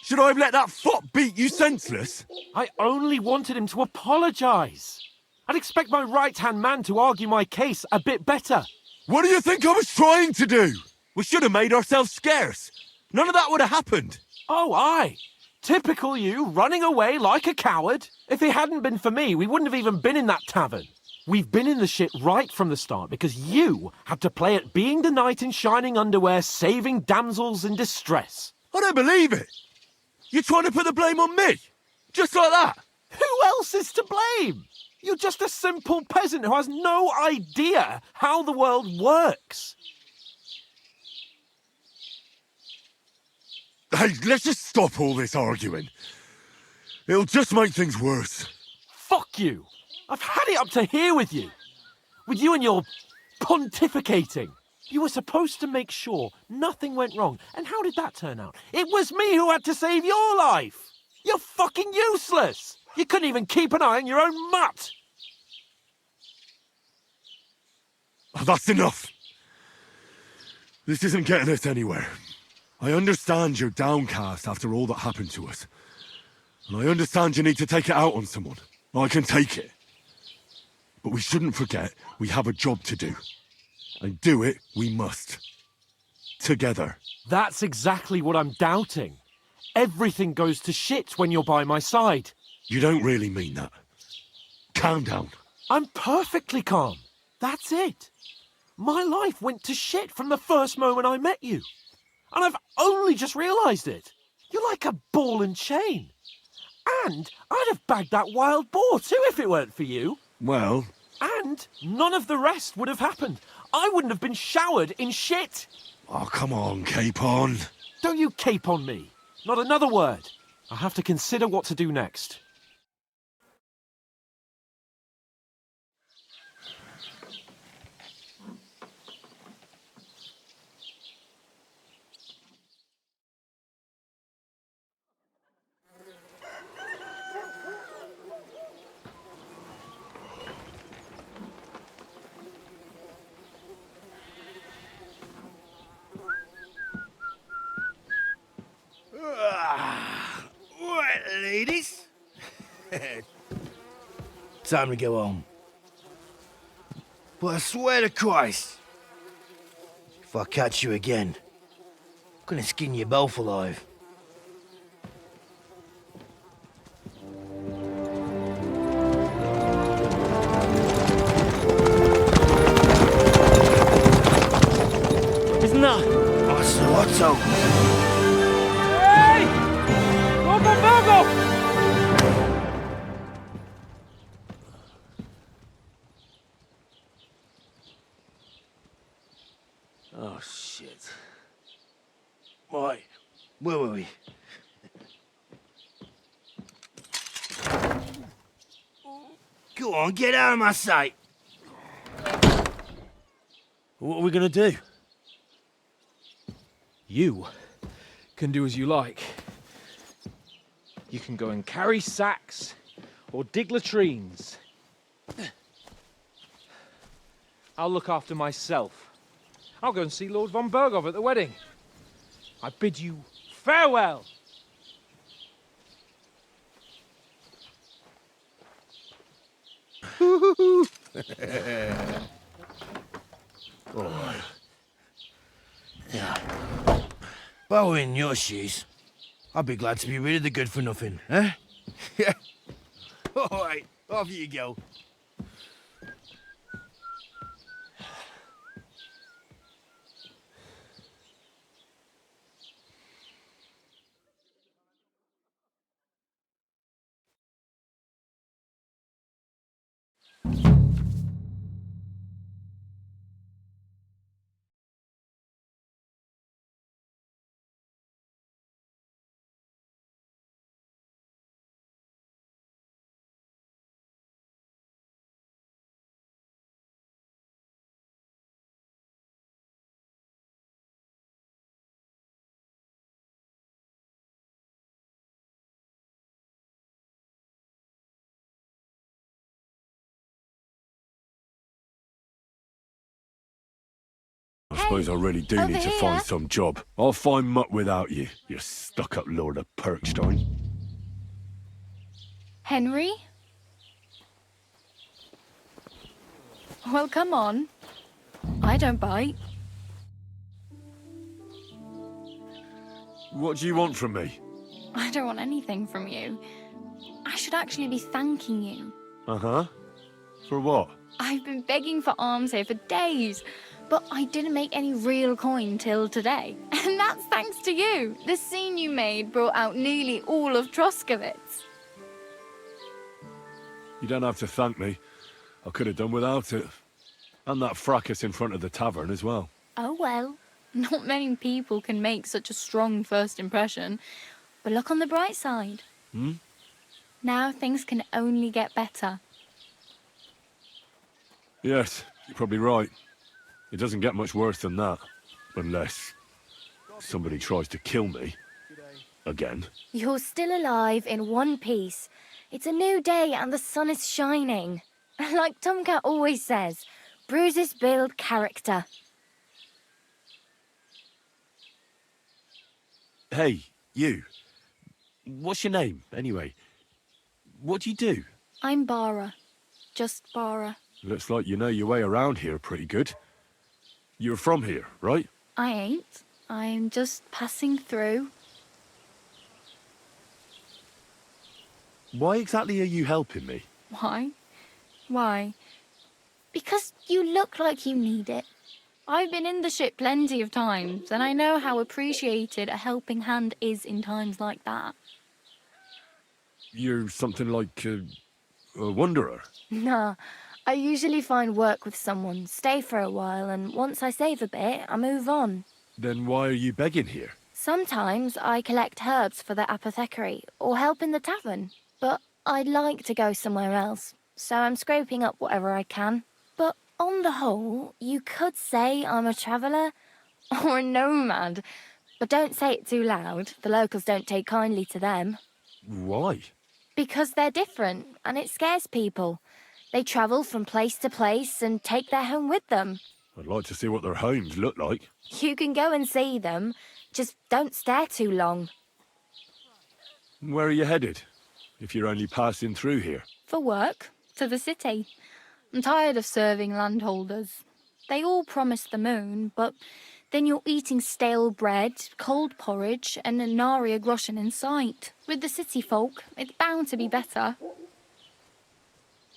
Should I have let that fop beat you senseless? I only wanted him to apologise. I'd expect my right-hand man to argue my case a bit better. What do you think I was trying to do? We should have made ourselves scarce. None of that would have happened. Oh, aye. Typical you, running away like a coward. If it hadn't been for me, we wouldn't have even been in that tavern. We've been in the shit right from the start because you had to play at being the knight in shining underwear, saving damsels in distress. I don't believe it. You're trying to put the blame on me? Just like that? Who else is to blame? You're just a simple peasant who has no idea how the world works. Hey, let's just stop all this arguing. It'll just make things worse. Fuck you. I've had it up to here with you. With you and your pontificating. You were supposed to make sure nothing went wrong. And how did that turn out? It was me who had to save your life. You're fucking useless. You couldn't even keep an eye on your own mutt. Oh, that's enough. This isn't getting us anywhere. I understand you're downcast after all that happened to us. And I understand you need to take it out on someone. I can take it. But we shouldn't forget we have a job to do. And do it we must. Together. That's exactly what I'm doubting. Everything goes to shit when you're by my side. You don't really mean that. Calm down. I'm perfectly calm. That's it. My life went to shit from the first moment I met you. And I've only just realised it. You're like a ball and chain. And I'd have bagged that wild boar too if it weren't for you. Well... And none of the rest would have happened. I wouldn't have been showered in shit. Oh, come on, Capon. Don't you cape on me. Not another word. I have to consider what to do next. Right, ladies. Time to go home. But I swear to Christ, if I catch you again, I'm gonna skin you both alive. Isn't that? Oh, so what's up? Hey! Go! Oh, shit. Right, where were we? Go on, get out of my sight. What are we gonna do? You can do as you like. You can go and carry sacks or dig latrines. I'll look after myself. I'll go and see Lord von Berghoff at the wedding. I bid you farewell. Alright. Yeah. If I were in your shoes, I'd be glad to be rid of the good for nothing, eh? Yeah. Alright, off you go. I suppose I really do need to find some job. I'll find muck without you, you stuck-up Lord of Perkstein. Henry? Well, come on. I don't bite. What do you want from me? I don't want anything from you. I should actually be thanking you. Uh-huh. For what? I've been begging for alms here for days, but I didn't make any real coin till today. And that's thanks to you. The scene you made brought out nearly all of Troskowitz. You don't have to thank me. I could have done without it. And that fracas in front of the tavern as well. Oh well. Not many people can make such a strong first impression. But look on the bright side. Hmm? Now things can only get better. Yes, you're probably right. It doesn't get much worse than that. Unless somebody tries to kill me. Again. You're still alive in one piece. It's a new day and the sun is shining. Like Tomcat always says, bruises build character. Hey, you. What's your name, anyway? What do you do? I'm Bara. Just Bara. Looks like you know your way around here pretty good. You're from here, right? I ain't. I'm just passing through. Why exactly are you helping me? Why? Why? Because you look like you need it. I've been in the ship plenty of times, and I know how appreciated a helping hand is in times like that. You're something like a wanderer. Nah, I usually find work with someone, stay for a while, and once I save a bit, I move on. Then why are you begging here? Sometimes I collect herbs for the apothecary, or help in the tavern, but I'd like to go somewhere else, so I'm scraping up whatever I can. But on the whole, you could say I'm a traveller, or a nomad, but don't say it too loud, the locals don't take kindly to them. Why? Because they're different, and it scares people. They travel from place to place and take their home with them. I'd like to see what their homes look like. You can go and see them, just don't stare too long. Where are you headed, if you're only passing through here? For work, to the city. I'm tired of serving landholders. They all promise the moon, but then you're eating stale bread, cold porridge, and a nary a groschen in sight. With the city folk, it's bound to be better.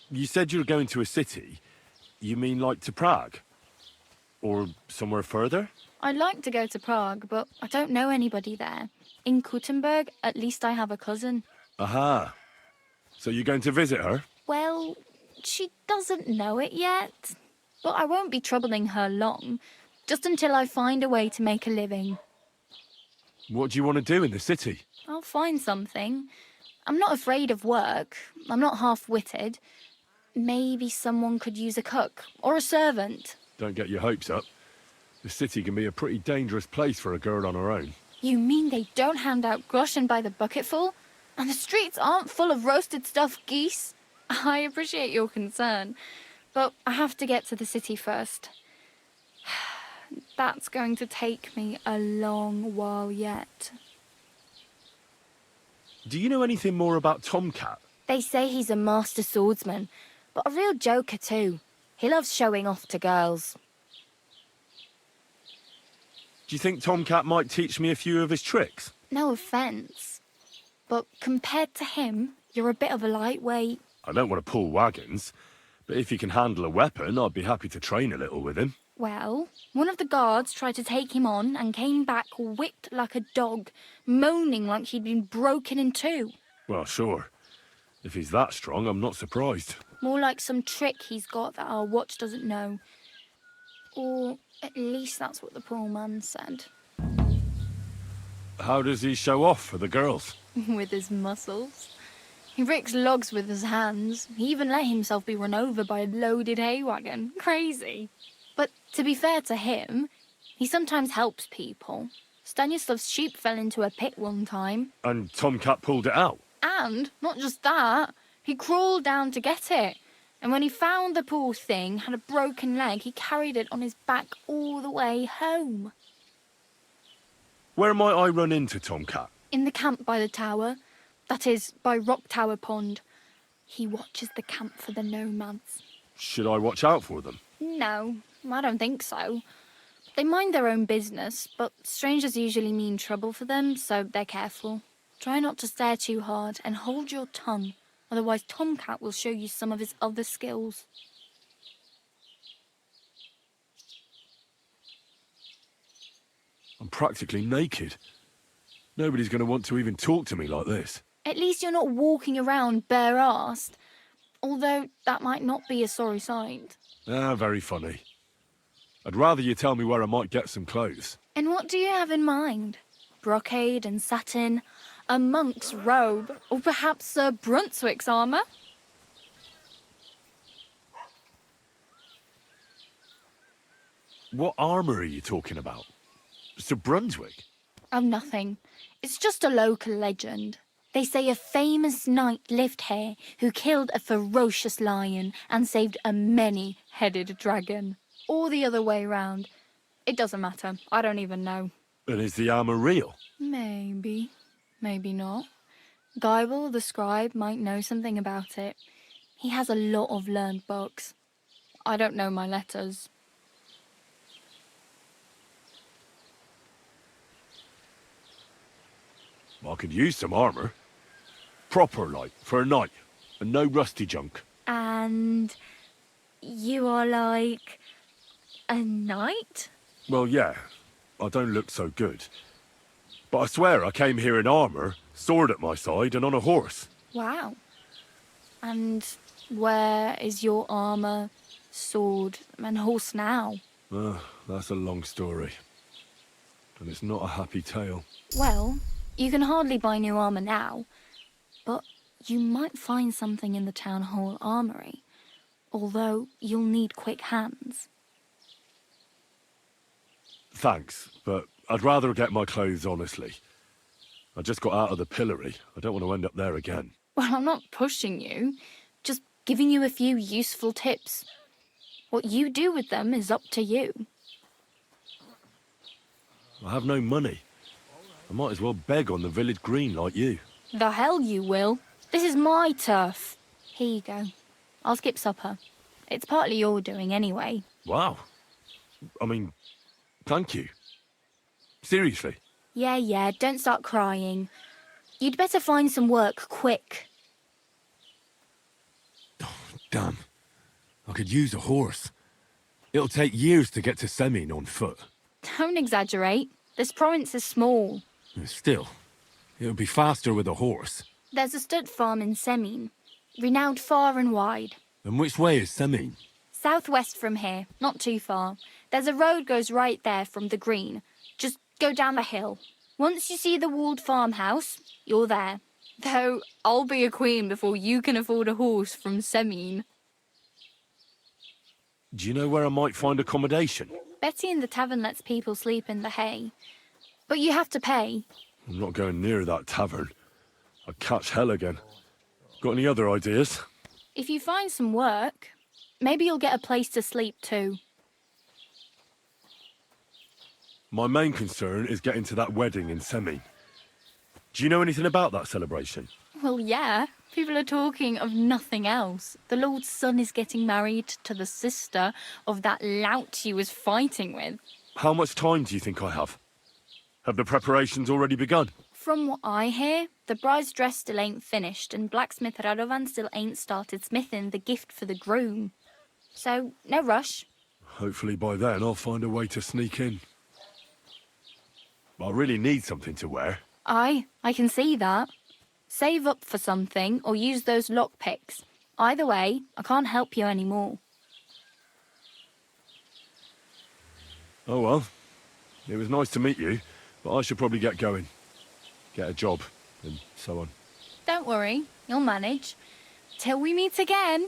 You said you're going to a city. You mean like to Prague? Or somewhere further? I'd like to go to Prague, but I don't know anybody there. In Kuttenberg, at least I have a cousin. Aha. So you're going to visit her? Well, she doesn't know it yet. But I won't be troubling her long, just until I find a way to make a living. What do you want to do in the city? I'll find something. I'm not afraid of work. I'm not half-witted. Maybe someone could use a cook or a servant. Don't get your hopes up. The city can be a pretty dangerous place for a girl on her own. You mean they don't hand out groschen by the bucketful? And the streets aren't full of roasted stuffed geese? I appreciate your concern, but I have to get to the city first. That's going to take me a long while yet. Do you know anything more about Tomcat? They say he's a master swordsman, but a real joker too. He loves showing off to girls. Do you think Tomcat might teach me a few of his tricks? No offence, but compared to him, you're a bit of a lightweight. I don't want to pull wagons, but if he can handle a weapon, I'd be happy to train a little with him. Well, one of the guards tried to take him on and came back whipped like a dog, moaning like he'd been broken in two. Well, sure. If he's that strong, I'm not surprised. More like some trick he's got that our watch doesn't know. Or at least that's what the poor man said. How does he show off for the girls? With his muscles. He ricks logs with his hands. He even let himself be run over by a loaded hay wagon. Crazy. But to be fair to him, he sometimes helps people. Stanislav's sheep fell into a pit one time. And Tomcat pulled it out? And, not just that, he crawled down to get it. And when he found the poor thing had a broken leg, he carried it on his back all the way home. Where might I run into Tomcat? In the camp by the tower. That is, by Rock Tower Pond. He watches the camp for the nomads. Should I watch out for them? No, I don't think so. They mind their own business, but strangers usually mean trouble for them, so they're careful. Try not to stare too hard and hold your tongue, otherwise Tomcat will show you some of his other skills. I'm practically naked. Nobody's going to want to even talk to me like this. At least you're not walking around bare-arsed, although that might not be a sorry sight. Ah, very funny. I'd rather you tell me where I might get some clothes. And what do you have in mind? Brocade and satin, a monk's robe, or perhaps Sir Brunswick's armour? What armour are you talking about? Sir Brunswick? Oh, nothing. It's just a local legend. They say a famous knight lived here who killed a ferocious lion and saved a many-headed dragon. Or the other way round. It doesn't matter. I don't even know. And is the armour real? Maybe. Maybe not. Geibel, the scribe, might know something about it. He has a lot of learned books. I don't know my letters. I could use some armour. Proper, like, for a night. And no rusty junk. And you are like A knight? Well, yeah. I don't look so good. But I swear I came here in armour, sword at my side, and on a horse. Wow. And where is your armour, sword, and horse now? That's a long story. And it's not a happy tale. Well, you can hardly buy new armour now, but you might find something in the town hall armoury, although you'll need quick hands. Thanks, but I'd rather get my clothes honestly. I just got out of the pillory. I don't want to end up there again. Well, I'm not pushing you, just giving you a few useful tips. What you do with them is up to you. I have no money. I might as well beg on the village green like you. The hell you will. This is my turf. Here you go. I'll skip supper. It's partly your doing anyway. Wow. I mean, thank you. Seriously. Yeah, don't start crying. You'd better find some work quick. Damn. I could use a horse. It'll take years to get to Semin on foot. Don't exaggerate. This province is small. Still, it'll be faster with a horse. There's a stud farm in Semin, renowned far and wide. And which way is Semin? Southwest from here, not too far. There's a road goes right there from the green. Just go down the hill. Once you see the walled farmhouse, you're there. Though I'll be a queen before you can afford a horse from Semin. Do you know where I might find accommodation? Betty in the tavern lets people sleep in the hay. But you have to pay. I'm not going near that tavern. I'd catch hell again. Got any other ideas? If you find some work, maybe you'll get a place to sleep too. My main concern is getting to that wedding in Semin. Do you know anything about that celebration? Well, yeah. People are talking of nothing else. The Lord's son is getting married to the sister of that lout he was fighting with. How much time do you think I have? Have the preparations already begun? From what I hear, the bride's dress still ain't finished, and blacksmith Radovan still ain't started smithing the gift for the groom. So, no rush. Hopefully by then I'll find a way to sneak in. I really need something to wear. I can see that. Save up for something or use those lockpicks. Either way, I can't help you anymore. Oh well. It was nice to meet you, but I should probably get going. Get a job, and so on. Don't worry, you'll manage. Till we meet again.